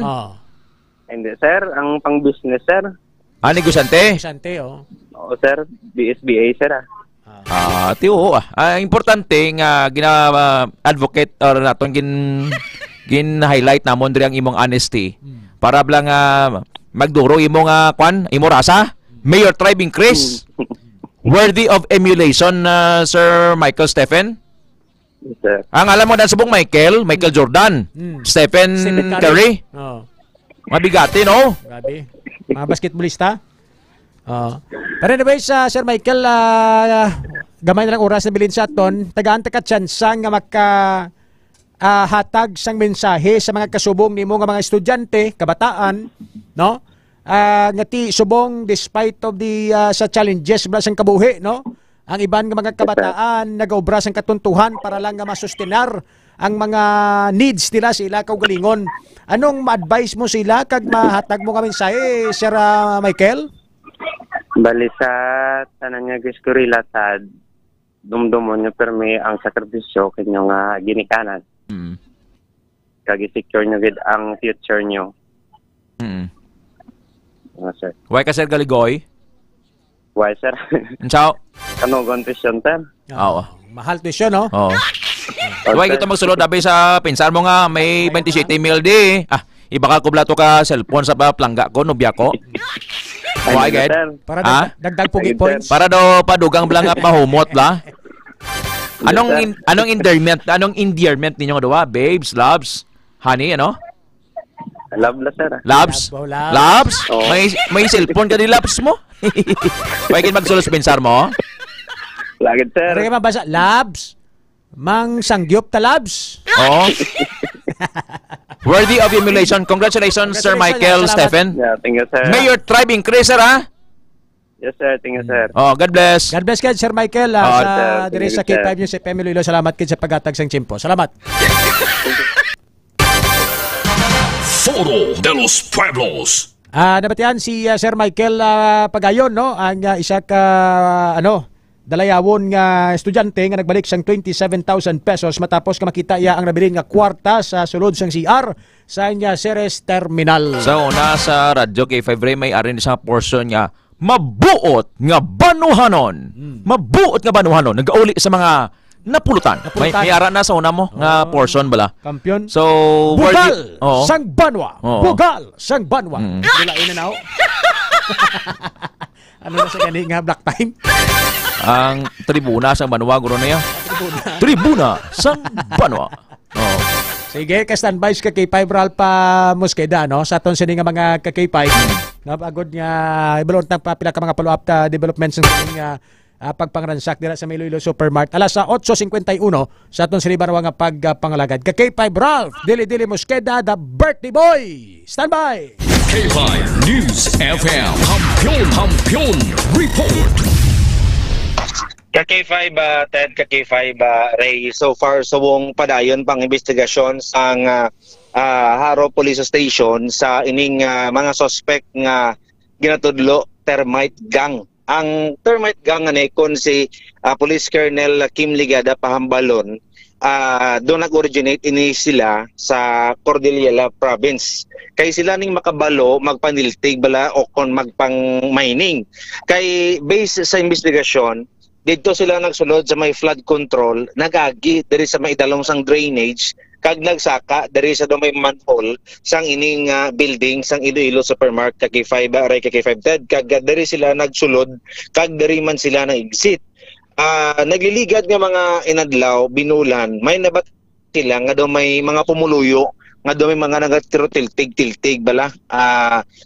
Hindi, sir. Ang pang-business, sir. Negosante? Negosante, Oo, sir. BSBA, sir. Tiyo. Importante nga gina-advocate or naton gin-highlight namon diri ang imong honesty. Para blang magduro imong imo rasa. Mayor Tribe increase. Worthy of emulation, Sir Michael Stephen. Yes, sir. Ang alam mo na subong Michael Jordan, Stephen Curry. Mabigati, no? Grabe. Mga basketballista. Pero anyways, Sir Michael, gamay na lang oras na bilin sa aton. Tagaan ka tsansa nga hatag sang mensahe sa mga kasubong nimo nga mga estudyante, kabataan, no? Nga ti subong despite of the sa challenges sang kabuhi, no? Ang iban nga mga kabataan nagaobra sang katuntuhan para lang nga masustenar ang mga needs nila sila kaugalingon. Anong ma-advise mo sila kag mahatag mo nga mensahe, Sir Michael? Bali sa tanan nga giskurila sad dumdumon nyo permi ang sakripisyo kanyo nga ginikanan. Kag i-secure nyo gid ang future nyo. Sir. Why ka, Sir Galigoy? Why, sir? Ciao. Kanugon tuition, sir. Oo. Mahal tuition, no? Oo. Why kita magsulod dabi sa pinsan mo nga may 27 mil di. Iba ka kublato ka cellphone sa plangga ko, nubya ko. Why, ged? Para dagdag pugi points. Para daw padugang blanga mahumot la. Anong endearment ninyo nga daw? Babes, loves, honey, ano? Love la, sir. Loves? Loves? Oh. May cellphone ka di loves mo? Pwede magsulos pinsar mo? Lagid, sir. Pwede ka mabasa, loves? Mang sangyop ta loves? Oo. Worthy of emulation. Congratulations, Sir Michael Stephen. Yeah, thank you, sir. Mayor Tribe increaser, ha? Yes, sir. Thank you, sir. Oh, God bless. God bless kayo, Sir Michael. Sa dire sa K5 nyo sa FM Iloilo. Salamat kayo sa paghatag sang tiyempo. Salamat. Foro de los Pueblos. Dapat yan si Sir Michael Pagayon, no? Ang isa ka, dalayawon nga estudyante nga nagbalik sang 27,000 pesos matapos ka makita iya ang nabilin nga kwarta sa sulod sang CR sa inya Ceres Terminal. So, nasa radyo K5 Ray may arin isang portion nga mabuot nga banuhanon. Mabuot nga banuhanon. Nagauli sa mga napulutan. May ara na sa una mo nga portion bala. Kampiyon. So, Bugal sang Banwa. Bugal sang Banwa. Dulain na ano na sa gani nga black time? Ang tribuna sang Banwa guro na yan. Tribuna sang Banwa. Sige, ka-standby ka K5 Ralpa Mosqueda, no? Sa aton sini nga mga ka-K5. Napagod nga ibalon tang papila ka mga follow-up ta developments ng pagpangransak dira sa Iloilo Supermart. Alas sa 8:51 sa aton sini nga pagpangalagad. Ka-K5 Ralph, Dili Mosqueda, the birthday boy. Standby. K5 News FM. Kampiyon Report. Ka-K5 Ted, Ka-K5 Ray, so far suwong padayon pang investigasyon sang Haro Police Station sa ining mga suspect nga ginatudlo termite gang. Ang termite gang ani kon si Police Colonel Kim Ligada Pahambalon, doon nag-originate ini sila sa Cordillera Province. Kay sila ning makabalo magpaniltig bala o kon magpang-mining. Kay base sa investigasyon, dito sila nagsulod sa may flood control, nagagi diri sa may idalom sang drainage, kag nagsaka diri sa may manhole sang ining building sang Iloilo Supermart Ka-K5 Ray Ka-K5 Ted, kag diri sila nagsulod kag diri man sila na exit. nagliligad nga mga inadlaw binulan may nabat sila nga daw may mga pumuluyo nga daw may mga nagatiro tiltig bala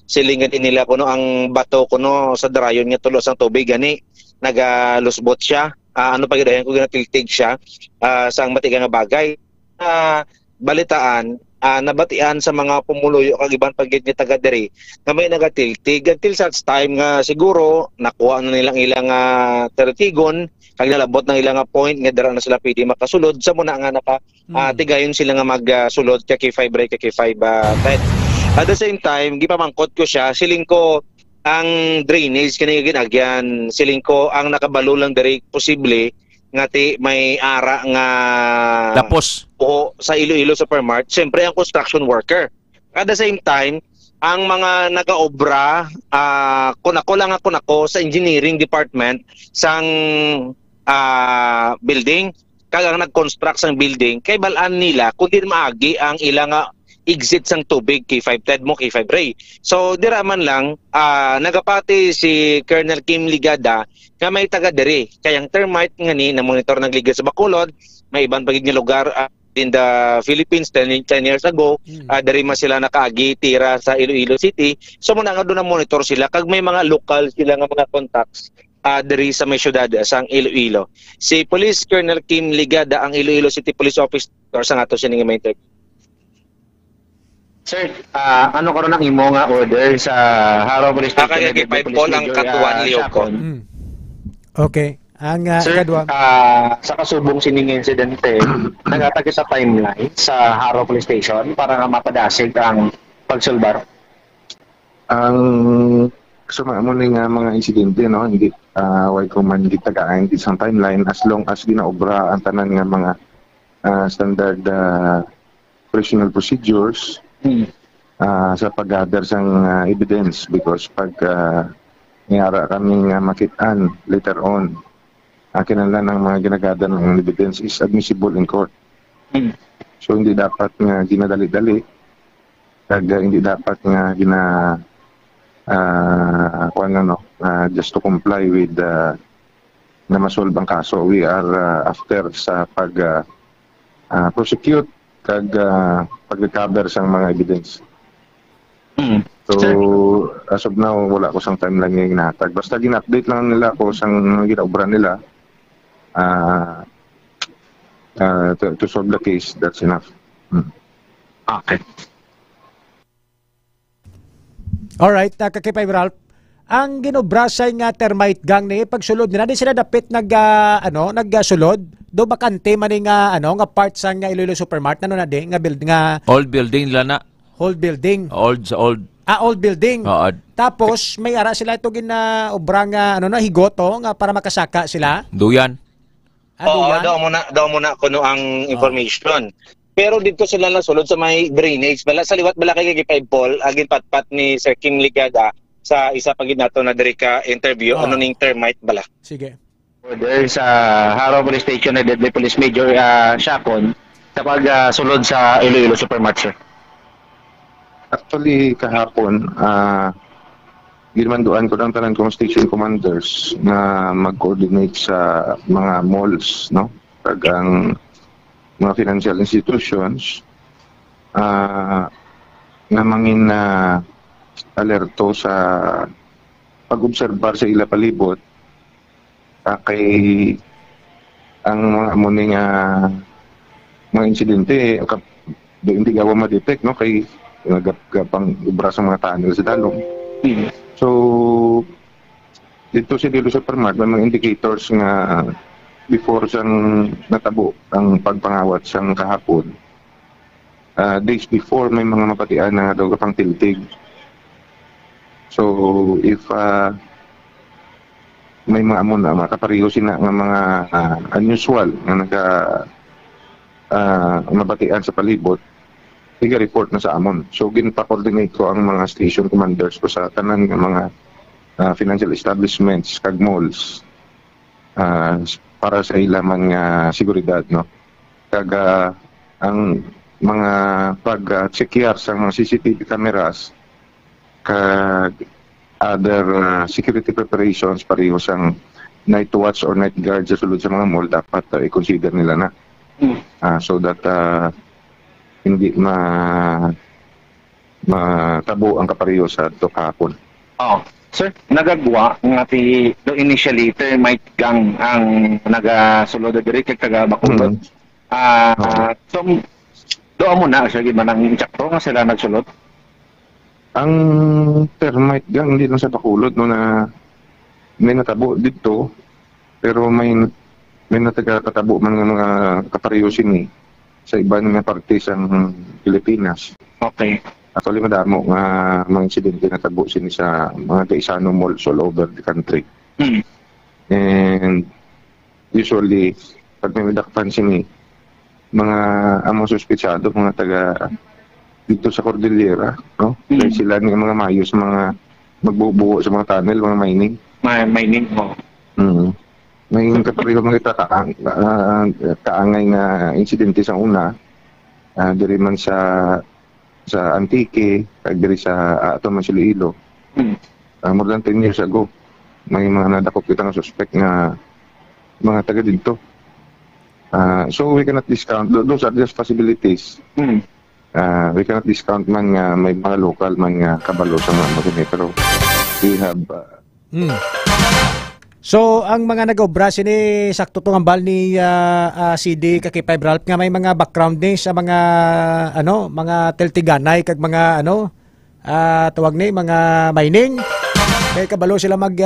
silingan nila kuno ang bato kuno sa darayon nga tulos ang tubig gani nagalusbot siya ano pa gidayon ko ginatiltig siya sa matiga nga bagay balitaan nabatian sa mga pumuluyo kag ibang pagit ni taga diri nga may nagatiltig until such time nga siguro nakuha na nilang ilang tertigon kag nalabot ng ilang point nga dira na sila pwede makasulod sa muna nga tigayon sila nga magsulod kay K5 break kay K5 tight. At the same time gipamangkot ko siya siling ko ang drainage kini ginagyan siling ko ang nakabalo lang diri posible nga may ara nga tapos o sa Iloilo Supermart siyempre ang construction worker. At the same time ang mga nagaobra kunako sa engineering department sang building kag ang nag-construct sang building kay balaan nila kundi maagi ang ilang exit sang tubig K5 TED mo K5 Ray. So dira man lang nagapati si Colonel Kim Ligada nga may taga diri kayang termite nga ni na monitor nagliga sa Bacolod may ibang pagid nga lugar in the Philippines 10 years ago diri man sila nakaagi tira sa Iloilo City so muna nga doon na monitor sila kag may mga local sila nga mga contacts diri sa may syudad sang Iloilo. Si Police Colonel Kim Ligada ang Iloilo City Police Officer sa ato siya nga may Sir, ano karon ang imo nga order sa Haro Police Station? Kay Paul ang katuan liog ko. Okay. Ang Sir, sa kasubong sining insidente, nagatag sa timeline sa Haro Police Station para nga mapadasig ang pagsulbar. Ang suma mo nga mga insidente no hindi why ko man gitagaan isang timeline as long as ginaobra ang tanan nga mga standard operational procedures sa pag-gather sang evidence because pag niyara kaming makitaan later on kinahanglan ng mga ginagather ng evidence is admissible in court. So hindi dapat nga ginadali-dali kag hindi dapat nga just to comply with na masolve ang kaso. We are after sa pag prosecute kag pag-recover sang mga evidence. So, as of now, wala ko sang timeline nga ginatag. Basta gin-update lang nila ako sang ginaobra nila to solve the case. That's enough. Okay. Alright, kakipay Ralph. Ang ginobrasay nga termite gang ni pagsulod nila di sila dapit nagsulod do bakante man nga nga part sa nga Iloilo Supermart na nga building nga old building nila na old building old building tapos may ara sila ito ginaobra nga higoto nga para makasaka sila duyan daw muna kuno ang information. Pero dito sila nasulod sa may drainage bala sa liwat bala kay Gipay Paul agin patpat ni Sir Kim Ligada sa isa pa gid nato na diri ka interview ning termite bala. Sige. Order sa Haro Police Station na Deadly Police Major Shakon sa pagsulod sa Iloilo Supermart, sir. Actually kahapon ginmanduan ko ng tanan kong station commanders na mag-coordinate sa mga malls no kag ang mga financial institutions na mangin alerto sa pag-obserbar sa ila palibot kay ang mga amuning mga insidente hindi gawa ma-detect no kay nagapang ubra sa mga tunnel sa dalong. So dito sa Iloilo Supermart may mga indicators nga before sang natabo ang pagpangawat sang kahapon. Days before may mga mapatian na daw kapang tiltig. So if may mga amon na makapareho sila ng mga unusual na mabatian sa palibot, iga-report na sa amon. So ginpa-coordinate ko ang mga station commanders ko sa tanan ng mga financial establishments kag malls para sa ilamang seguridad no. Kag ang mga pag-checkar sa mga CCTV cameras kag other security preparations pareho sang night watch or night guard sa sulod sa mga mall, dapat i-consider nila na. So that hindi matabo ang kapareho sa kahapon. Sir, nagagwa nga do initially termite gang ang nagasulod diri kay taga Bacolod. So doon mo na sige man ang insakto nga sila nagsulod. Ang termite gang hindi lang sa Bacolod no, na may natabo dito, pero may natagkatabo man nga mga kapareho sini sa iba nga parte sa Pilipinas. Okay. Actually, madamo nga mga insidente na tabo sini sa mga Gaisano malls all over the country. And usually, pag may madakpan sini, mga among suspitsado, mga taga dito sa Cordillera, no? Dahil sila ng mga mayos, mga magbubuo sa mga tunnel, mga mining. Mining, May kapareho mga kaangay nga insidente sa una, diri man sa Antique, kag diri sa ato man Iloilo. More than 10 years ago, may mga nadakop kita nga suspect nga mga taga dito. So we cannot discount, those are just possibilities. We cannot discount man nga may mga local man nga kabalo sa mga magani, pero we have So, ang mga nag-obra sini sakto tong ambal ni CD Kakay 5 Ralph nga may mga background ni sa mga mga teltiganay kag mga tawag ni mga mining. Kay kabalo sila mag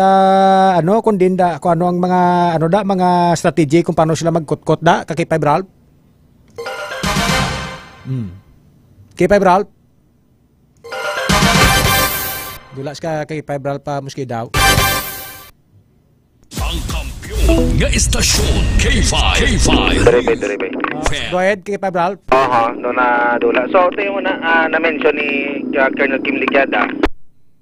kundinda kung ano ang mga mga strategy kung paano sila magkutkot da Kakay 5 Ralph. Kakay 5 Ralph. Dulas ka Kakay 5 Ralph pa muski daw. Ang kampiyon nga istasyon K5. Dere. Go ahead, Kakay 5 Ralph. No na dula. So ito yung na-mention ni Colonel Kim Liquiada.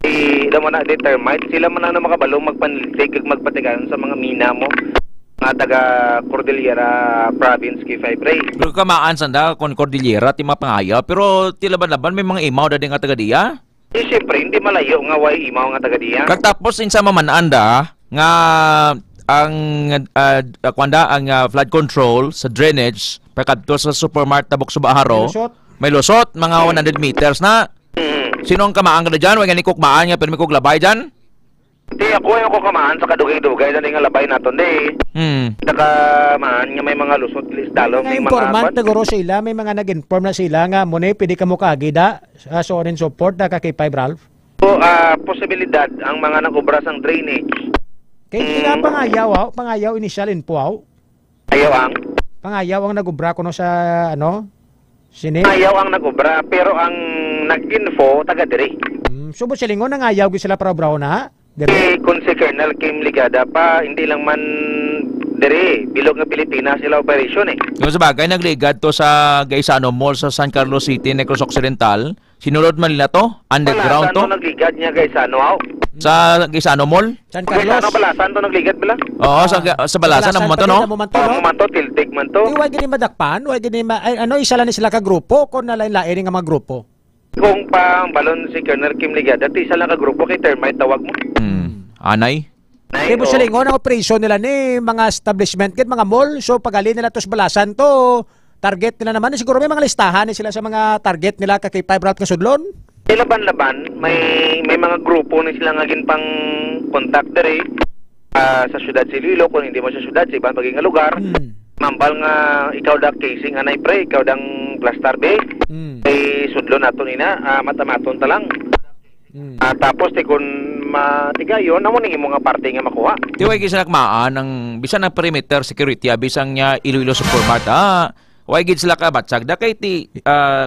Sila mo na determine, sila mo na makabalong magpanlitig kag magpatigayon sa mga mina mo. Mga taga Cordillera Province K5 Ray. Pero kamaan sanda kon Cordillera ti mapangaya, pero ti laban-laban may mga imaw dadi nga taga diya. Siyempre hindi malayo nga way imaw nga taga diya. Katapos insa mamananda nga ang flood control sa drainage pagkadto sa supermarket tabok Subaharo may lusot mga 100 meters na. Sino ang kamaan ka na dyan? Huwag nga ni kukmaan nga pero may kuglabay dyan? Hindi ako yung kukamaan sa kadugay-dugay na nga labay nato hindi. Maan nga may mga lusot listalo. May informant siguro sila, may mga nag-inform na sila nga muna pwede ka mo kagida so on and support na Kakay 5 Ralph. So posibilidad ang mga nag-obra sang drainage. Kaya nga pangayaw initial info pangayaw ang nag-obra kuno sa sini? Pangayaw ang nag-obra pero ang nag-info taga diri. Subot silingon nangayaw sila para obraw na? Kung si Colonel Kim Ligada pa hindi lang man diri bilog nga Pilipinas sila operasyon Yung sa bagay nagligad to sa Gaisano Mall sa San Carlos City, Negros Occidental. Sinulod man nila to? Underground to? Saan nagligad niya Gaisano Sa Gaisano Mall? San Carlos? Saan to nagligad bala? Oo, sa Balasan na mumanto, no? Mumanto, tiltig man to. Huwag gini madakpan, huwag gini isa lang sila ka grupo kung nalain-lain nga mga grupo. Kung pang balon si Colonel Kim Ligada, isa lang ka grupo kay termite tawag mo. Anay? Kaya po sa lingon ang operasyon nila ni mga establishment, mga mall, so pagali nila to sa Balasan to, target nila naman, siguro may mga listahan sila sa mga target nila Kakay 5 Ralph nga sudlon. Laban-laban, may mga grupo na sila ngagin pang contact dere sa syudad si Iloilo, kung hindi mo sa syudad, sa ibang paging lugar. Mambal nga ikaw da casing anay pre, ikaw dang plastar be. Ay sudlo nato nina, matamaton ta lang. Tapos kung matigayon, namo ning imong nga parte nga makuha. Tiway gid sa nakmaan ang bisan ng perimeter security bisan nya Iloilo Supermarket. Why gid sila ka batsag da kay ti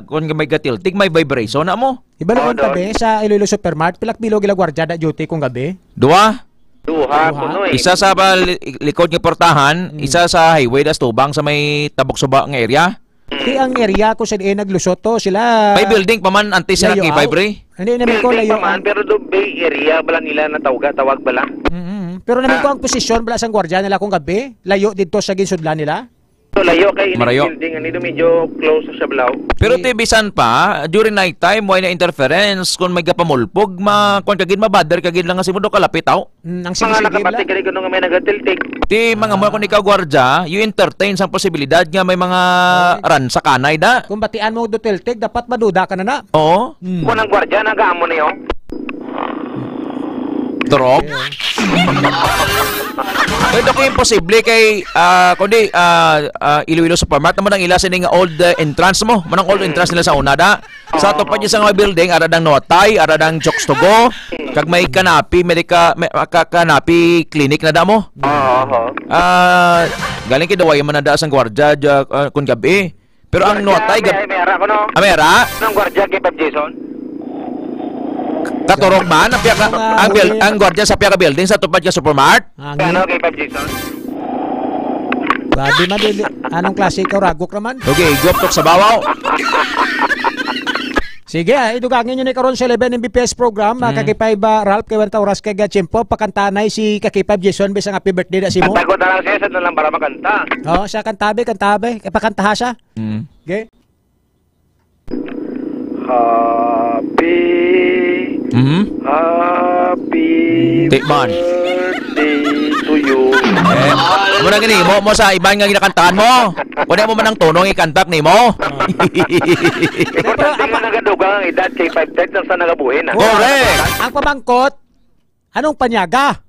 kun may gatiltig may vibration na mo. Iba naman tabi sa Iloilo Supermarket pilak bilog ila gwardiya da duty kung gabi. Duha kuno Isa sa likod nga portahan, isa sa highway das tubang sa may tabok suba nga area. Di ang area ko sa naglusot to sila. May building pa man antes sa K5 Ray. Hindi namin ko layo. Pero do bay area bala nila na tawag bala. Pero namin ko ang posisyon bala sang gwardiya nila kung gabi, layo dito sa ginsudlan nila. So to layo kay Marayo. building ani do medyo close sa Blaw. Pero tibisan pa, during night time, why na interference kung may kapamulpog, kung kagin mabader, kagin lang nga si Mundo kalapit aw. Ang Mga nakapati kali kuno nga may nagatiltik. Ti mga mo kung ikaw gwardya, you entertain sa posibilidad nga may mga ran sa kanay da. Kung batian mo do tiltig, dapat maduda ka na. Oo. Kung ang gwardiya nagaamo niyo. Drog? Ito ko imposible kay kundi Iloilo Supermart naman ang ila sining old entrance mo. Manang old entrance nila sa una da. Sa tupad niya sa mga building ara dang notay, ara dang jokes to go. Kag may kanapi kanapi clinic na da mo. Galing kay daway man na da sang gwardiya kun gabi. Pero ang notay gabi. Mera ko no. Mera? Ang gwardiya kay Pep Jason. Katurog man ang gwardiya sa Piaka Building sa tupad ka Supermart. Ano kay Pep Jason? Grabe man dili. Anong klase ikaw ragok naman? Okay, guwap tok sa bawaw. Sige, idugangin nyo ni karon sa 11 Mbps program. Kakipay ba Ralph kay Wanta Oras kay Gachimpo pakantanay si kakipay Jason bisang happy birthday da si mo. Kanta ko lang siya sa lang para makanta. Oo, siya kantabe. Pakantaha siya. Okay. Happy birthday to you. Muna gini mo sa iban nga ginakantahan mo. Kunin mo man ang tonong ikantak ni mo. Importante nga nagadugang edad kay 5-10 lang sa nagabuhin. Correct. Ang pamangkot, anong panyaga?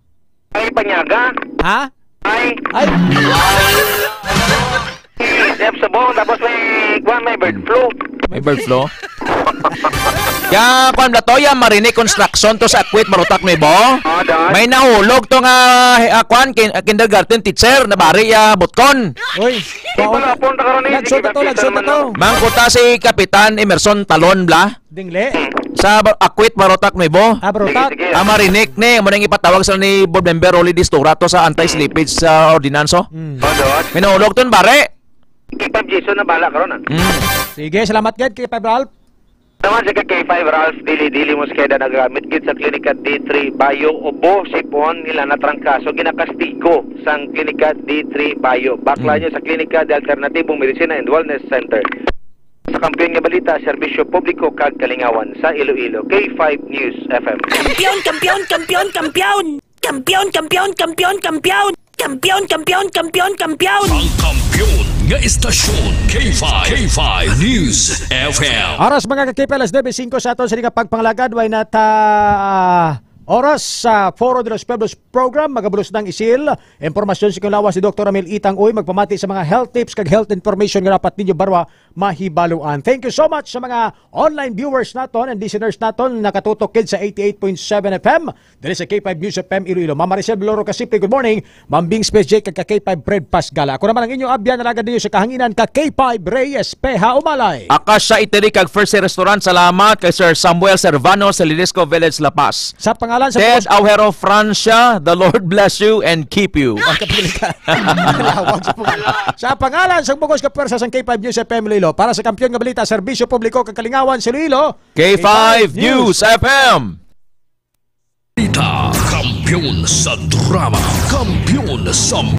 Ay, panyaga? Ha? Ay. Dep sa buong, tapos may bird flu. May bird flu? Kaya kung Latoya Marinig Construction to sa Akwit Marutak may bo. May nahulog to nga kindergarten teacher na bari Butkon. Uy, lagsot to. Mangkuta si Kapitan Emerson Talon bla. Dingle. Sa Akwit Marutak may bo. Barutak. Marinig ni mo nang ipatawag sa ni board member Rolly Distura to sa anti-slippage sa ordinanso. May nahulog to bari. Kay 5 Jason na bala karon. Sige, salamat gid kay 5 Ralph. Naman si kay 5 Ralph dili mo skeda nagamit gid sa klinika D3 Bayo Obo sipon nila natrangkaso ginakastigo sang klinika D3 Bayo. Bakla niyo sa klinika de Alternatibong Medicina and Wellness Center. Sa kampiyon nga balita, serbisyo publiko kag kalingawan sa Iloilo. K5 News FM. Kampiyon! Ang kampiyon nga istasyon K5 News FM. Oras mga kakipel, alas 9:05 sa aton sa pagpanglagad. Way nata oras sa Foro de los Pueblos program. Magabulos ng isil. Impormasyon si kulawas si Dr. Amel Itang Uy. Magpamati sa mga health tips kag health information nga dapat ninyo barwa mahibaluan. Thank you so much sa mga online viewers naton and listeners naton nakatutok kid sa 88.7 FM dali sa K5 News FM Iloilo. Mama Maricel Bloro Kasipri, good morning. Mambing Space J kag K5 Fred Pasgala. Ako naman ang inyong abyan na lagad ninyo sa kahanginan ka K5 Reyes Peha Umalay. Akasya Iteri kag First Restaurant. Salamat kay Sir Samuel Servano sa Lilisco Village, La Paz. Sa pangalan sa Ted Aujero Francia, the Lord bless you and keep you. Sa pangalan sa bugos ka pwersa sa K5 News FM Iloilo para sa kampiyon nga balita, serbisyo publiko kag kalingawan sa Iloilo. K5 News FM. Kampiyon sa drama, kampiyon sa